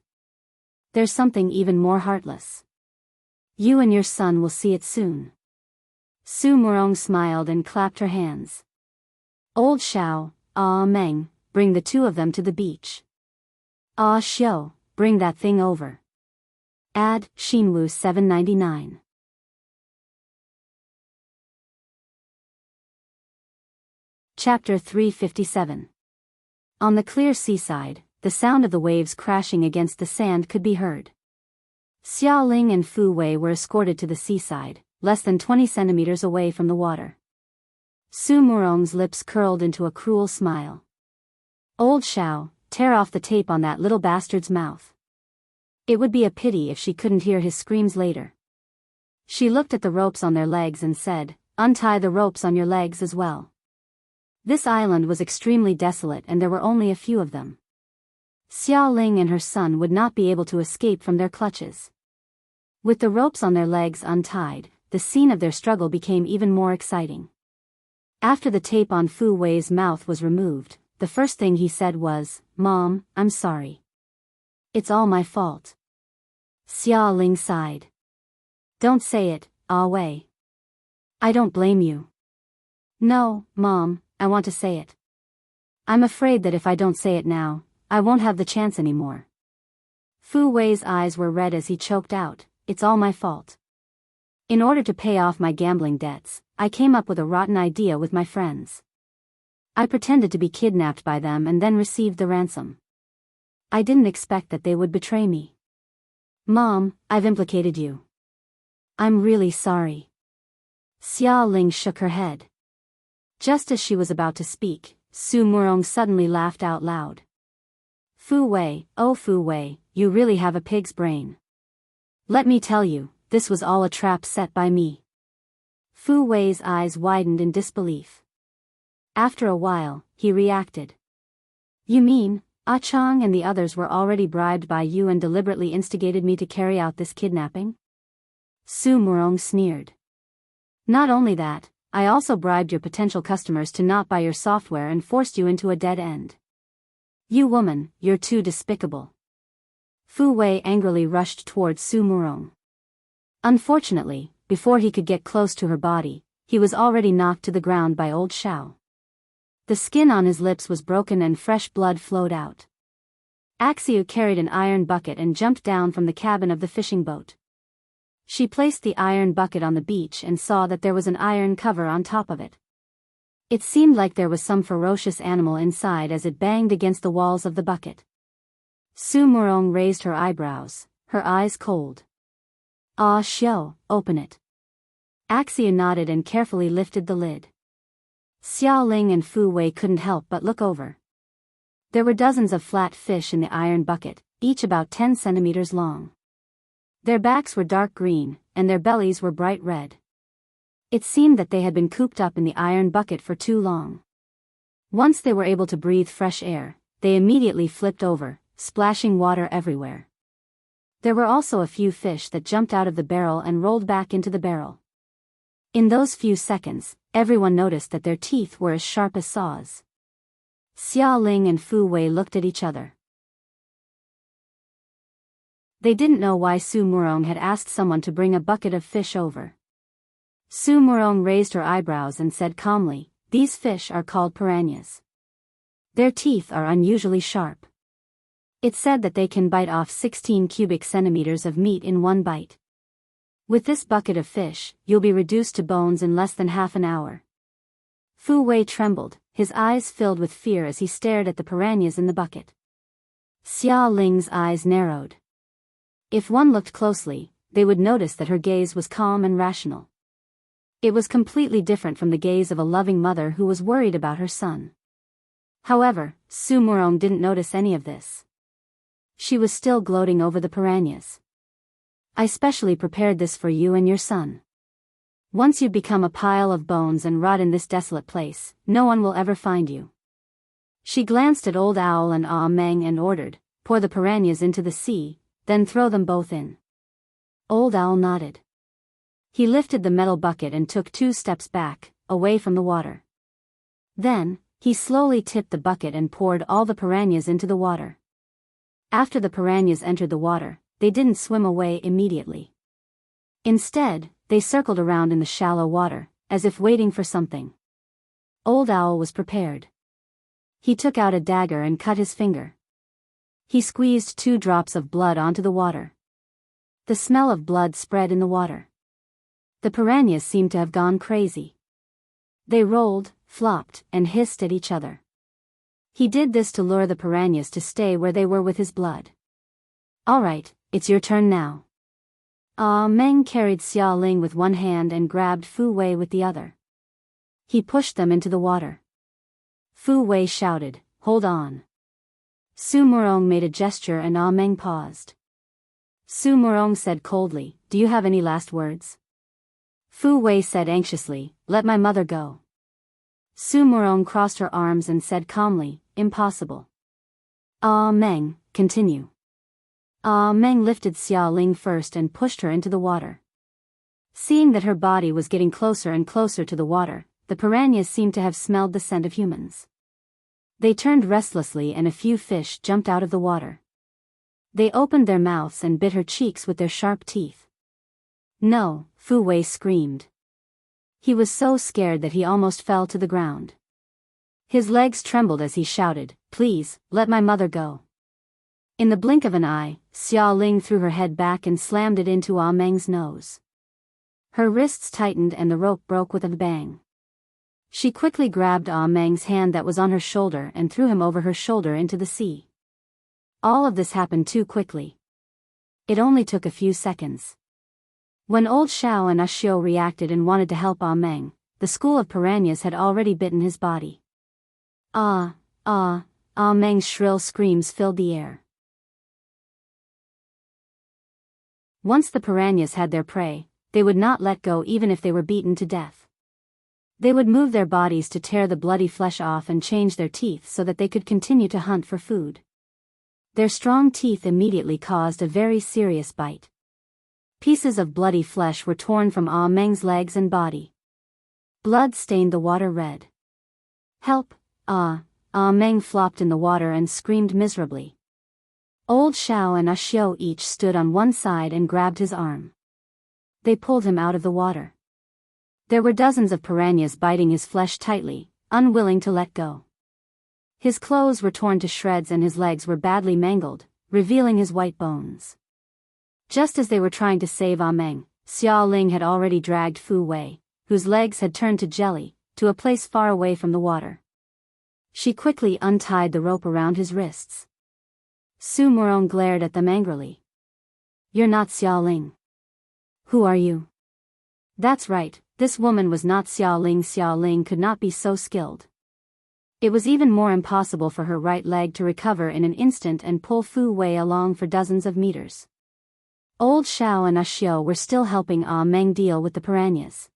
Speaker 1: There's something even more heartless. You and your son will see it soon. Su Murong smiled and clapped her hands. Old Xiao, Ah Meng, bring the two of them to the beach. Ah Xiao, bring that thing over. Add, Xinwu 799. Chapter 357. On the clear seaside, the sound of the waves crashing against the sand could be heard. Xia Ling and Fu Wei were escorted to the seaside, less than 20 centimeters away from the water. Su Murong's lips curled into a cruel smile. Old Xiao, tear off the tape on that little bastard's mouth. It would be a pity if she couldn't hear his screams later. She looked at the ropes on their legs and said, untie the ropes on your legs as well. This island was extremely desolate and there were only a few of them. Xia Ling and her son would not be able to escape from their clutches. With the ropes on their legs untied, the scene of their struggle became even more exciting. After the tape on Fu Wei's mouth was removed, the first thing he said was, Mom, I'm sorry. It's all my fault. Xia Ling sighed. Don't say it, Ah Wei. I don't blame you. No, Mom, I want to say it. I'm afraid that if I don't say it now, I won't have the chance anymore. Fu Wei's eyes were red as he choked out, it's all my fault. In order to pay off my gambling debts, I came up with a rotten idea with my friends. I pretended to be kidnapped by them and then received the ransom. I didn't expect that they would betray me. Mom, I've implicated you. I'm really sorry. Xia Ling shook her head. Just as she was about to speak, Su Murong suddenly laughed out loud. Fu Wei, oh Fu Wei, you really have a pig's brain. Let me tell you, this was all a trap set by me. Fu Wei's eyes widened in disbelief. After a while, he reacted. You mean, Ah Chang and the others were already bribed by you and deliberately instigated me to carry out this kidnapping? Su Murong sneered. Not only that, I also bribed your potential customers to not buy your software and forced you into a dead end. You woman, you're too despicable. Fu Wei angrily rushed towards Su Murong. Unfortunately, before he could get close to her body, he was already knocked to the ground by old Xiao. The skin on his lips was broken and fresh blood flowed out. Axiu carried an iron bucket and jumped down from the cabin of the fishing boat. She placed the iron bucket on the beach and saw that there was an iron cover on top of it. It seemed like there was some ferocious animal inside as it banged against the walls of the bucket. Su Murong raised her eyebrows, her eyes cold. Ah, Xiao, open it. Axia nodded and carefully lifted the lid. Xia Ling and Fu Wei couldn't help but look over. There were dozens of flat fish in the iron bucket, each about 10 centimeters long. Their backs were dark green, and their bellies were bright red. It seemed that they had been cooped up in the iron bucket for too long. Once they were able to breathe fresh air, they immediately flipped over, splashing water everywhere. There were also a few fish that jumped out of the barrel and rolled back into the barrel. In those few seconds, everyone noticed that their teeth were as sharp as saws. Xia Ling and Fu Wei looked at each other. They didn't know why Su Murong had asked someone to bring a bucket of fish over. Su Murong raised her eyebrows and said calmly, "These fish are called piranhas. Their teeth are unusually sharp. It's said that they can bite off 16 cubic centimeters of meat in one bite. With this bucket of fish, you'll be reduced to bones in less than half an hour." Fu Wei trembled, his eyes filled with fear as he stared at the piranhas in the bucket. Xia Ling's eyes narrowed. If one looked closely, they would notice that her gaze was calm and rational. It was completely different from the gaze of a loving mother who was worried about her son. However, Su Murong didn't notice any of this. She was still gloating over the piranhas. "I specially prepared this for you and your son. Once you become a pile of bones and rot in this desolate place, no one will ever find you." She glanced at Old Owl and Ah Meng and ordered, "Pour the piranhas into the sea, then throw them both in." Old Owl nodded. He lifted the metal bucket and took 2 steps back, away from the water. Then, he slowly tipped the bucket and poured all the piranhas into the water. After the piranhas entered the water, they didn't swim away immediately. Instead, they circled around in the shallow water, as if waiting for something. Old Owl was prepared. He took out a dagger and cut his finger. He squeezed 2 drops of blood onto the water. The smell of blood spread in the water. The piranhas seemed to have gone crazy. They rolled, flopped, and hissed at each other. He did this to lure the piranhas to stay where they were with his blood. "All right, it's your turn now." Ah Meng carried Xia Ling with one hand and grabbed Fu Wei with the other. He pushed them into the water. Fu Wei shouted, "Hold on." Su Murong made a gesture and Ah Meng paused. Su Murong said coldly, "Do you have any last words?" Fu Wei said anxiously, "Let my mother go." Su Murong crossed her arms and said calmly, "Impossible." "Ah Meng, continue." Ah Meng lifted Xia Ling first and pushed her into the water. Seeing that her body was getting closer and closer to the water, the piranhas seemed to have smelled the scent of humans. They turned restlessly and a few fish jumped out of the water. They opened their mouths and bit her cheeks with their sharp teeth. "No," Fu Wei screamed. He was so scared that he almost fell to the ground. His legs trembled as he shouted, "Please, let my mother go." In the blink of an eye, Xia Ling threw her head back and slammed it into Ah Meng's nose. Her wrists tightened and the rope broke with a bang. She quickly grabbed Ah Meng's hand that was on her shoulder and threw him over her shoulder into the sea. All of this happened too quickly. It only took a few seconds. When old Xiao and Ashio reacted and wanted to help Ah Meng, the school of piranhas had already bitten his body. Ah Meng's shrill screams filled the air. Once the piranhas had their prey, they would not let go even if they were beaten to death. They would move their bodies to tear the bloody flesh off and change their teeth so that they could continue to hunt for food. Their strong teeth immediately caused a very serious bite. Pieces of bloody flesh were torn from Ah Meng's legs and body. Blood stained the water red. "Help!" Ah Meng flopped in the water and screamed miserably. Old Xiao and Ashio each stood on one side and grabbed his arm. They pulled him out of the water. There were dozens of piranhas biting his flesh tightly, unwilling to let go. His clothes were torn to shreds and his legs were badly mangled, revealing his white bones. Just as they were trying to save Ah Meng, Xia Ling had already dragged Fu Wei, whose legs had turned to jelly, to a place far away from the water. She quickly untied the rope around his wrists. Su Murong glared at them angrily. "You're not Xiao Ling. Who are you?" That's right, this woman was not Xiao Ling. Xiao Ling could not be so skilled. It was even more impossible for her right leg to recover in an instant and pull Fu Wei along for dozens of meters. Old Xiao and Xiao were still helping Meng deal with the piranhas.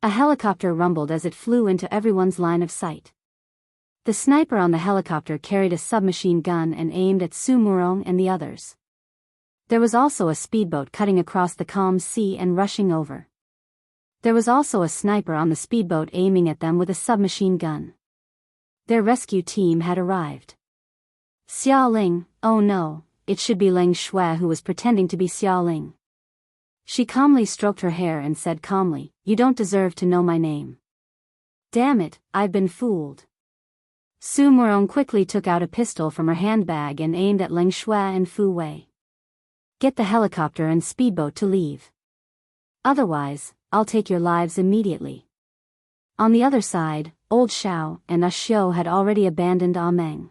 Speaker 1: A helicopter rumbled as it flew into everyone's line of sight. The sniper on the helicopter carried a submachine gun and aimed at Su Murong and the others. There was also a speedboat cutting across the calm sea and rushing over. There was also a sniper on the speedboat aiming at them with a submachine gun. Their rescue team had arrived. Xiao Ling, oh no, it should be Leng Shui who was pretending to be Xiao Ling. She calmly stroked her hair and said calmly, "You don't deserve to know my name." "Damn it, I've been fooled." Su Murong quickly took out a pistol from her handbag and aimed at Leng Shui and Fu Wei. "Get the helicopter and speedboat to leave. Otherwise, I'll take your lives immediately." On the other side, Old Xiao and Xiao had already abandoned Meng.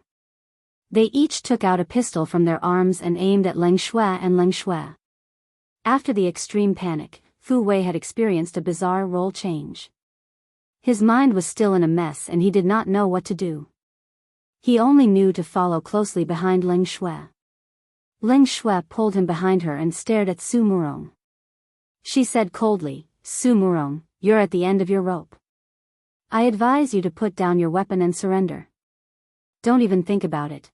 Speaker 1: They each took out a pistol from their arms and aimed at Leng Shui and Leng Shui. After the extreme panic, Fu Wei had experienced a bizarre role change. His mind was still in a mess and he did not know what to do. He only knew to follow closely behind Leng Shui. Leng Shui pulled him behind her and stared at Su Murong. She said coldly, "Su Murong, you're at the end of your rope. I advise you to put down your weapon and surrender. Don't even think about it."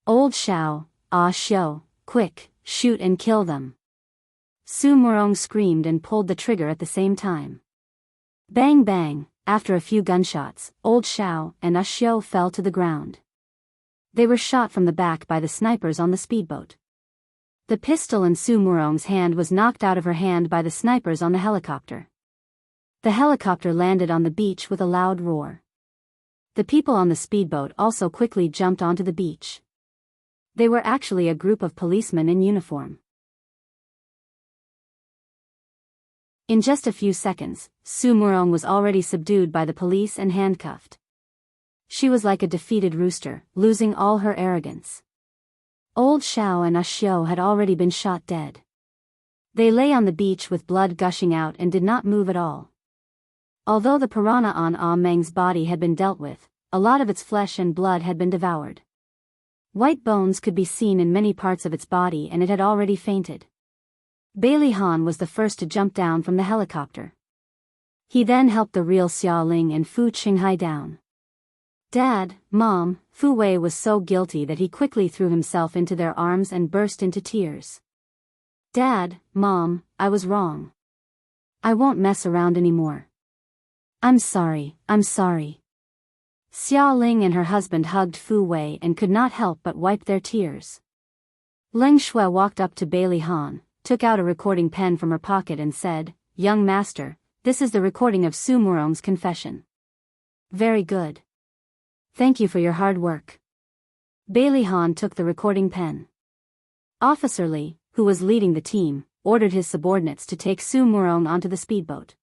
Speaker 1: Old Xiao, Xiao, quick, shoot and kill them. Su Murong screamed and pulled the trigger at the same time. Bang bang, after a few gunshots, Old Xiao and Xiao fell to the ground. They were shot from the back by the snipers on the speedboat. The pistol in Su Murong's hand was knocked out of her hand by the snipers on the helicopter. The helicopter landed on the beach with a loud roar. The people on the speedboat also quickly jumped onto the beach. They were actually a group of policemen in uniform. In just a few seconds, Su Murong was already subdued by the police and handcuffed. She was like a defeated rooster, losing all her arrogance. Old Xiao and Xiao had already been shot dead. They lay on the beach with blood gushing out and did not move at all. Although the piranha on Meng's body had been dealt with, a lot of its flesh and blood had been devoured. White bones could be seen in many parts of its body and it had already fainted. Bailey Han was the first to jump down from the helicopter. He then helped the real Xiao Ling and Fu Qinghai down. "Dad, Mom," Fu Wei was so guilty that he quickly threw himself into their arms and burst into tears. "Dad, Mom, I was wrong. I won't mess around anymore. I'm sorry, I'm sorry." Xiao Ling and her husband hugged Fu Wei and could not help but wipe their tears. Leng Shui walked up to Bailey Han, took out a recording pen from her pocket and said, "Young master, this is the recording of Su Murong's confession." "Very good. Thank you for your hard work." Bailey Han took the recording pen. Officer Li, who was leading the team, ordered his subordinates to take Su Murong onto the speedboat.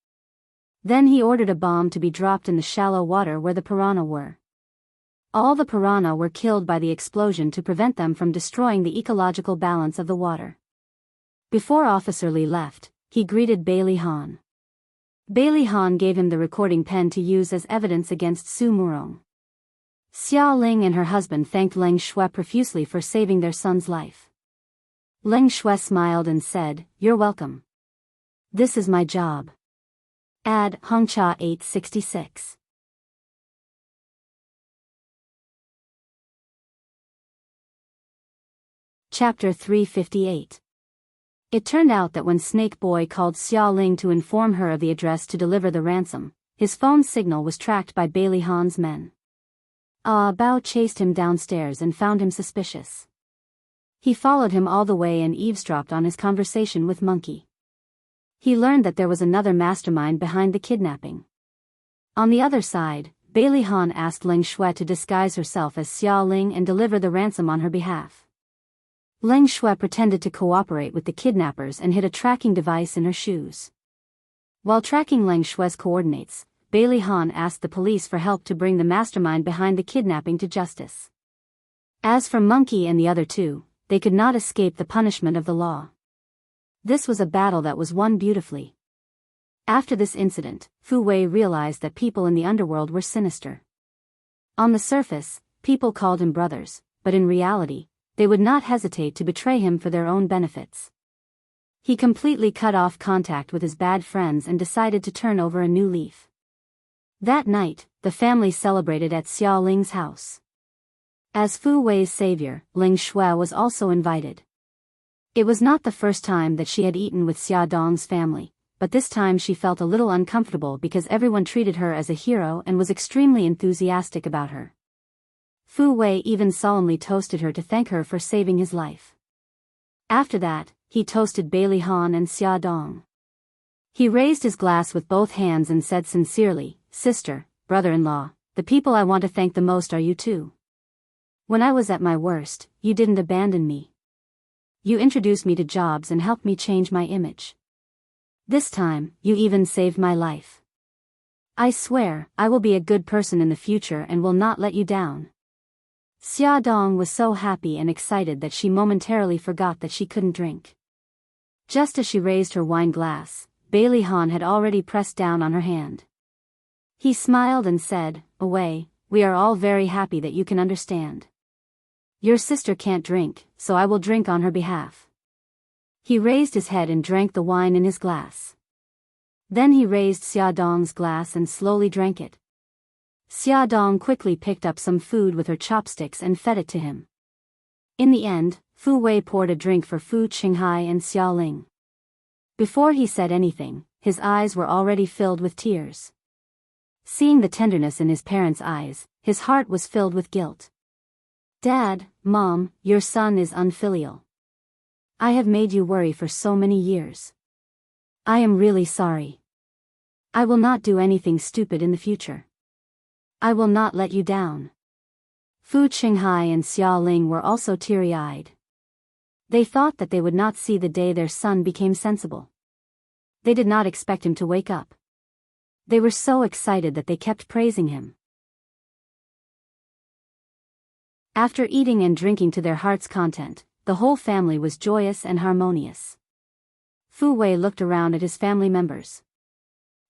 Speaker 1: Then he ordered a bomb to be dropped in the shallow water where the piranha were. All the piranha were killed by the explosion to prevent them from destroying the ecological balance of the water. Before Officer Li left, he greeted Bailey Han. Bailey Han gave him the recording pen to use as evidence against Su Murong. Xiao Ling and her husband thanked Leng Shui profusely for saving their son's life. Leng Shui smiled and said, "You're welcome. This is my job." Ad Hongcha 866. Chapter 358. It turned out that when Snake Boy called Xiao Ling to inform her of the address to deliver the ransom, his phone signal was tracked by Bailey Han's men. Bao chased him downstairs and found him suspicious. He followed him all the way and eavesdropped on his conversation with Monkey. He learned that there was another mastermind behind the kidnapping. On the other side, Bailey Han asked Leng Shui to disguise herself as Xiao Ling and deliver the ransom on her behalf. Leng Shui pretended to cooperate with the kidnappers and hid a tracking device in her shoes. While tracking Leng Shui's coordinates, Bailey Han asked the police for help to bring the mastermind behind the kidnapping to justice. As for Monkey and the other two, they could not escape the punishment of the law. This was a battle that was won beautifully. After this incident, Fu Wei realized that people in the underworld were sinister. On the surface, people called him brothers, but in reality, they would not hesitate to betray him for their own benefits. He completely cut off contact with his bad friends and decided to turn over a new leaf. That night, the family celebrated at Xiao Ling's house. As Fu Wei's savior, Ling Shui was also invited. It was not the first time that she had eaten with Xia Dong's family, but this time she felt a little uncomfortable because everyone treated her as a hero and was extremely enthusiastic about her. Fu Wei even solemnly toasted her to thank her for saving his life. After that, he toasted Bailey Han and Xia Dong. He raised his glass with both hands and said sincerely, "Sister, brother-in-law, the people I want to thank the most are you two. When I was at my worst, you didn't abandon me. You introduced me to jobs and helped me change my image. This time, you even saved my life. I swear, I will be a good person in the future and will not let you down." Xia Dong was so happy and excited that she momentarily forgot that she couldn't drink. Just as she raised her wine glass, Bailey Han had already pressed down on her hand. He smiled and said, "Away, we are all very happy that you can understand. Your sister can't drink, so I will drink on her behalf." He raised his head and drank the wine in his glass. Then he raised Xia Dong's glass and slowly drank it. Xia Dong quickly picked up some food with her chopsticks and fed it to him. In the end, Fu Wei poured a drink for Fu Qinghai and Xiao Ling. Before he said anything, his eyes were already filled with tears. Seeing the tenderness in his parents' eyes, his heart was filled with guilt. "Dad, Mom, your son is unfilial. I have made you worry for so many years. I am really sorry. I will not do anything stupid in the future. I will not let you down." Fu Qinghai and Xiao Ling were also teary-eyed. They thought that they would not see the day their son became sensible. They did not expect him to wake up. They were so excited that they kept praising him. After eating and drinking to their heart's content, the whole family was joyous and harmonious. Fu Wei looked around at his family members.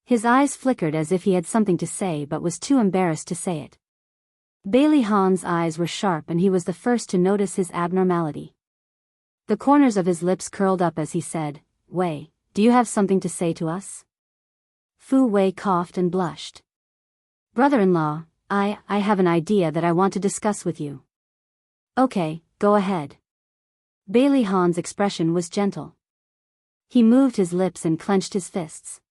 Speaker 1: His eyes flickered as if he had something to say but was too embarrassed to say it. Bailey Han's eyes were sharp and he was the first to notice his abnormality. The corners of his lips curled up as he said, "Wei, do you have something to say to us?" Fu Wei coughed and blushed. "Brother-in-law, I have an idea that I want to discuss with you." "Okay, go ahead." Bailey Han's expression was gentle. He moved his lips and clenched his fists.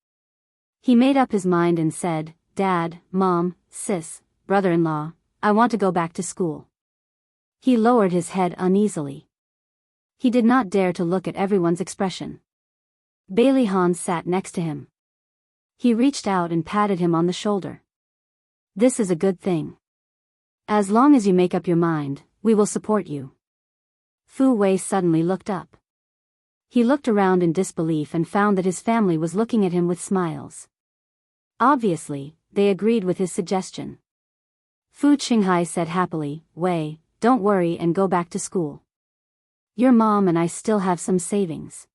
Speaker 1: He made up his mind and said, "Dad, Mom, Sis, brother-in-law, I want to go back to school." He lowered his head uneasily. He did not dare to look at everyone's expression. Bailey Han sat next to him. He reached out and patted him on the shoulder. "This is a good thing. As long as you make up your mind, we will support you." Fu Wei suddenly looked up. He looked around in disbelief and found that his family was looking at him with smiles. Obviously, they agreed with his suggestion. Fu Qinghai said happily, "Wei, don't worry and go back to school. Your mom and I still have some savings.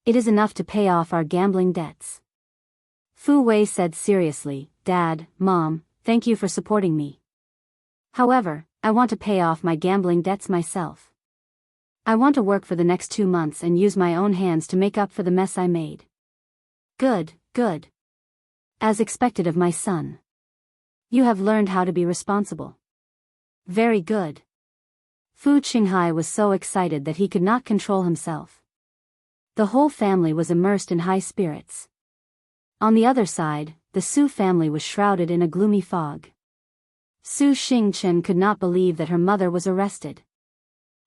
Speaker 1: It is enough to pay off our gambling debts." Fu Wei said seriously, "Dad, Mom, thank you for supporting me. However, I want to pay off my gambling debts myself. I want to work for the next 2 months and use my own hands to make up for the mess I made." "Good, good. As expected of my son. You have learned how to be responsible. Very good." Fu Qinghai was so excited that he could not control himself. The whole family was immersed in high spirits. On the other side, the Su family was shrouded in a gloomy fog. Su Xingchen could not believe that her mother was arrested.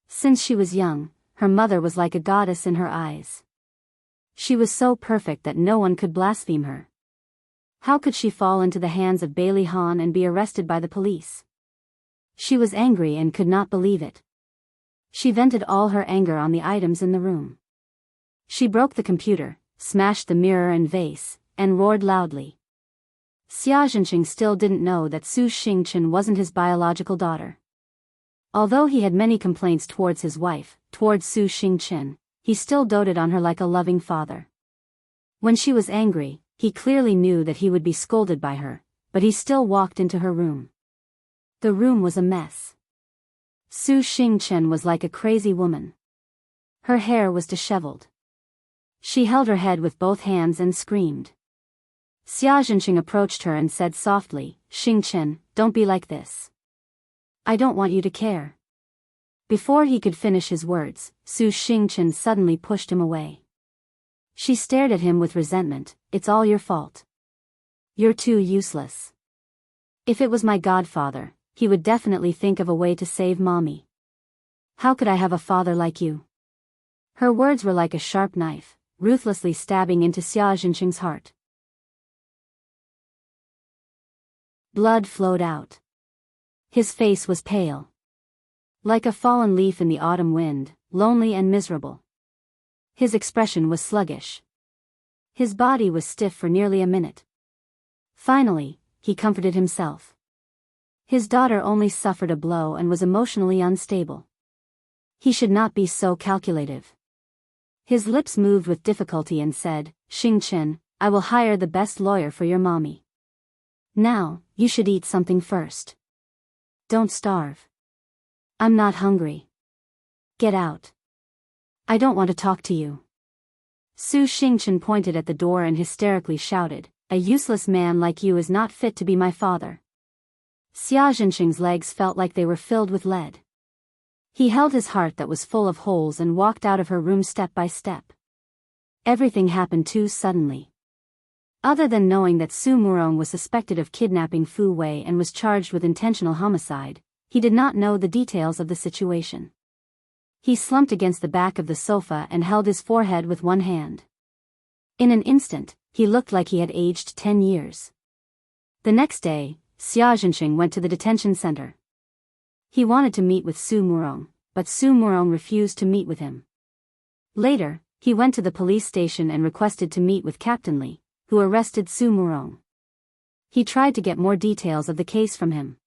Speaker 1: Since she was young, her mother was like a goddess in her eyes. She was so perfect that no one could blaspheme her. How could she fall into the hands of Bailey Han and be arrested by the police? She was angry and could not believe it. She vented all her anger on the items in the room. She broke the computer, smashed the mirror and vase, and roared loudly. Xia Zhenqing still didn't know that Su Xingchen wasn't his biological daughter. Although he had many complaints towards his wife, towards Su Xingchen, he still doted on her like a loving father. When she was angry, he clearly knew that he would be scolded by her, but he still walked into her room. The room was a mess. Su Xingchen was like a crazy woman. Her hair was disheveled. She held her head with both hands and screamed. Xia Zhenqing approached her and said softly, "Xingchen, don't be like this. I don't want you to care." Before he could finish his words, Su Xingchen suddenly pushed him away. She stared at him with resentment. "It's all your fault. You're too useless. If it was my godfather, he would definitely think of a way to save mommy. How could I have a father like you?" Her words were like a sharp knife, ruthlessly stabbing into Xia Zhenqing's heart. Blood flowed out. His face was pale. Like a fallen leaf in the autumn wind, lonely and miserable. His expression was sluggish. His body was stiff for nearly a minute. Finally, he comforted himself. His daughter only suffered a blow and was emotionally unstable. He should not be so calculative. His lips moved with difficulty and said, "Xingchen, I will hire the best lawyer for your mommy. Now, you should eat something first. Don't starve. I'm not hungry. Get out. I don't want to talk to you." Su Xingchen pointed at the door and hysterically shouted, "A useless man like you is not fit to be my father." Xia Zhenqing's legs felt like they were filled with lead. He held his heart that was full of holes and walked out of her room step by step. Everything happened too suddenly. Other than knowing that Su Murong was suspected of kidnapping Fu Wei and was charged with intentional homicide, he did not know the details of the situation. He slumped against the back of the sofa and held his forehead with one hand. In an instant, he looked like he had aged 10 years. The next day, Xia Zhenqing went to the detention center. He wanted to meet with Su Murong, but Su Murong refused to meet with him. Later, he went to the police station and requested to meet with Captain Li, who arrested Su Murong. He tried to get more details of the case from him.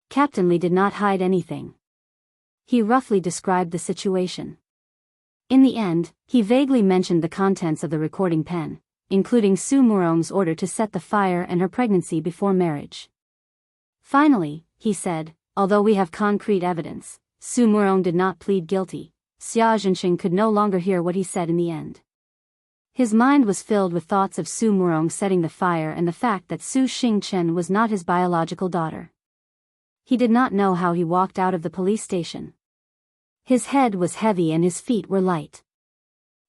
Speaker 1: Captain Li did not hide anything. He roughly described the situation. In the end, he vaguely mentioned the contents of the recording pen, including Su Murong's order to set the fire and her pregnancy before marriage. Finally, he said, although we have concrete evidence, Su Murong did not plead guilty. Xia Zhenqing could no longer hear what he said in the end. His mind was filled with thoughts of Su Murong setting the fire and the fact that Su Xingchen was not his biological daughter. He did not know how he walked out of the police station. His head was heavy and his feet were light.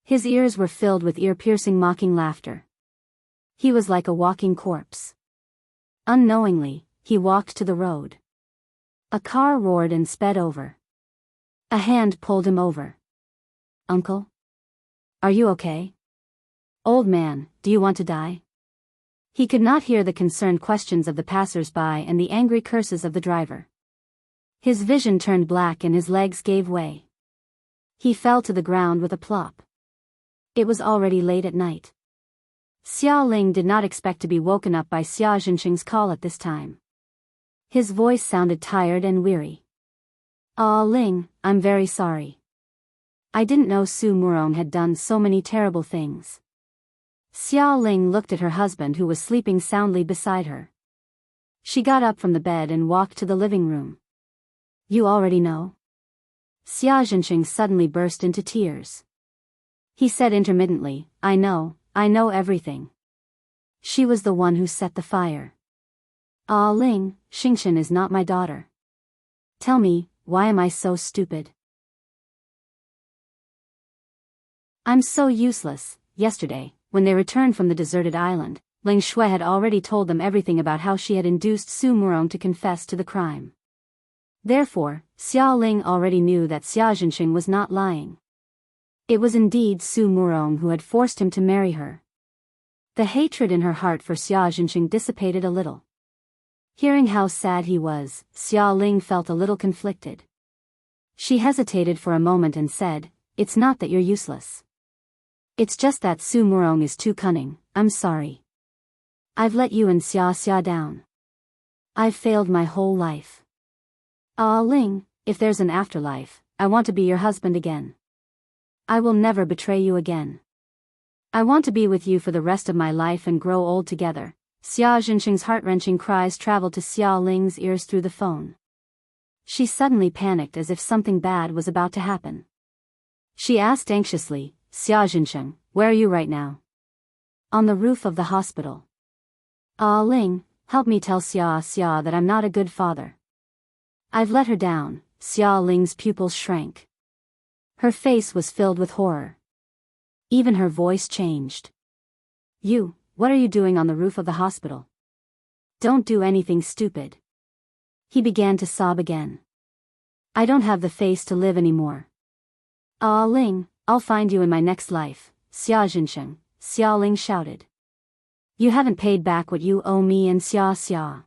Speaker 1: His ears were filled with ear-piercing mocking laughter. He was like a walking corpse. Unknowingly, he walked to the road. A car roared and sped over. A hand pulled him over. "Uncle? Are you okay? Old man, do you want to die?" He could not hear the concerned questions of the passers-by and the angry curses of the driver. His vision turned black and his legs gave way. He fell to the ground with a plop. It was already late at night. Xiao Ling did not expect to be woken up by Xia Zhenqing's call at this time. His voice sounded tired and weary. "Ah, Ling, I'm very sorry. I didn't know Su Murong had done so many terrible things." Xiao Ling looked at her husband who was sleeping soundly beside her. She got up from the bed and walked to the living room. "You already know?" Xia Zhenqing suddenly burst into tears. He said intermittently, I know everything. She was the one who set the fire. "Ah, Ling, Xingchen is not my daughter. Tell me, why am I so stupid? I'm so useless." Yesterday, when they returned from the deserted island, Ling Shui had already told them everything about how she had induced Su Murong to confess to the crime. Therefore, Xiao Ling already knew that Xia Zhenqing was not lying. It was indeed Su Murong who had forced him to marry her. The hatred in her heart for Xia Zhenqing dissipated a little. Hearing how sad he was, Xiao Ling felt a little conflicted. She hesitated for a moment and said, "It's not that you're useless. It's just that Su Murong is too cunning, I'm sorry." I've let you and Xia Xia down. I've failed my whole life. Ah Ling, if there's an afterlife, I want to be your husband again. I will never betray you again. I want to be with you for the rest of my life and grow old together. Xia Jinsheng's heart-wrenching cries traveled to Xia Ling's ears through the phone. She suddenly panicked as if something bad was about to happen. She asked anxiously, Xia Jinsheng, where are you right now? On the roof of the hospital. Ah Ling, help me tell Xia Xia that I'm not a good father. I've let her down. Xia Ling's pupils shrank. Her face was filled with horror. Even her voice changed. You, what are you doing on the roof of the hospital? Don't do anything stupid. He began to sob again. I don't have the face to live anymore. Ah Ling, I'll find you in my next life, Xia Jinsheng, Xia Ling shouted. You haven't paid back what you owe me and Xia Xia.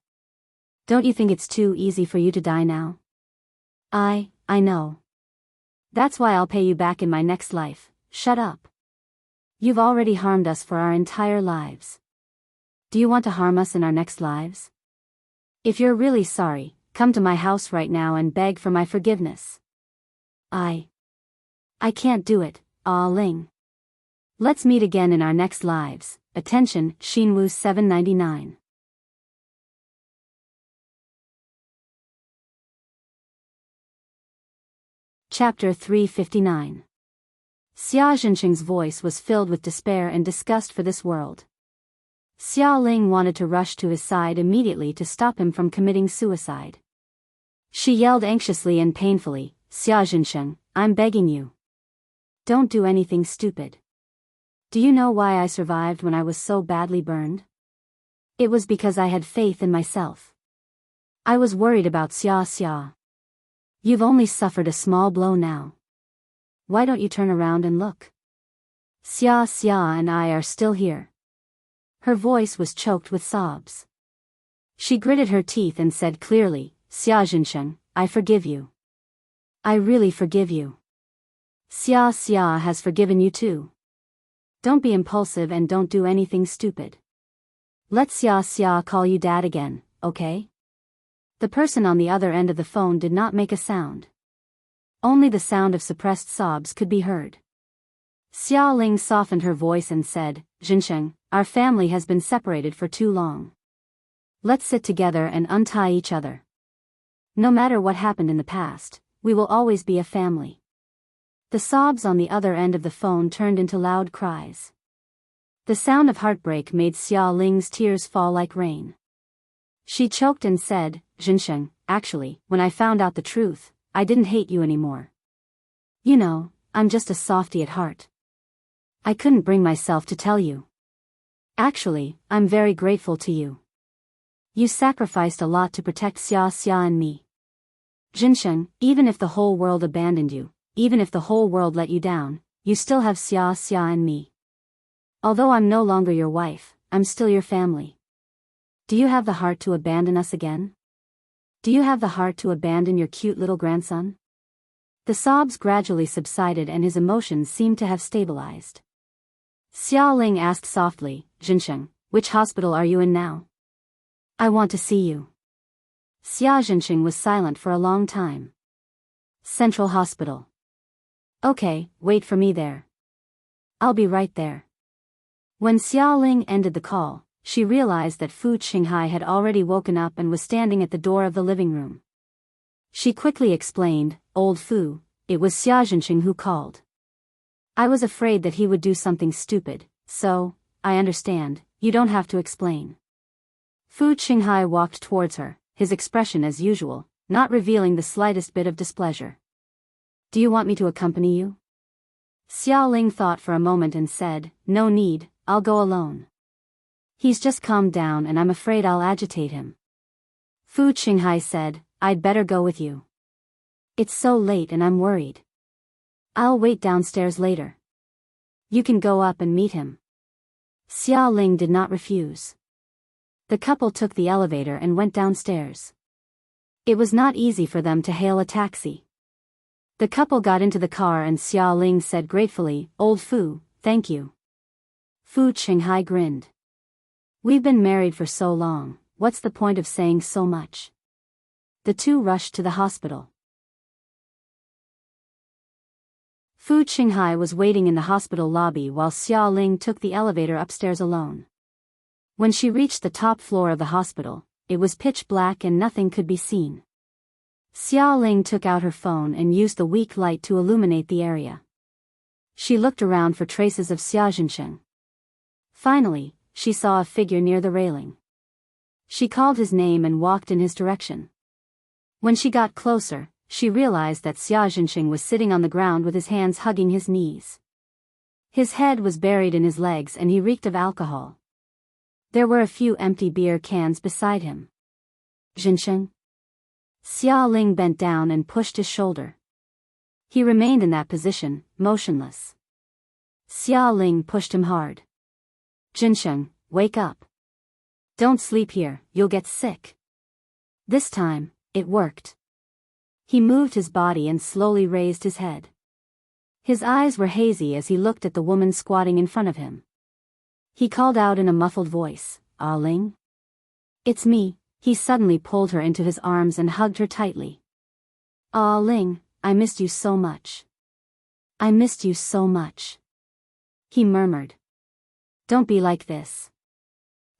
Speaker 1: Don't you think it's too easy for you to die now? I know. That's why I'll pay you back in my next life. Shut up. You've already harmed us for our entire lives. Do you want to harm us in our next lives? If you're really sorry, come to my house right now and beg for my forgiveness. I can't do it, Ah Ling. Let's meet again in our next lives. Attention, Xinwu 799. Chapter 359. Xia Jinsheng's voice was filled with despair and disgust for this world. Xia Ling wanted to rush to his side immediately to stop him from committing suicide. She yelled anxiously and painfully, Xia Jinsheng, I'm begging you. Don't do anything stupid. Do you know why I survived when I was so badly burned? It was because I had faith in myself. I was worried about Xia Xia. You've only suffered a small blow now. Why don't you turn around and look? Xia Xia and I are still here. Her voice was choked with sobs. She gritted her teeth and said clearly, Xia Jinsheng, I forgive you. I really forgive you. Xia Xia has forgiven you too. Don't be impulsive and don't do anything stupid. Let Xia Xia call you dad again, okay? The person on the other end of the phone did not make a sound. Only the sound of suppressed sobs could be heard. Xia Ling softened her voice and said, Jinsheng, our family has been separated for too long. Let's sit together and untie each other. No matter what happened in the past, we will always be a family. The sobs on the other end of the phone turned into loud cries. The sound of heartbreak made Xia Ling's tears fall like rain. She choked and said, Jinsheng, actually, when I found out the truth, I didn't hate you anymore. You know, I'm just a softie at heart. I couldn't bring myself to tell you. Actually, I'm very grateful to you. You sacrificed a lot to protect Xia Xia and me. Jinsheng, even if the whole world abandoned you, even if the whole world let you down, you still have Xia Xia and me. Although I'm no longer your wife, I'm still your family. Do you have the heart to abandon us again? Do you have the heart to abandon your cute little grandson? The sobs gradually subsided and his emotions seemed to have stabilized. Xia Ling asked softly, Jinsheng, which hospital are you in now? I want to see you. Xia Jinsheng was silent for a long time. Central Hospital. Okay, wait for me there. I'll be right there. When Xia Ling ended the call, she realized that Fu Qinghai had already woken up and was standing at the door of the living room. She quickly explained, Old Fu, it was Xia Jinsheng who called. I was afraid that he would do something stupid, so, I understand, you don't have to explain. Fu Qinghai walked towards her, his expression as usual, not revealing the slightest bit of displeasure. Do you want me to accompany you? Xia Ling thought for a moment and said, No need, I'll go alone. He's just calmed down and I'm afraid I'll agitate him. Fu Qinghai said, I'd better go with you. It's so late and I'm worried. I'll wait downstairs later. You can go up and meet him. Xia Ling did not refuse. The couple took the elevator and went downstairs. It was not easy for them to hail a taxi. The couple got into the car and Xia Ling said gratefully, Old Fu, thank you. Fu Qinghai grinned. We've been married for so long, what's the point of saying so much? The two rushed to the hospital. Fu Qinghai was waiting in the hospital lobby while Xia Ling took the elevator upstairs alone. When she reached the top floor of the hospital, it was pitch black and nothing could be seen. Xia Ling took out her phone and used the weak light to illuminate the area. She looked around for traces of Xia Zhensheng. Finally, she saw a figure near the railing. She called his name and walked in his direction. When she got closer, she realized that Xia Zhensheng was sitting on the ground with his hands hugging his knees. His head was buried in his legs and he reeked of alcohol. There were a few empty beer cans beside him. Zhensheng? Xia Ling bent down and pushed his shoulder. He remained in that position, motionless. Xia Ling pushed him hard. Zhensheng, wake up. Don't sleep here, you'll get sick. This time, it worked. He moved his body and slowly raised his head. His eyes were hazy as he looked at the woman squatting in front of him. He called out in a muffled voice, "Ah Ling?" "It's me." He suddenly pulled her into his arms and hugged her tightly. "Ah Ling, I missed you so much. I missed you so much." He murmured. "Don't be like this.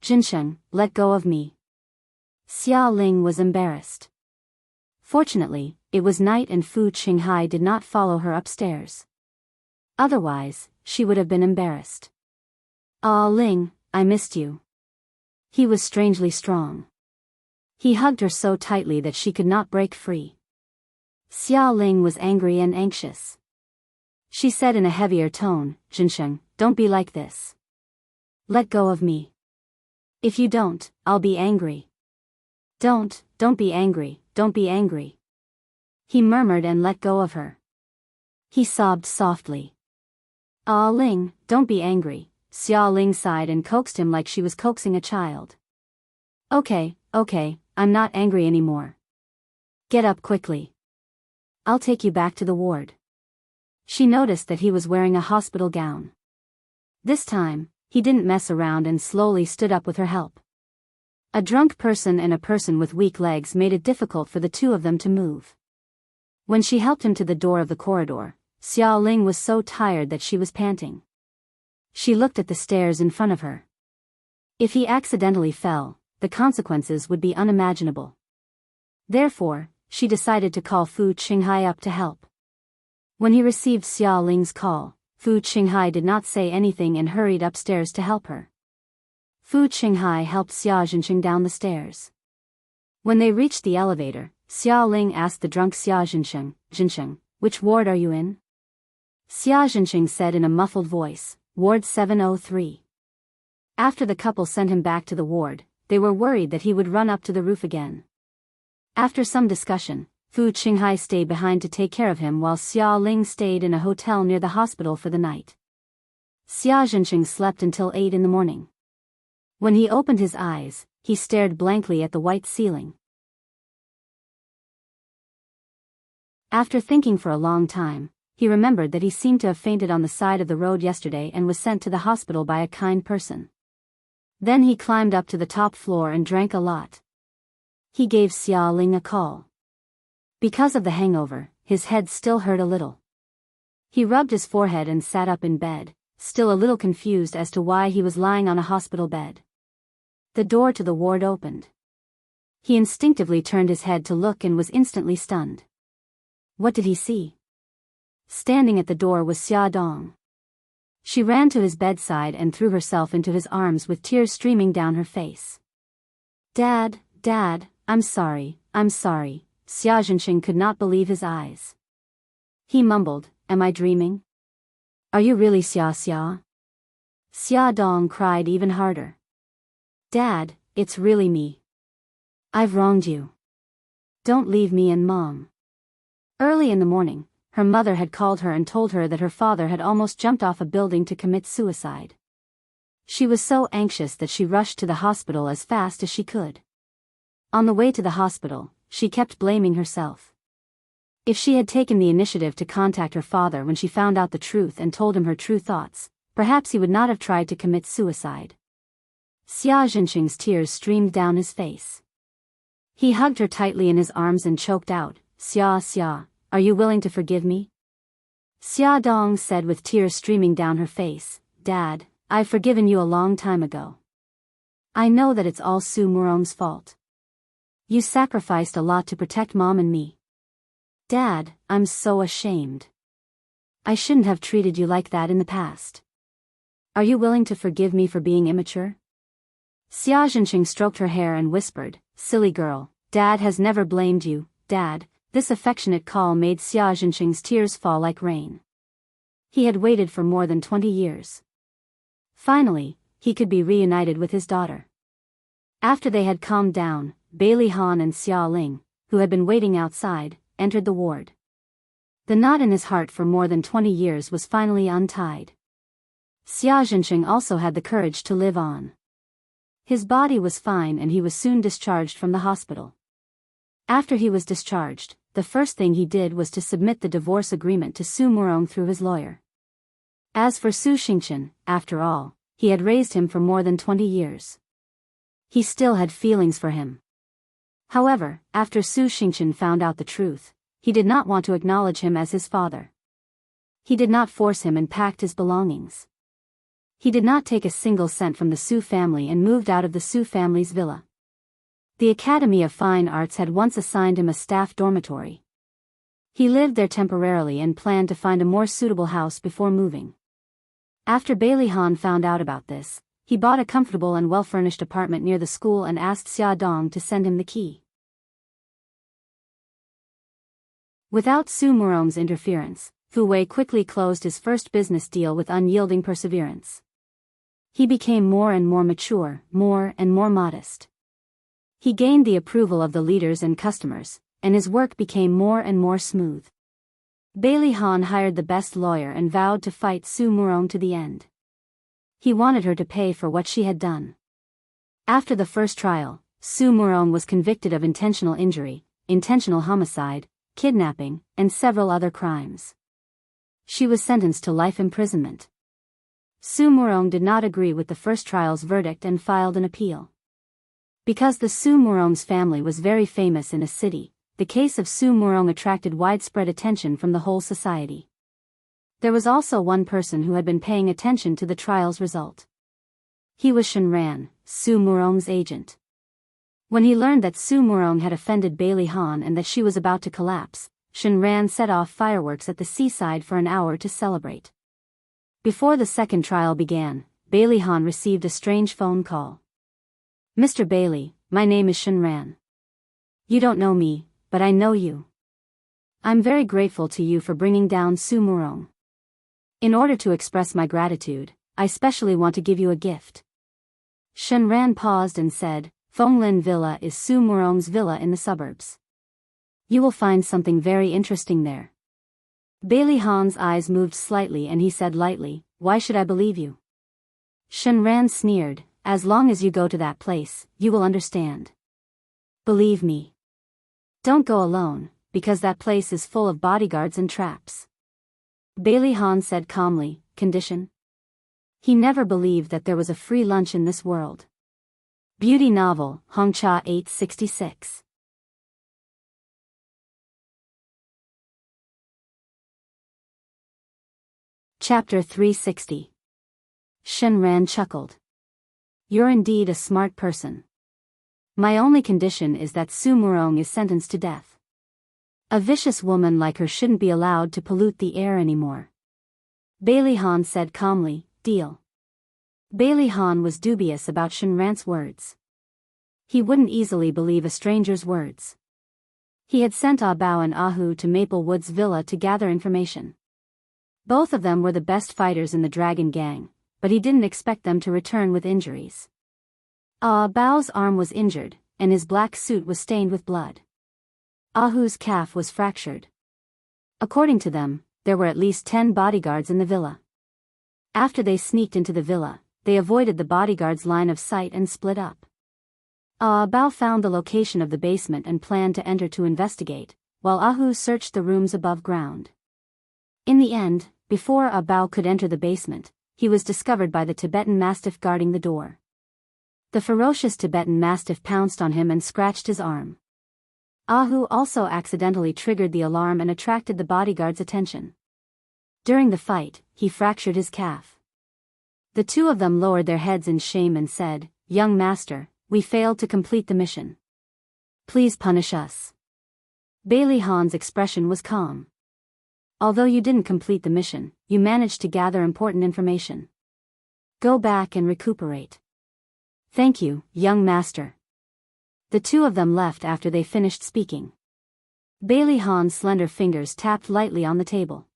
Speaker 1: Zhensheng, let go of me." Xia Ling was embarrassed. Fortunately, it was night and Fu Qinghai did not follow her upstairs. Otherwise, she would have been embarrassed. "Ah Ling, I missed you." He was strangely strong. He hugged her so tightly that she could not break free. Xia Ling was angry and anxious. She said in a heavier tone, "Zhensheng, don't be like this. Let go of me. If you don't, I'll be angry." Don't be angry, don't be angry." He murmured and let go of her. He sobbed softly. "Ah Ling, don't be angry." Xia Ling sighed and coaxed him like she was coaxing a child. Okay, I'm not angry anymore. Get up quickly. I'll take you back to the ward." She noticed that he was wearing a hospital gown. This time, he didn't mess around and slowly stood up with her help. A drunk person and a person with weak legs made it difficult for the two of them to move. When she helped him to the door of the corridor, Xia Ling was so tired that she was panting. She looked at the stairs in front of her. If he accidentally fell, the consequences would be unimaginable. Therefore, she decided to call Fu Qinghai up to help. When he received Xia Ling's call, Fu Qinghai did not say anything and hurried upstairs to help her. Fu Qinghai helped Xia Zhensheng down the stairs. When they reached the elevator, Xia Ling asked the drunk Xia Zhensheng, "Zhensheng, which ward are you in?" Xia Zhensheng said in a muffled voice, "Ward 703. After the couple sent him back to the ward, they were worried that he would run up to the roof again. After some discussion, Fu Qinghai stayed behind to take care of him while Xia Ling stayed in a hotel near the hospital for the night. Xia Zhensheng slept until 8 in the morning. When he opened his eyes, he stared blankly at the white ceiling. After thinking for a long time, he remembered that he seemed to have fainted on the side of the road yesterday and was sent to the hospital by a kind person. Then he climbed up to the top floor and drank a lot. He gave Xia Ling a call. Because of the hangover, his head still hurt a little. He rubbed his forehead and sat up in bed, still a little confused as to why he was lying on a hospital bed. The door to the ward opened. He instinctively turned his head to look and was instantly stunned. What did he see? Standing at the door was Xia Dong. She ran to his bedside and threw herself into his arms with tears streaming down her face. Dad, I'm sorry. Xia Zhensheng could not believe his eyes. He mumbled, "Am I dreaming? Are you really Xia?" Xia Dong cried even harder. Dad, it's really me. I've wronged you. Don't leave me and Mom. Early in the morning, her mother had called her and told her that her father had almost jumped off a building to commit suicide. She was so anxious that she rushed to the hospital as fast as she could. On the way to the hospital, she kept blaming herself. If she had taken the initiative to contact her father when she found out the truth and told him her true thoughts, perhaps he would not have tried to commit suicide. Xia Jinqing's tears streamed down his face. He hugged her tightly in his arms and choked out, Xia, are you willing to forgive me? Xia Dong said with tears streaming down her face, Dad, I've forgiven you a long time ago. I know that it's all Su Murong's fault. You sacrificed a lot to protect Mom and me. Dad, I'm so ashamed. I shouldn't have treated you like that in the past. Are you willing to forgive me for being immature? Xia Jinqing stroked her hair and whispered, Silly girl, Dad has never blamed you, Dad. This affectionate call made Xia Jinqing's tears fall like rain. He had waited for more than 20 years. Finally, he could be reunited with his daughter. After they had calmed down, Bailey Han and Xia Ling, who had been waiting outside, entered the ward. The knot in his heart for more than 20 years was finally untied. Xia Jinqing also had the courage to live on. His body was fine and he was soon discharged from the hospital. After he was discharged, the first thing he did was to submit the divorce agreement to Su Murong through his lawyer. As for Su Xingchen, after all, he had raised him for more than 20 years. He still had feelings for him. However, after Su Xingchen found out the truth, he did not want to acknowledge him as his father. He did not force him and packed his belongings. He did not take a single cent from the Su family and moved out of the Su family's villa. The Academy of Fine Arts had once assigned him a staff dormitory. He lived there temporarily and planned to find a more suitable house before moving. After Bailey Han found out about this, he bought a comfortable and well-furnished apartment near the school and asked Xia Dong to send him the key. Without Su Murong's interference, Fu Wei quickly closed his first business deal with unyielding perseverance. He became more and more mature, more and more modest. He gained the approval of the leaders and customers, and his work became more and more smooth. Bailey Han hired the best lawyer and vowed to fight Su Murong to the end. He wanted her to pay for what she had done. After the first trial, Su Murong was convicted of intentional injury, intentional homicide, kidnapping, and several other crimes. She was sentenced to life imprisonment. Su Murong did not agree with the first trial's verdict and filed an appeal. Because the Su Murong's family was very famous in a city, the case of Su Murong attracted widespread attention from the whole society. There was also one person who had been paying attention to the trial's result. He was Shen Ran, Su Murong's agent. When he learned that Su Murong had offended Bailey Han and that she was about to collapse, Shen Ran set off fireworks at the seaside for an hour to celebrate. Before the second trial began, Bailey Han received a strange phone call. Mr. Bailey, my name is Shen Ran. You don't know me, but I know you. I'm very grateful to you for bringing down Su Murong. In order to express my gratitude, I specially want to give you a gift. Shen Ran paused and said, Fenglin Villa is Su Murong's villa in the suburbs. You will find something very interesting there. Bailey Han's eyes moved slightly and he said lightly, Why should I believe you? Shen Ran sneered, As long as you go to that place, you will understand. Believe me. Don't go alone, because that place is full of bodyguards and traps. Bailey Han said calmly, Condition? He never believed that there was a free lunch in this world. Beauty novel, Hongcha 866. Chapter 360. Shen Ran chuckled. You're indeed a smart person. My only condition is that Su Murong is sentenced to death. A vicious woman like her shouldn't be allowed to pollute the air anymore. Bailey Han said calmly, Deal. Bailey Han was dubious about Shen Ran's words. He wouldn't easily believe a stranger's words. He had sent Ah Bao and Ah Hu to Maple Woods Villa to gather information. Both of them were the best fighters in the Dragon Gang, but he didn't expect them to return with injuries. Ah Bao's arm was injured, and his black suit was stained with blood. Ah Hu's calf was fractured. According to them, there were at least 10 bodyguards in the villa. After they sneaked into the villa, they avoided the bodyguards' line of sight and split up. Ah Bao found the location of the basement and planned to enter to investigate, while Ah Hu searched the rooms above ground. In the end, before Ah Bao could enter the basement, he was discovered by the Tibetan Mastiff guarding the door. The ferocious Tibetan Mastiff pounced on him and scratched his arm. Ahu also accidentally triggered the alarm and attracted the bodyguard's attention. During the fight, he fractured his calf. The two of them lowered their heads in shame and said, "Young master, we failed to complete the mission. Please punish us." Bailey Han's expression was calm. "Although you didn't complete the mission, you managed to gather important information. Go back and recuperate." "Thank you, young master." The two of them left after they finished speaking. Bailey Han's slender fingers tapped lightly on the table.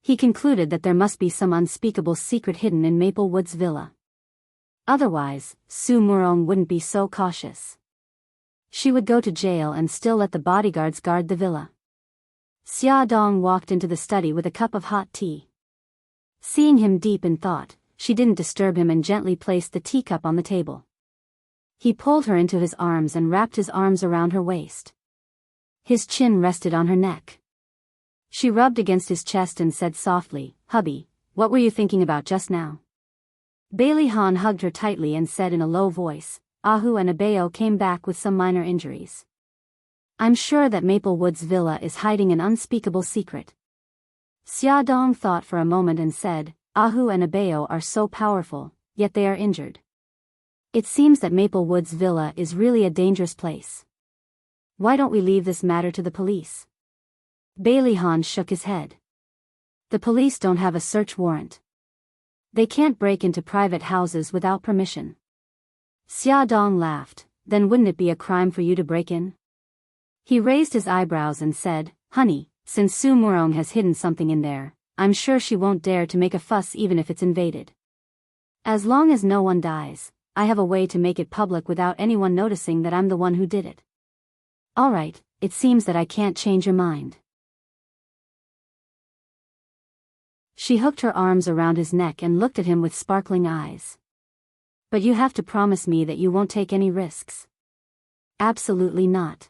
Speaker 1: He concluded that there must be some unspeakable secret hidden in Maple Woods Villa. Otherwise, Su Murong wouldn't be so cautious. She would go to jail and still let the bodyguards guard the villa. Xia Dong walked into the study with a cup of hot tea. Seeing him deep in thought, she didn't disturb him and gently placed the teacup on the table. He pulled her into his arms and wrapped his arms around her waist. His chin rested on her neck. She rubbed against his chest and said softly, "Hubby, what were you thinking about just now?" Bailey Han hugged her tightly and said in a low voice, "Ahu and Abeo came back with some minor injuries. I'm sure that Maple Woods Villa is hiding an unspeakable secret." Xia Dong thought for a moment and said, "Ahu and Abeo are so powerful, yet they are injured. It seems that Maple Woods Villa is really a dangerous place. Why don't we leave this matter to the police?" Bailey Han shook his head. "The police don't have a search warrant. They can't break into private houses without permission." Xia Dong laughed. "Then wouldn't it be a crime for you to break in?" He raised his eyebrows and said, "Honey, since Su Murong has hidden something in there, I'm sure she won't dare to make a fuss even if it's invaded. As long as no one dies, I have a way to make it public without anyone noticing that I'm the one who did it." "All right, it seems that I can't change your mind." She hooked her arms around his neck and looked at him with sparkling eyes. "But you have to promise me that you won't take any risks." "Absolutely not.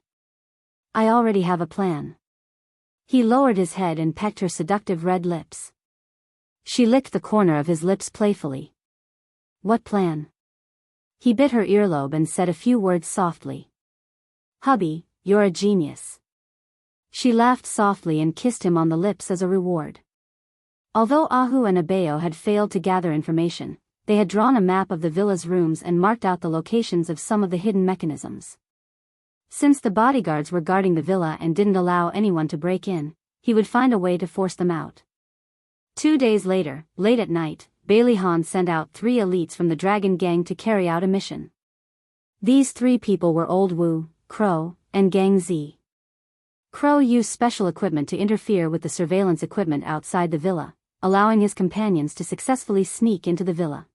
Speaker 1: I already have a plan." He lowered his head and pecked her seductive red lips. She licked the corner of his lips playfully. "What plan?" He bit her earlobe and said a few words softly. "Hubby, you're a genius." She laughed softly and kissed him on the lips as a reward. Although Ahu and Abeo had failed to gather information, they had drawn a map of the villa's rooms and marked out the locations of some of the hidden mechanisms. Since the bodyguards were guarding the villa and didn't allow anyone to break in, he would find a way to force them out. 2 days later, late at night, Bailey Han sent out 3 elites from the Dragon Gang to carry out a mission. These 3 people were Old Wu, Crow, and Gang Z. Crow used special equipment to interfere with the surveillance equipment outside the villa, allowing his companions to successfully sneak into the villa.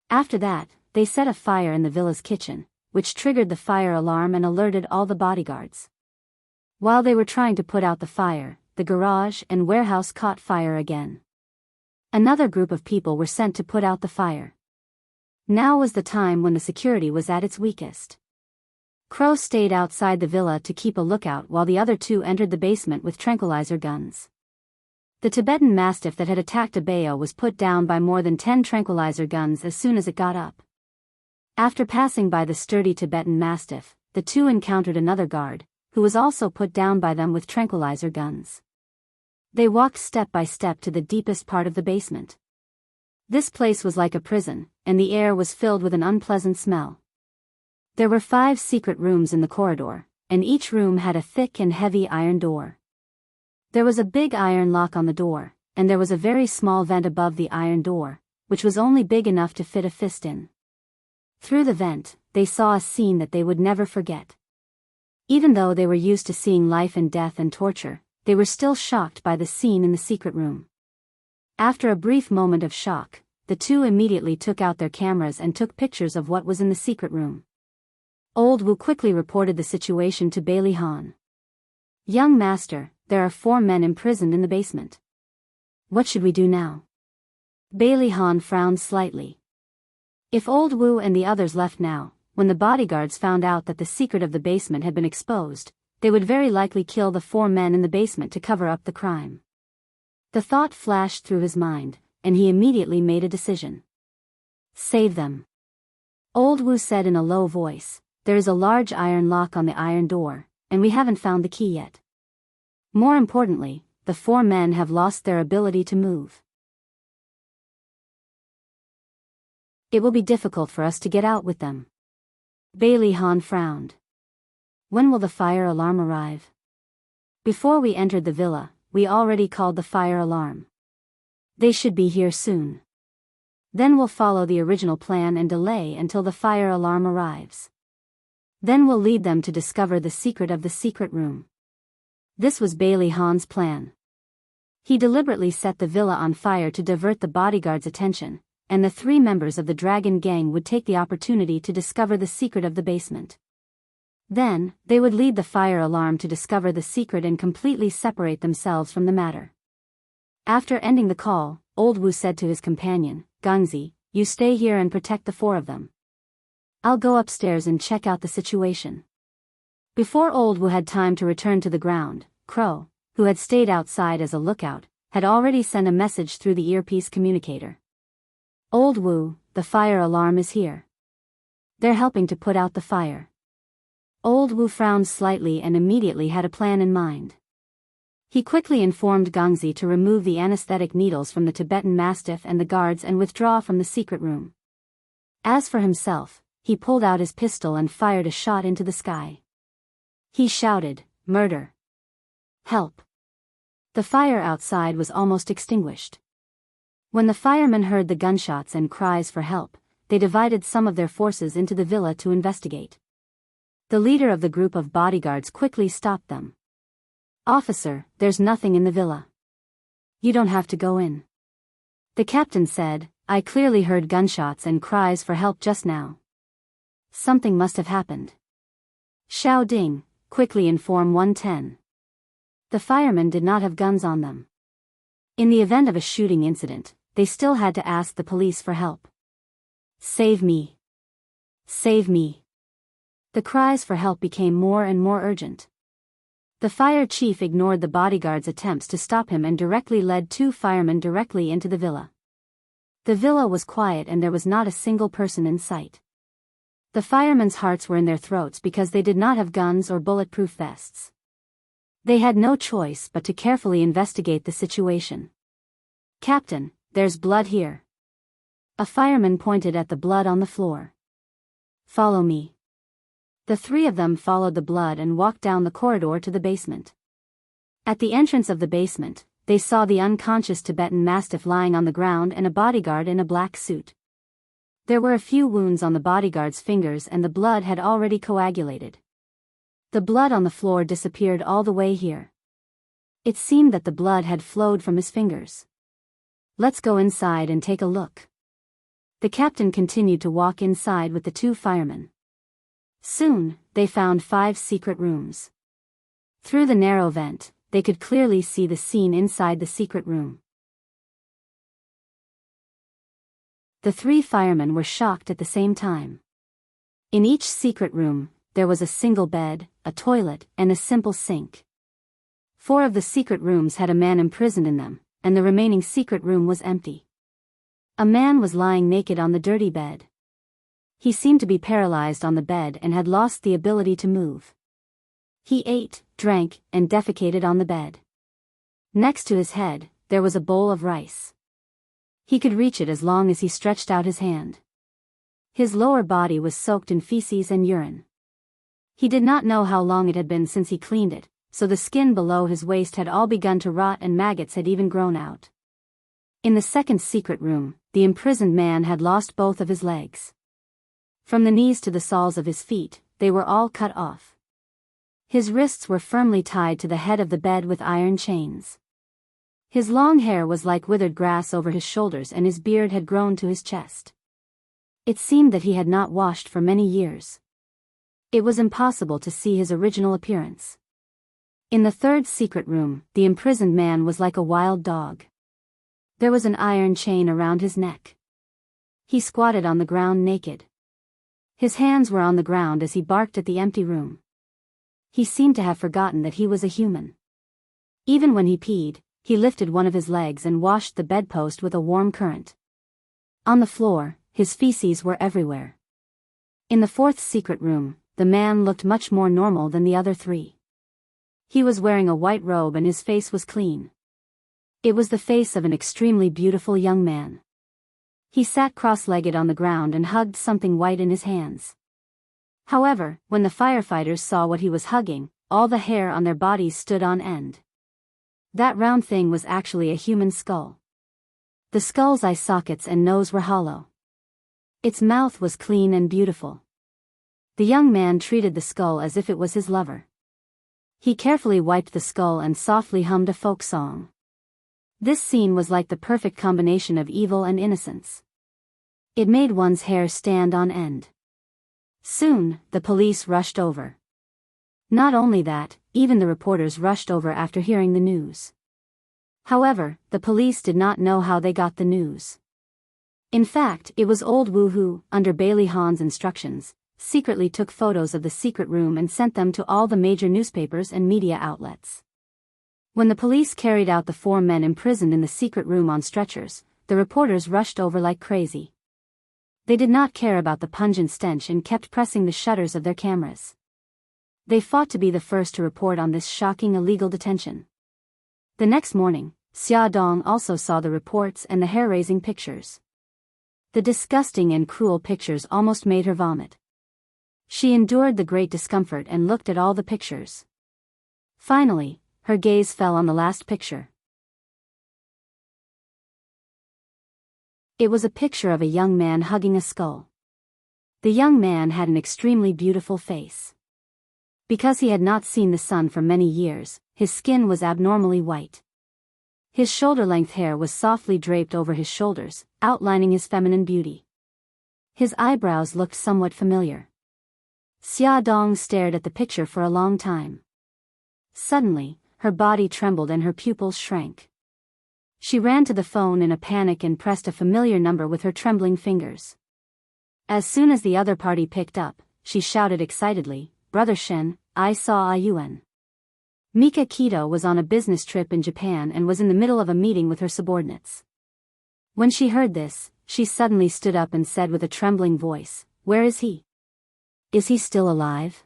Speaker 1: After that, they set a fire in the villa's kitchen, which triggered the fire alarm and alerted all the bodyguards. While they were trying to put out the fire, the garage and warehouse caught fire again. Another group of people were sent to put out the fire. Now was the time when the security was at its weakest. Crow stayed outside the villa to keep a lookout while the other 2 entered the basement with tranquilizer guns. The Tibetan Mastiff that had attacked Abeo was put down by more than 10 tranquilizer guns as soon as it got up. After passing by the sturdy Tibetan Mastiff, the 2 encountered another guard, who was also put down by them with tranquilizer guns. They walked step by step to the deepest part of the basement. This place was like a prison, and the air was filled with an unpleasant smell. There were 5 secret rooms in the corridor, and each room had a thick and heavy iron door. There was a big iron lock on the door, and there was a very small vent above the iron door, which was only big enough to fit a fist in. Through the vent, they saw a scene that they would never forget. Even though they were used to seeing life and death and torture, they were still shocked by the scene in the secret room. After a brief moment of shock, the 2 immediately took out their cameras and took pictures of what was in the secret room. Old Wu quickly reported the situation to Bailey Han. "Young master, there are 4 men imprisoned in the basement. What should we do now?" Bailey Han frowned slightly. If Old Wu and the others left now, when the bodyguards found out that the secret of the basement had been exposed, they would very likely kill the 4 men in the basement to cover up the crime. The thought flashed through his mind, and he immediately made a decision. Save them. Old Wu said in a low voice, "There is a large iron lock on the iron door, and we haven't found the key yet. More importantly, the 4 men have lost their ability to move. It will be difficult for us to get out with them." Bailey Han frowned. "When will the fire alarm arrive?" "Before we entered the villa, we already called the fire alarm. They should be here soon. Then we'll follow the original plan and delay until the fire alarm arrives. Then we'll lead them to discover the secret of the secret room." This was Bailey Han's plan. He deliberately set the villa on fire to divert the bodyguards' attention, and the 3 members of the Dragon Gang would take the opportunity to discover the secret of the basement. Then, they would lead the fire alarm to discover the secret and completely separate themselves from the matter. After ending the call, Old Wu said to his companion, "Gangzi, you stay here and protect the 4 of them. I'll go upstairs and check out the situation." Before Old Wu had time to return to the ground, Crow, who had stayed outside as a lookout, had already sent a message through the earpiece communicator. "Old Wu, the fire alarm is here. They're helping to put out the fire." Old Wu frowned slightly and immediately had a plan in mind. He quickly informed Gangzi to remove the anesthetic needles from the Tibetan Mastiff and the guards and withdraw from the secret room. As for himself, he pulled out his pistol and fired a shot into the sky. He shouted, "Murder! Help!" The fire outside was almost extinguished. When the firemen heard the gunshots and cries for help, they divided some of their forces into the villa to investigate. The leader of the group of bodyguards quickly stopped them. "Officer, there's nothing in the villa. You don't have to go in." The captain said, "I clearly heard gunshots and cries for help just now. Something must have happened. Xiao Ding, quickly inform 110. The firemen did not have guns on them. In the event of a shooting incident, they still had to ask the police for help. "Save me! Save me!" The cries for help became more and more urgent. The fire chief ignored the bodyguard's attempts to stop him and directly led 2 firemen directly into the villa. The villa was quiet and there was not a single person in sight. The firemen's hearts were in their throats because they did not have guns or bulletproof vests. They had no choice but to carefully investigate the situation. "Captain, there's blood here." A fireman pointed at the blood on the floor. "Follow me." The 3 of them followed the blood and walked down the corridor to the basement. At the entrance of the basement, they saw the unconscious Tibetan Mastiff lying on the ground and a bodyguard in a black suit. There were a few wounds on the bodyguard's fingers and the blood had already coagulated. The blood on the floor disappeared all the way here. It seemed that the blood had flowed from his fingers. "Let's go inside and take a look." The captain continued to walk inside with the 2 firemen. Soon, they found 5 secret rooms. Through the narrow vent, they could clearly see the scene inside the secret room. The 3 firemen were shocked at the same time. In each secret room, there was a single bed, a toilet, and a simple sink. 4 of the secret rooms had a man imprisoned in them, and the remaining secret room was empty. A man was lying naked on the dirty bed. He seemed to be paralyzed on the bed and had lost the ability to move. He ate, drank, and defecated on the bed. Next to his head, there was a bowl of rice. He could reach it as long as he stretched out his hand. His lower body was soaked in feces and urine. He did not know how long it had been since he cleaned it, so the skin below his waist had all begun to rot and maggots had even grown out. In the second secret room, the imprisoned man had lost both of his legs. From the knees to the soles of his feet, they were all cut off. His wrists were firmly tied to the head of the bed with iron chains. His long hair was like withered grass over his shoulders and his beard had grown to his chest. It seemed that he had not washed for many years. It was impossible to see his original appearance. In the third secret room, the imprisoned man was like a wild dog. There was an iron chain around his neck. He squatted on the ground naked. His hands were on the ground as he barked at the empty room. He seemed to have forgotten that he was a human. Even when he peed, he lifted one of his legs and washed the bedpost with a warm current. On the floor, his feces were everywhere. In the fourth secret room, the man looked much more normal than the other three. He was wearing a white robe and his face was clean. It was the face of an extremely beautiful young man. He sat cross-legged on the ground and hugged something white in his hands. However, when the firefighters saw what he was hugging, all the hair on their bodies stood on end. That round thing was actually a human skull. The skull's eye sockets and nose were hollow. Its mouth was clean and beautiful. The young man treated the skull as if it was his lover. He carefully wiped the skull and softly hummed a folk song. This scene was like the perfect combination of evil and innocence. It made one's hair stand on end. Soon, the police rushed over. Not only that, even the reporters rushed over after hearing the news. However, the police did not know how they got the news. In fact, it was old Wu who, under Bailey Han's instructions, secretly took photos of the secret room and sent them to all the major newspapers and media outlets. When the police carried out the 4 men imprisoned in the secret room on stretchers, the reporters rushed over like crazy. They did not care about the pungent stench and kept pressing the shutters of their cameras. They fought to be the first to report on this shocking illegal detention. The next morning, Xia Dong also saw the reports and the hair-raising pictures. The disgusting and cruel pictures almost made her vomit. She endured the great discomfort and looked at all the pictures. Finally, her gaze fell on the last picture. It was a picture of a young man hugging a skull. The young man had an extremely beautiful face. Because he had not seen the sun for many years, his skin was abnormally white. His shoulder-length hair was softly draped over his shoulders, outlining his feminine beauty. His eyebrows looked somewhat familiar. Xia Dong stared at the picture for a long time. Suddenly, her body trembled and her pupils shrank. She ran to the phone in a panic and pressed a familiar number with her trembling fingers. As soon as the other party picked up, she shouted excitedly, "Brother Shen, I saw Ayuan." Mika Keto was on a business trip in Japan and was in the middle of a meeting with her subordinates. When she heard this, she suddenly stood up and said with a trembling voice, "Where is he? Is he still alive?"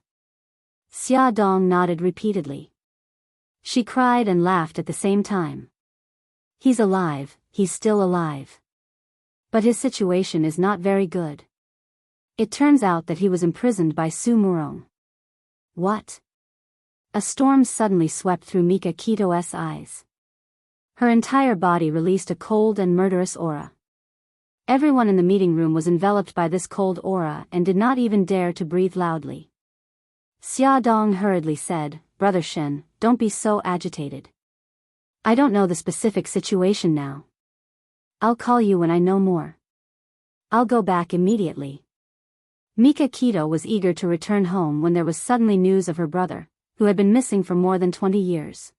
Speaker 1: Xia Dong nodded repeatedly. She cried and laughed at the same time. "He's alive, he's still alive. But his situation is not very good. It turns out that he was imprisoned by Su Murong." "What?" A storm suddenly swept through Mika Keto's eyes. Her entire body released a cold and murderous aura. Everyone in the meeting room was enveloped by this cold aura and did not even dare to breathe loudly. Xia Dong hurriedly said, "Brother Shen, don't be so agitated. I don't know the specific situation now. I'll call you when I know more. I'll go back immediately." Mika Keto was eager to return home when there was suddenly news of her brother, who had been missing for more than 20 years.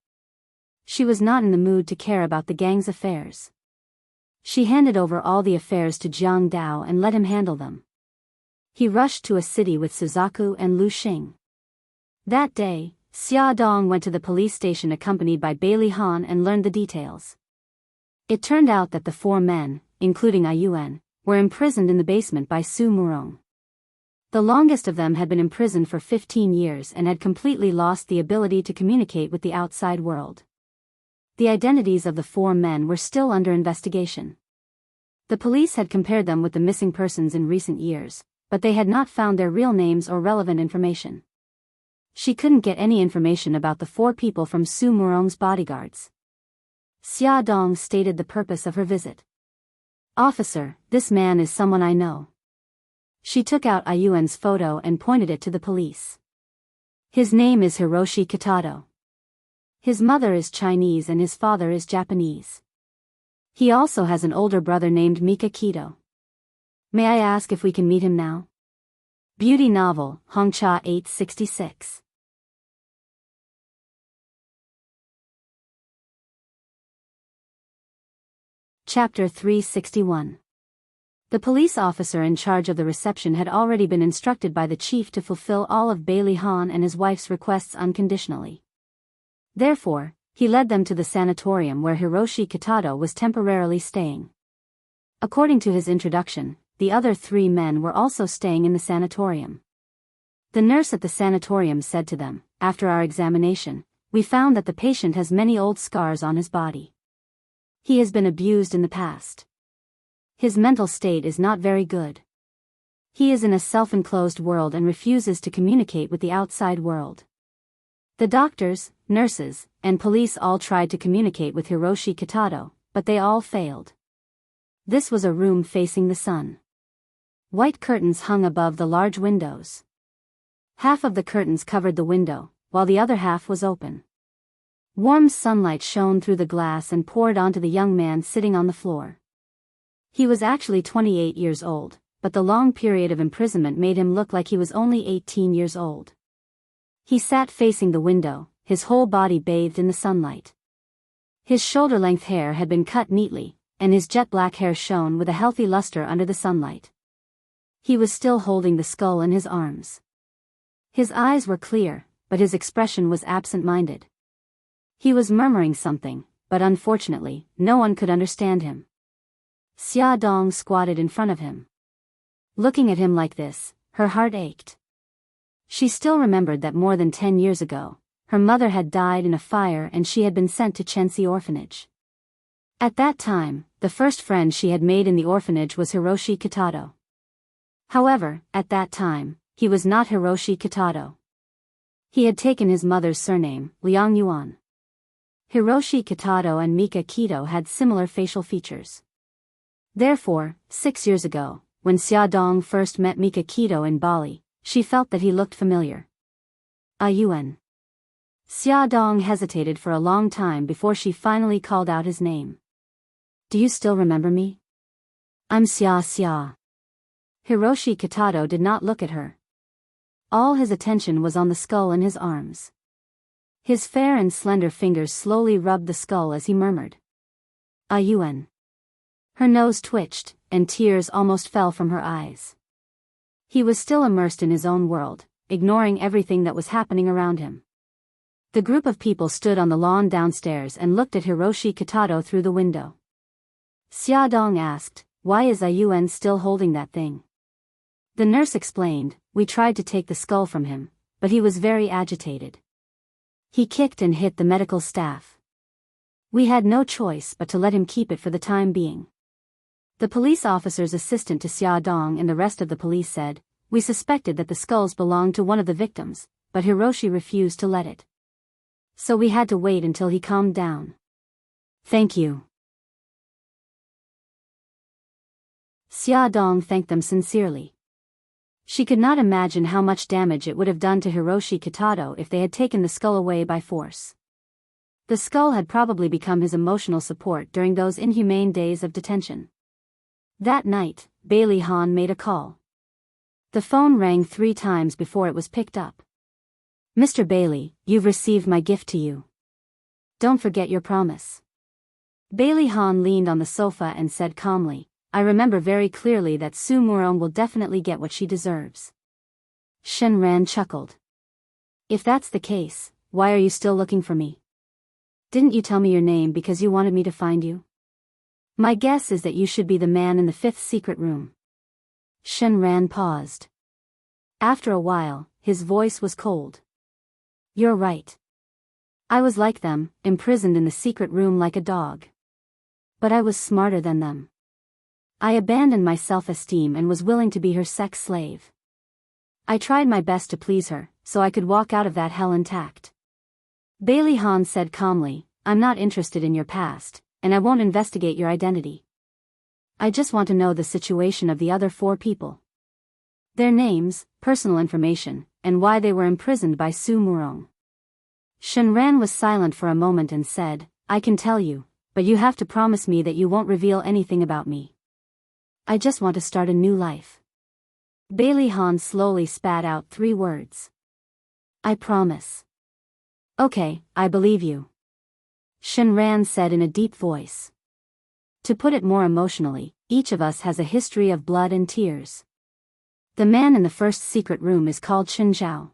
Speaker 1: She was not in the mood to care about the gang's affairs. She handed over all the affairs to Jiang Dao and let him handle them. He rushed to a city with Suzaku and Lu Xing. That day, Xia Dong went to the police station accompanied by Bailey Han and learned the details. It turned out that the 4 men, including Ayuan, were imprisoned in the basement by Su Murong. The longest of them had been imprisoned for 15 years and had completely lost the ability to communicate with the outside world. The identities of the 4 men were still under investigation. The police had compared them with the missing persons in recent years, but they had not found their real names or relevant information. She couldn't get any information about the 4 people from Su Murong's bodyguards. Xia Dong stated the purpose of her visit. "Officer, this man is someone I know." She took out Ayuan's photo and pointed it to the police. "His name is Hiroshi Kitado. His mother is Chinese and his father is Japanese. He also has an older brother named Mika Keto. May I ask if we can meet him now?" Beauty novel, Hongcha 866. Chapter 361. The police officer in charge of the reception had already been instructed by the chief to fulfill all of Bailey Han and his wife's requests unconditionally. Therefore, he led them to the sanatorium where Hiroshi Kitado was temporarily staying. According to his introduction, the other 3 men were also staying in the sanatorium. The nurse at the sanatorium said to them, "After our examination, we found that the patient has many old scars on his body. He has been abused in the past. His mental state is not very good. He is in a self-enclosed world and refuses to communicate with the outside world." The doctors, nurses, and police all tried to communicate with Hiroshi Kitato, but they all failed. This was a room facing the sun. White curtains hung above the large windows. Half of the curtains covered the window, while the other half was open. Warm sunlight shone through the glass and poured onto the young man sitting on the floor. He was actually 28 years old, but the long period of imprisonment made him look like he was only 18 years old. He sat facing the window, his whole body bathed in the sunlight. His shoulder-length hair had been cut neatly, and his jet-black hair shone with a healthy luster under the sunlight. He was still holding the skull in his arms. His eyes were clear, but his expression was absent-minded. He was murmuring something, but unfortunately, no one could understand him. Xia Dong squatted in front of him. Looking at him like this, her heart ached. She still remembered that more than 10 years ago, her mother had died in a fire and she had been sent to Chensi orphanage. At that time, the first friend she had made in the orphanage was Hiroshi Kitato. However, at that time, he was not Hiroshi Kitato. He had taken his mother's surname, Liang Yuan. Hiroshi Kitato and Mika Kito had similar facial features. Therefore, 6 years ago, when Xia Dong first met Mika Kito in Bali, she felt that he looked familiar. Yuan. Xia Dong hesitated for a long time before she finally called out his name. "Do you still remember me?" "I'm Xia." Hiroshi Kitato did not look at her. All his attention was on the skull in his arms. His fair and slender fingers slowly rubbed the skull as he murmured, "Yuan." Her nose twitched, and tears almost fell from her eyes. He was still immersed in his own world, ignoring everything that was happening around him. The group of people stood on the lawn downstairs and looked at Hiroshi Kitato through the window. Xia Dong asked, "Why is Yuan still holding that thing?" The nurse explained, "We tried to take the skull from him, but he was very agitated. He kicked and hit the medical staff. We had no choice but to let him keep it for the time being." The police officer's assistant to Xia Dong and the rest of the police said, "We suspected that the skulls belonged to one of the victims, but Hiroshi refused to let it. So we had to wait until he calmed down. Thank you." Xia Dong thanked them sincerely. She could not imagine how much damage it would have done to Hiroshi Kitato if they had taken the skull away by force. The skull had probably become his emotional support during those inhumane days of detention. That night, Bailey Han made a call. The phone rang 3 times before it was picked up. "Mr. Bailey, you've received my gift to you. Don't forget your promise." Bailey Han leaned on the sofa and said calmly, "I remember very clearly that Su Murong will definitely get what she deserves." Shen Ran chuckled. "If that's the case, why are you still looking for me? Didn't you tell me your name because you wanted me to find you? My guess is that you should be the man in the 5th secret room." Shen Ran paused. After a while, his voice was cold. "You're right. I was like them, imprisoned in the secret room like a dog. But I was smarter than them. I abandoned my self-esteem and was willing to be her sex slave. I tried my best to please her, so I could walk out of that hell intact." Bailey Han said calmly, "I'm not interested in your past, and I won't investigate your identity. I just want to know the situation of the other 4 people. Their names, personal information, and why they were imprisoned by Su Murong." Shen Ran was silent for a moment and said, "I can tell you, but you have to promise me that you won't reveal anything about me. I just want to start a new life." Bailey Han slowly spat out 3 words. "I promise." "Okay, I believe you," Shen Ran said in a deep voice. "To put it more emotionally, each of us has a history of blood and tears. The man in the 1st secret room is called Chen Zhao.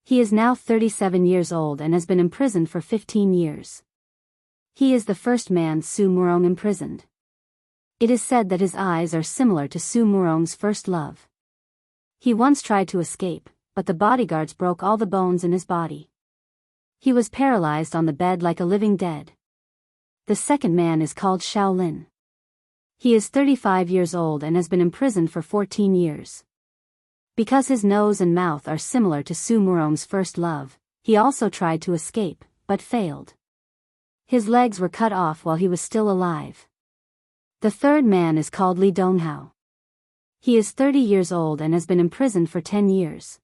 Speaker 1: He is now 37 years old and has been imprisoned for 15 years. He is the first man Su Murong imprisoned. It is said that his eyes are similar to Su Murong's first love. He once tried to escape, but the bodyguards broke all the bones in his body. He was paralyzed on the bed like a living dead. The second man is called Shaolin. He is 35 years old and has been imprisoned for 14 years. Because his nose and mouth are similar to Su Murong's first love, he also tried to escape, but failed. His legs were cut off while he was still alive. The third man is called Li Donghao. He is 30 years old and has been imprisoned for 10 years.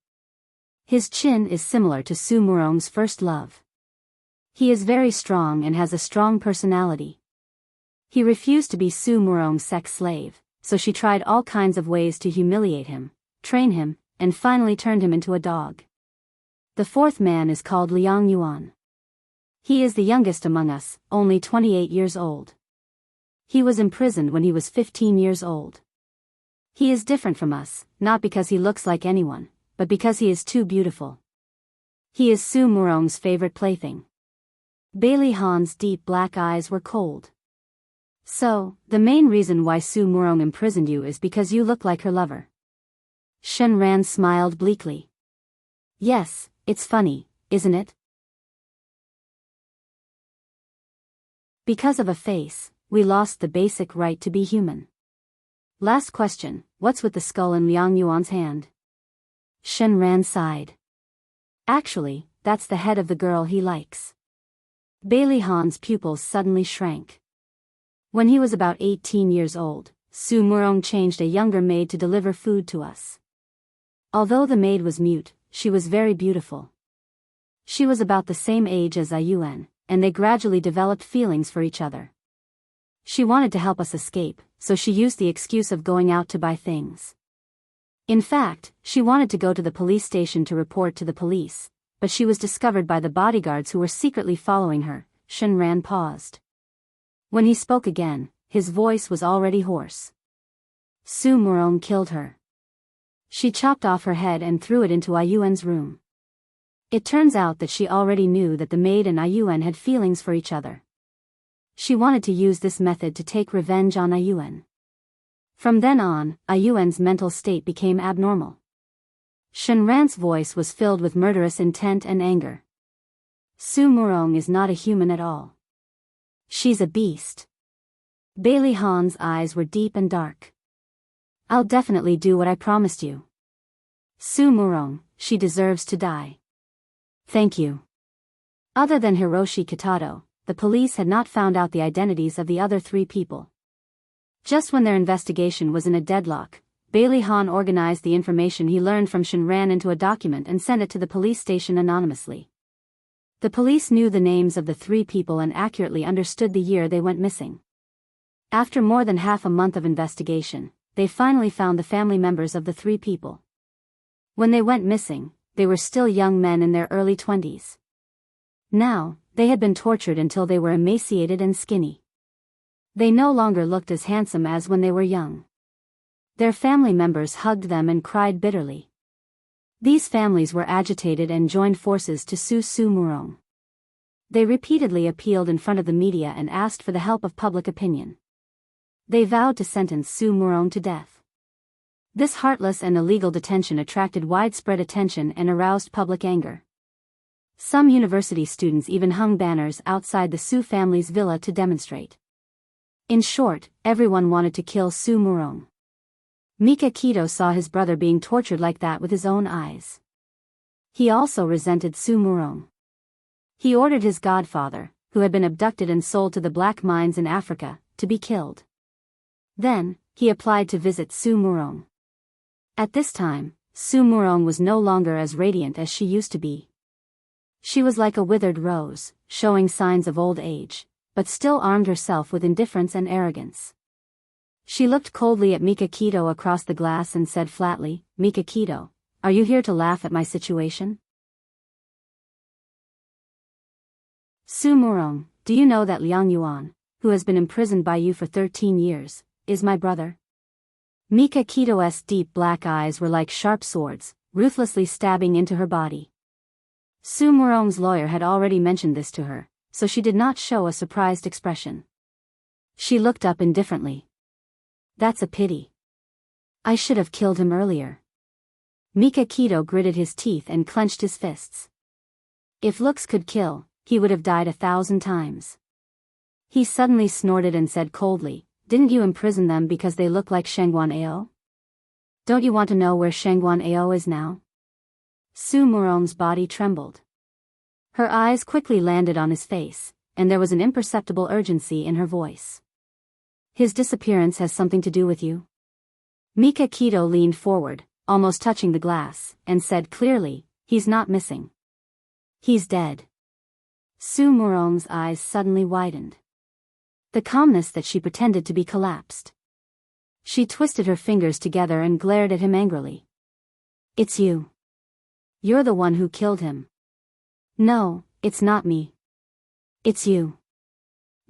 Speaker 1: His chin is similar to Su Murong's first love. He is very strong and has a strong personality. He refused to be Su Murong's sex slave, so she tried all kinds of ways to humiliate him, train him, and finally turned him into a dog. The fourth man is called Liang Yuan. He is the youngest among us, only 28 years old. He was imprisoned when he was 15 years old. He is different from us, not because he looks like anyone, but because he is too beautiful. He is Su Murong's favorite plaything. Bailey Han's deep black eyes were cold. So, the main reason why Su Murong imprisoned you is because you look like her lover. Shen Ran smiled bleakly. Yes, it's funny, isn't it? Because of a face, we lost the basic right to be human. Last question, what's with the skull in Liang Yuan's hand? Shen Ran sighed. Actually, that's the head of the girl he likes. Bailey Han's pupils suddenly shrank. When he was about 18 years old, Su Murong changed a younger maid to deliver food to us. Although the maid was mute, she was very beautiful. She was about the same age as Ayuan, and they gradually developed feelings for each other. She wanted to help us escape, so she used the excuse of going out to buy things. In fact, she wanted to go to the police station to report to the police, but she was discovered by the bodyguards who were secretly following her. Shen Ran paused. When he spoke again, his voice was already hoarse. Su Murong killed her. She chopped off her head and threw it into Ayuan's room. It turns out that she already knew that the maid and Ayuan had feelings for each other. She wanted to use this method to take revenge on Ayuan. From then on, Ayuan's mental state became abnormal. Shen Ran's voice was filled with murderous intent and anger. Su Murong is not a human at all. She's a beast. Bailey Han's eyes were deep and dark. I'll definitely do what I promised you. Su Murong, she deserves to die. Thank you. Other than Hiroshi Kitato, the police had not found out the identities of the other three people. Just when their investigation was in a deadlock, Bailey Han organized the information he learned from Shen Ran into a document and sent it to the police station anonymously. The police knew the names of the three people and accurately understood the year they went missing. After more than half a month of investigation, they finally found the family members of the three people. When they went missing, they were still young men in their early 20s. Now, they had been tortured until they were emaciated and skinny. They no longer looked as handsome as when they were young. Their family members hugged them and cried bitterly. These families were agitated and joined forces to sue Su Murong. They repeatedly appealed in front of the media and asked for the help of public opinion. They vowed to sentence Su Murong to death. This heartless and illegal detention attracted widespread attention and aroused public anger. Some university students even hung banners outside the Su family's villa to demonstrate. In short, everyone wanted to kill Su Murong. Mika Kito saw his brother being tortured like that with his own eyes. He also resented Su Murong. He ordered his godfather, who had been abducted and sold to the black mines in Africa, to be killed. Then, he applied to visit Su Murong. At this time, Su Murong was no longer as radiant as she used to be. She was like a withered rose, showing signs of old age, but still armed herself with indifference and arrogance. She looked coldly at Mika Kito across the glass and said flatly, "Mika Kito, are you here to laugh at my situation?" Su Murong, do you know that Liang Yuan, who has been imprisoned by you for 13 years, is my brother? Mika Kito's deep black eyes were like sharp swords, ruthlessly stabbing into her body. Su Murong's lawyer had already mentioned this to her, so she did not show a surprised expression. She looked up indifferently. That's a pity. I should have killed him earlier. Mika Keto gritted his teeth and clenched his fists. If looks could kill, he would have died 1,000 times. He suddenly snorted and said coldly, "Didn't you imprison them because they look like Shangguan Ao? Don't you want to know where Shangguan Ao is now?" Su Murong's body trembled. Her eyes quickly landed on his face, and there was an imperceptible urgency in her voice. "His disappearance has something to do with you?" Mika Keto leaned forward, almost touching the glass, and said clearly, "He's not missing. He's dead." Su Murong's eyes suddenly widened. The calmness that she pretended to be collapsed. She twisted her fingers together and glared at him angrily. "It's you. You're the one who killed him." "No, it's not me. It's you."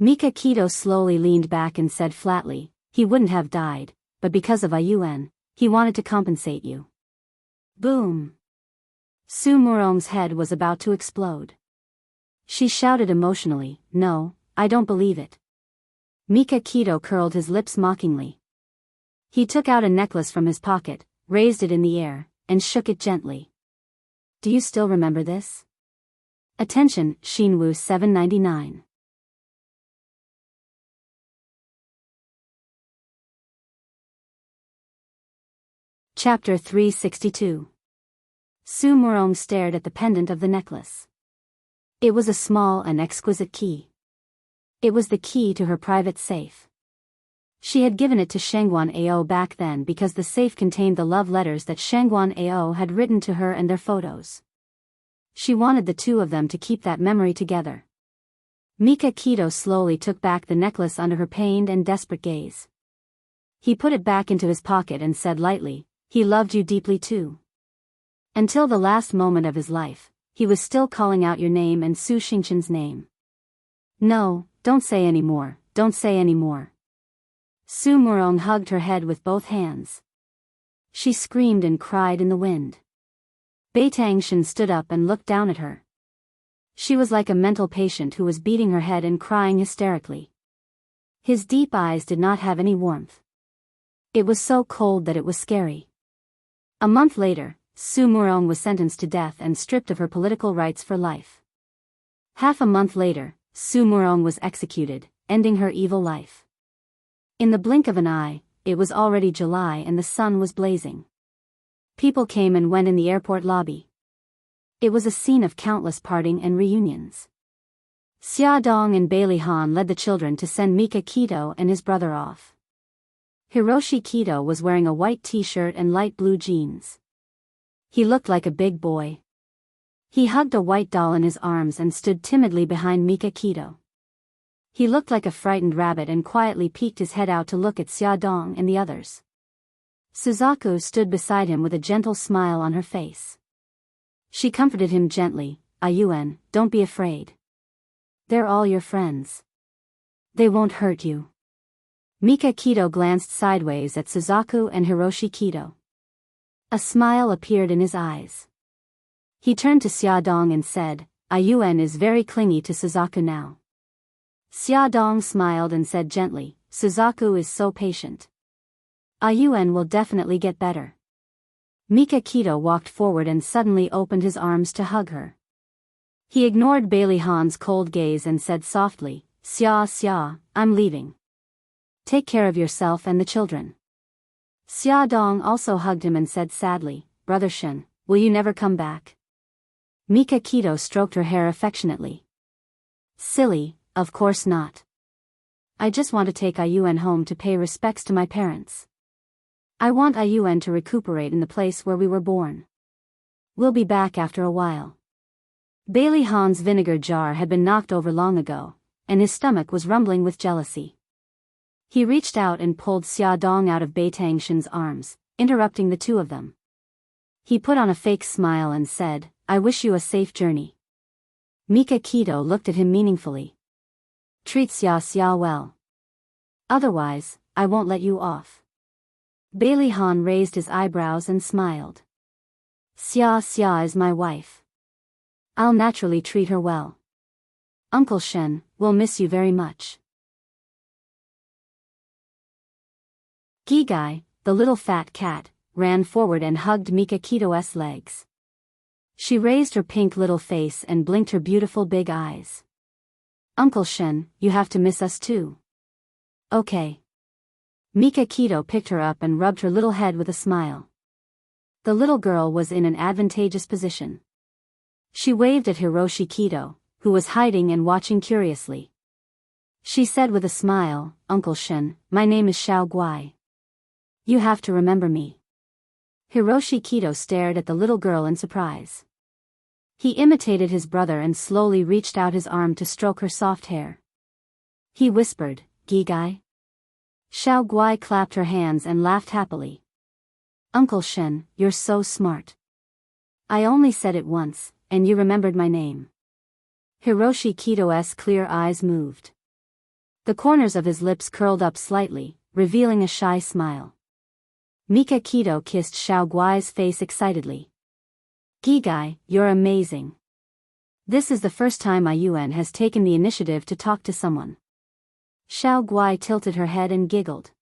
Speaker 1: Mika Keto slowly leaned back and said flatly, "He wouldn't have died, but because of Ayuan, he wanted to compensate you." Boom. Su Murong's head was about to explode. She shouted emotionally, "No, I don't believe it." Mika Keto curled his lips mockingly. He took out a necklace from his pocket, raised it in the air, and shook it gently. "Do you still remember this? Attention, Shinwoo 799. Chapter 362. Su Murong stared at the pendant of the necklace. It was a small and exquisite key. It was the key to her private safe. She had given it to Shangguan Ao back then because the safe contained the love letters that Shangguan Ao had written to her and their photos. She wanted the two of them to keep that memory together. Mika Keto slowly took back the necklace under her pained and desperate gaze. He put it back into his pocket and said lightly, "He loved you deeply too. Until the last moment of his life, he was still calling out your name and Su Xingchen's name." "No, don't say any more, don't say any more." Su Murong hugged her head with both hands. She screamed and cried in the wind. Beitangshan stood up and looked down at her. She was like a mental patient who was beating her head and crying hysterically. His deep eyes did not have any warmth. It was so cold that it was scary. A month later, Su Murong was sentenced to death and stripped of her political rights for life. Half a month later, Su Murong was executed, ending her evil life. In the blink of an eye, it was already July and the sun was blazing. People came and went in the airport lobby. It was a scene of countless parting and reunions. Xia Dong and Bailey Han led the children to send Mika Keto and his brother off. Hiroshi Keto was wearing a white t-shirt and light blue jeans. He looked like a big boy. He hugged a white doll in his arms and stood timidly behind Mika Keto. He looked like a frightened rabbit and quietly peeked his head out to look at Xia Dong and the others. Suzaku stood beside him with a gentle smile on her face. She comforted him gently, "Ayuan, don't be afraid. They're all your friends. They won't hurt you." Mika Keto glanced sideways at Suzaku and Hiroshi Keto. A smile appeared in his eyes. He turned to Xia Dong and said, "Ayuan is very clingy to Suzaku now." Xia Dong smiled and said gently, "Suzaku is so patient. Ayuan will definitely get better." Mika Keto walked forward and suddenly opened his arms to hug her. He ignored Bailey Han's cold gaze and said softly, Xia, I'm leaving. Take care of yourself and the children." Xia Dong also hugged him and said sadly, "Brother Shen, will you never come back?" Mika Keto stroked her hair affectionately. "Silly, of course not. I just want to take Ayuan home to pay respects to my parents. I want Ayuan to recuperate in the place where we were born. We'll be back after a while." Bailey Han's vinegar jar had been knocked over long ago, and his stomach was rumbling with jealousy. He reached out and pulled Xia Dong out of Beitangshan's arms, interrupting the two of them. He put on a fake smile and said, "I wish you a safe journey." Mika Keto looked at him meaningfully. "Treat Xia well. Otherwise, I won't let you off." Bailey Han raised his eyebrows and smiled. Xia is my wife. I'll naturally treat her well. Uncle Shen, we'll miss you very much." Gigai, the little fat cat, ran forward and hugged Mika Kito's legs. She raised her pink little face and blinked her beautiful big eyes. Uncle Shen, you have to miss us too. Okay. Mika Kito picked her up and rubbed her little head with a smile. The little girl was in an advantageous position. She waved at Hiroshi Kito, who was hiding and watching curiously. She said with a smile, Uncle Shen, my name is Xiao Guai. You have to remember me. Hiroshi Kito stared at the little girl in surprise. He imitated his brother and slowly reached out his arm to stroke her soft hair. He whispered, Gigai. Xiao Guai clapped her hands and laughed happily. Uncle Shen, you're so smart. I only said it once, and you remembered my name. Hiroshi Kito's clear eyes moved. The corners of his lips curled up slightly, revealing a shy smile. Mika Kito kissed Xiao Guai's face excitedly. Gigai, you're amazing. This is the first time Ayuan has taken the initiative to talk to someone. Xiao Guai tilted her head and giggled.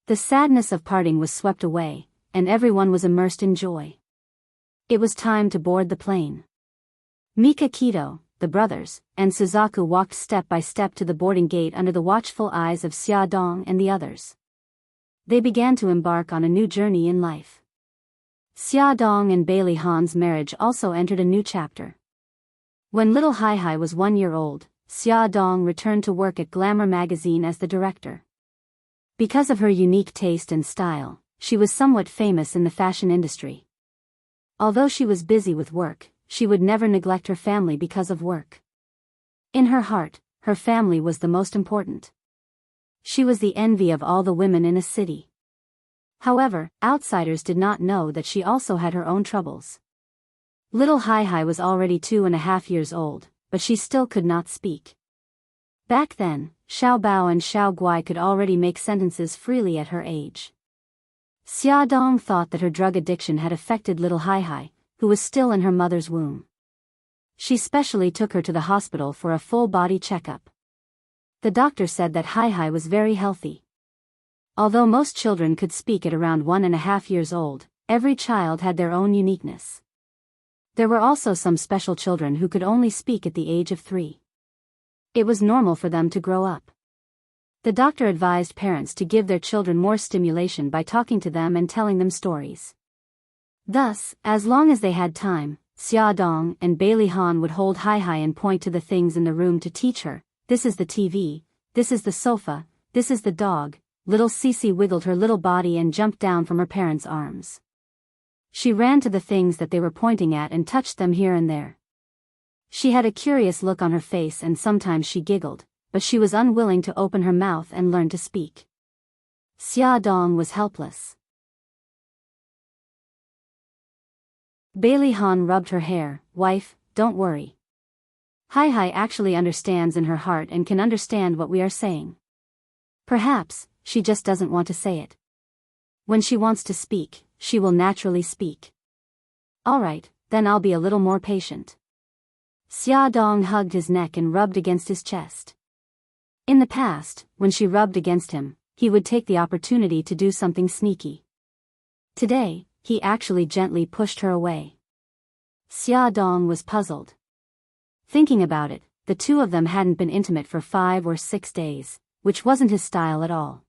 Speaker 1: The sadness of parting was swept away, and everyone was immersed in joy. It was time to board the plane. Mika Kito, the brothers, and Suzaku walked step by step to the boarding gate under the watchful eyes of Xia Dong and the others. They began to embark on a new journey in life. Xia Dong and Bailey Han's marriage also entered a new chapter. When little Hai Hai was 1 year old, Xia Dong returned to work at Glamour magazine as the director. Because of her unique taste and style, she was somewhat famous in the fashion industry. Although she was busy with work, she would never neglect her family because of work. In her heart, her family was the most important. She was the envy of all the women in a city. However, outsiders did not know that she also had her own troubles. Little Hai Hai was already 2.5 years old, but she still could not speak. Back then, Xiao Bao and Xiao Guai could already make sentences freely at her age. Xia Dong thought that her drug addiction had affected little Hai Hai, who was still in her mother's womb. She specially took her to the hospital for a full-body checkup. The doctor said that Hai Hai was very healthy. Although most children could speak at around 1.5 years old, every child had their own uniqueness. There were also some special children who could only speak at the age of 3. It was normal for them to grow up. The doctor advised parents to give their children more stimulation by talking to them and telling them stories. Thus, as long as they had time, Xia Dong and Bailey Han would hold Hai Hai and point to the things in the room to teach her. This is the TV, this is the sofa, this is the dog. Little Cece wiggled her little body and jumped down from her parents' arms. She ran to the things that they were pointing at and touched them here and there. She had a curious look on her face and sometimes she giggled, but she was unwilling to open her mouth and learn to speak. Xia Dong was helpless. Bailey Han rubbed her hair. Wife, don't worry. Hai Hai actually understands in her heart and can understand what we are saying. Perhaps, she just doesn't want to say it. When she wants to speak, she will naturally speak. Alright, then I'll be a little more patient. Xia Dong hugged his neck and rubbed against his chest. In the past, when she rubbed against him, he would take the opportunity to do something sneaky. Today, he actually gently pushed her away. Xia Dong was puzzled. Thinking about it, the two of them hadn't been intimate for 5 or 6 days, which wasn't his style at all.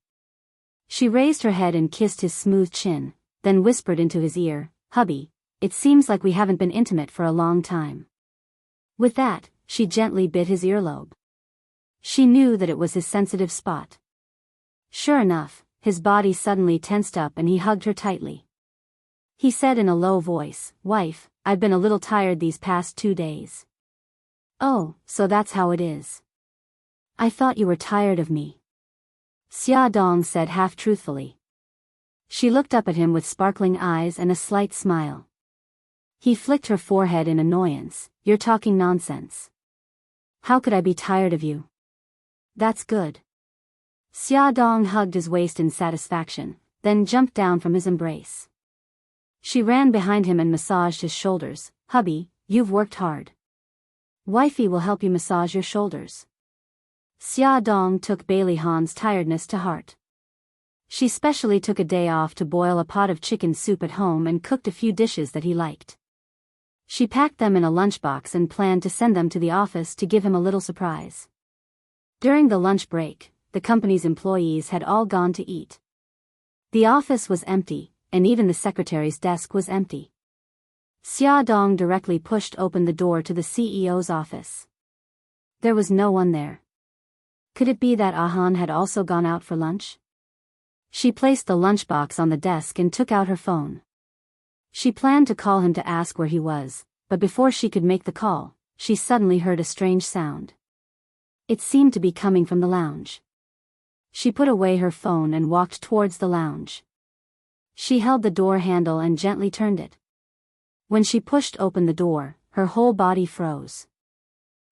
Speaker 1: She raised her head and kissed his smooth chin, then whispered into his ear, Hubby, it seems like we haven't been intimate for a long time. With that, she gently bit his earlobe. She knew that it was his sensitive spot. Sure enough, his body suddenly tensed up and he hugged her tightly. He said in a low voice, Wife, I've been a little tired these past 2 days. Oh, so that's how it is. I thought you were tired of me. Xia Dong said half-truthfully. She looked up at him with sparkling eyes and a slight smile. He flicked her forehead in annoyance. You're talking nonsense. How could I be tired of you? That's good. Xia Dong hugged his waist in satisfaction, then jumped down from his embrace. She ran behind him and massaged his shoulders. Hubby, you've worked hard. Wifey will help you massage your shoulders. Xia Dong took Bailey Han's tiredness to heart. She specially took a day off to boil a pot of chicken soup at home and cooked a few dishes that he liked. She packed them in a lunchbox and planned to send them to the office to give him a little surprise. During the lunch break, the company's employees had all gone to eat. The office was empty, and even the secretary's desk was empty. Xia Dong directly pushed open the door to the CEO's office. There was no one there. Could it be that Han had also gone out for lunch? She placed the lunchbox on the desk and took out her phone. She planned to call him to ask where he was, but before she could make the call, she suddenly heard a strange sound. It seemed to be coming from the lounge. She put away her phone and walked towards the lounge. She held the door handle and gently turned it. When she pushed open the door, her whole body froze.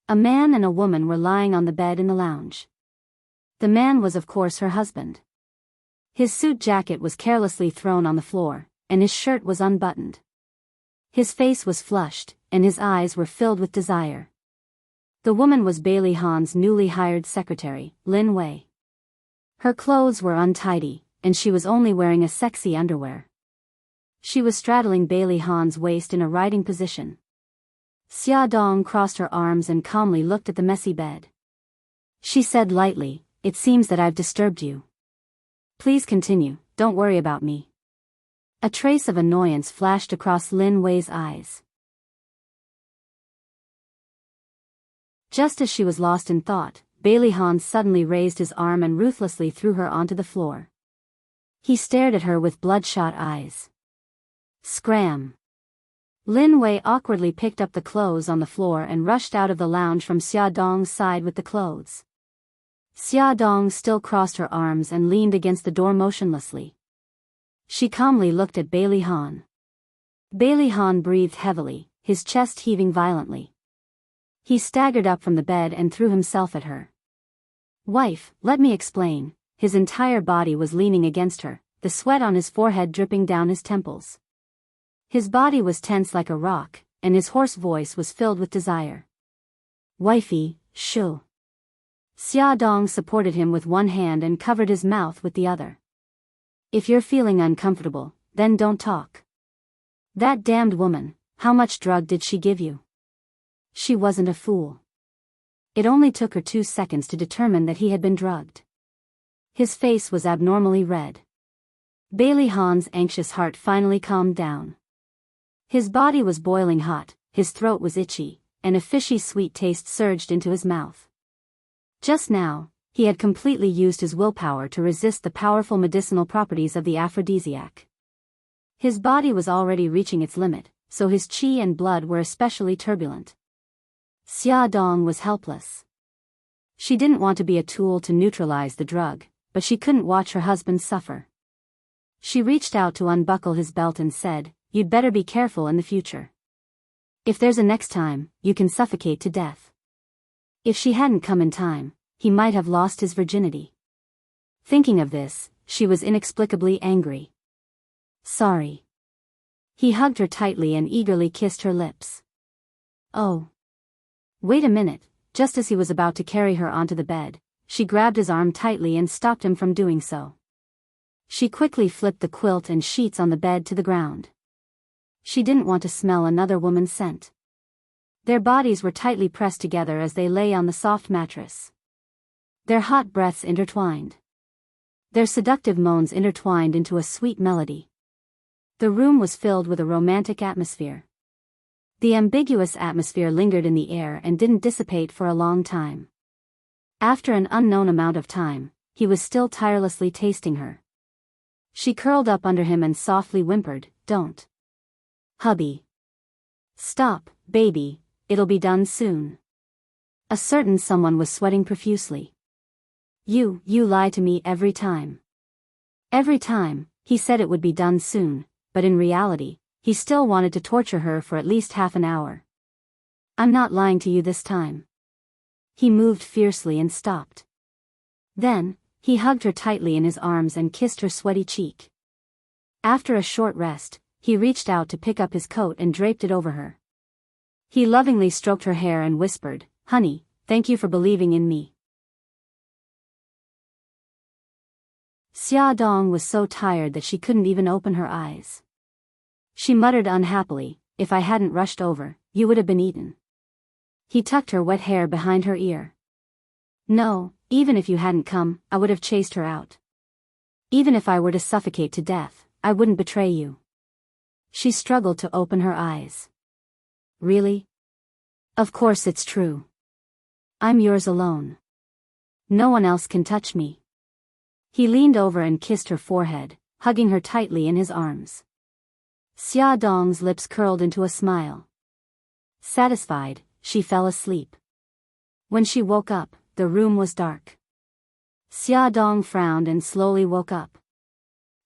Speaker 1: A man and a woman were lying on the bed in the lounge. The man was of course her husband. His suit jacket was carelessly thrown on the floor, and his shirt was unbuttoned. His face was flushed, and his eyes were filled with desire. The woman was Bailey Han's newly hired secretary, Lin Wei. Her clothes were untidy, and she was only wearing a sexy underwear. She was straddling Bailey Han's waist in a riding position. Xia Dong crossed her arms and calmly looked at the messy bed. She said lightly, "It seems that I've disturbed you. Please continue, don't worry about me." A trace of annoyance flashed across Lin Wei's eyes. Just as she was lost in thought, Bailey Han suddenly raised his arm and ruthlessly threw her onto the floor. He stared at her with bloodshot eyes. Scram! Lin Wei awkwardly picked up the clothes on the floor and rushed out of the lounge from Xia Dong's side with the clothes. Xia Dong still crossed her arms and leaned against the door motionlessly. She calmly looked at Bailey Han. Bailey Han breathed heavily, his chest heaving violently. He staggered up from the bed and threw himself at her. "Wife, let me explain." His entire body was leaning against her, the sweat on his forehead dripping down his temples. His body was tense like a rock, and his hoarse voice was filled with desire. "Wifey, shoo." Xia Dong supported him with one hand and covered his mouth with the other. "If you're feeling uncomfortable, then don't talk. That damned woman, how much drug did she give you?" She wasn't a fool. It only took her 2 seconds to determine that he had been drugged. His face was abnormally red. Bailey Han's anxious heart finally calmed down. His body was boiling hot, his throat was itchy, and a fishy sweet taste surged into his mouth. Just now, he had completely used his willpower to resist the powerful medicinal properties of the aphrodisiac. His body was already reaching its limit, so his qi and blood were especially turbulent. Xia Dong was helpless. She didn't want to be a tool to neutralize the drug, but she couldn't watch her husband suffer. She reached out to unbuckle his belt and said, "You'd better be careful in the future. If there's a next time, you can suffocate to death." If she hadn't come in time, he might have lost his virginity. Thinking of this, she was inexplicably angry. "Sorry." He hugged her tightly and eagerly kissed her lips. "Oh. Wait a minute." Just as he was about to carry her onto the bed, she grabbed his arm tightly and stopped him from doing so. She quickly flipped the quilt and sheets on the bed to the ground. She didn't want to smell another woman's scent. Their bodies were tightly pressed together as they lay on the soft mattress. Their hot breaths intertwined. Their seductive moans intertwined into a sweet melody. The room was filled with a romantic atmosphere. The ambiguous atmosphere lingered in the air and didn't dissipate for a long time. After an unknown amount of time, he was still tirelessly tasting her. She curled up under him and softly whimpered, "Don't. Hubby. Stop, baby, it'll be done soon." A certain someone was sweating profusely. You lie to me every time." Every time, he said it would be done soon, but in reality, he still wanted to torture her for at least half an hour. "I'm not lying to you this time." He moved fiercely and stopped. Then, he hugged her tightly in his arms and kissed her sweaty cheek. After a short rest, he reached out to pick up his coat and draped it over her. He lovingly stroked her hair and whispered, "Honey, thank you for believing in me." Xia Dong was so tired that she couldn't even open her eyes. She muttered unhappily, "If I hadn't rushed over, you would have been eaten." He tucked her wet hair behind her ear. "No, even if you hadn't come, I would have chased her out. Even if I were to suffocate to death, I wouldn't betray you." She struggled to open her eyes. "Really? Of course it's true. I'm yours alone. No one else can touch me." He leaned over and kissed her forehead, hugging her tightly in his arms. Xia Dong's lips curled into a smile. Satisfied, she fell asleep. When she woke up, the room was dark. Xia Dong frowned and slowly woke up.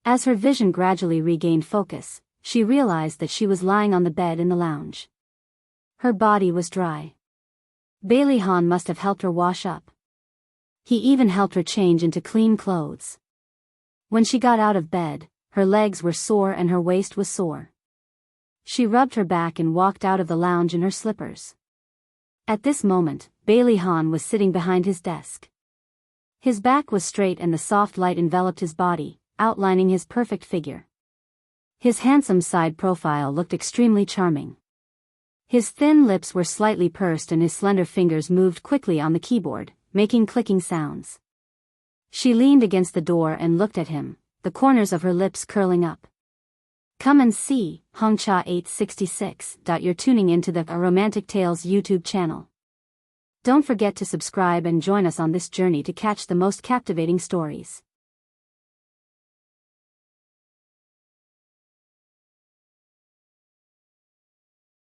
Speaker 1: As her vision gradually regained focus, she realized that she was lying on the bed in the lounge. Her body was dry. Bailey Han must have helped her wash up. He even helped her change into clean clothes. When she got out of bed, her legs were sore and her waist was sore. She rubbed her back and walked out of the lounge in her slippers. At this moment, Bailey Han was sitting behind his desk. His back was straight and the soft light enveloped his body, outlining his perfect figure. His handsome side profile looked extremely charming. His thin lips were slightly pursed and his slender fingers moved quickly on the keyboard, making clicking sounds. She leaned against the door and looked at him, the corners of her lips curling up. Come and see, Hongcha 866. You're tuning into the A Romantic Tales YouTube channel. Don't forget to subscribe and join us on this journey to catch the most captivating stories.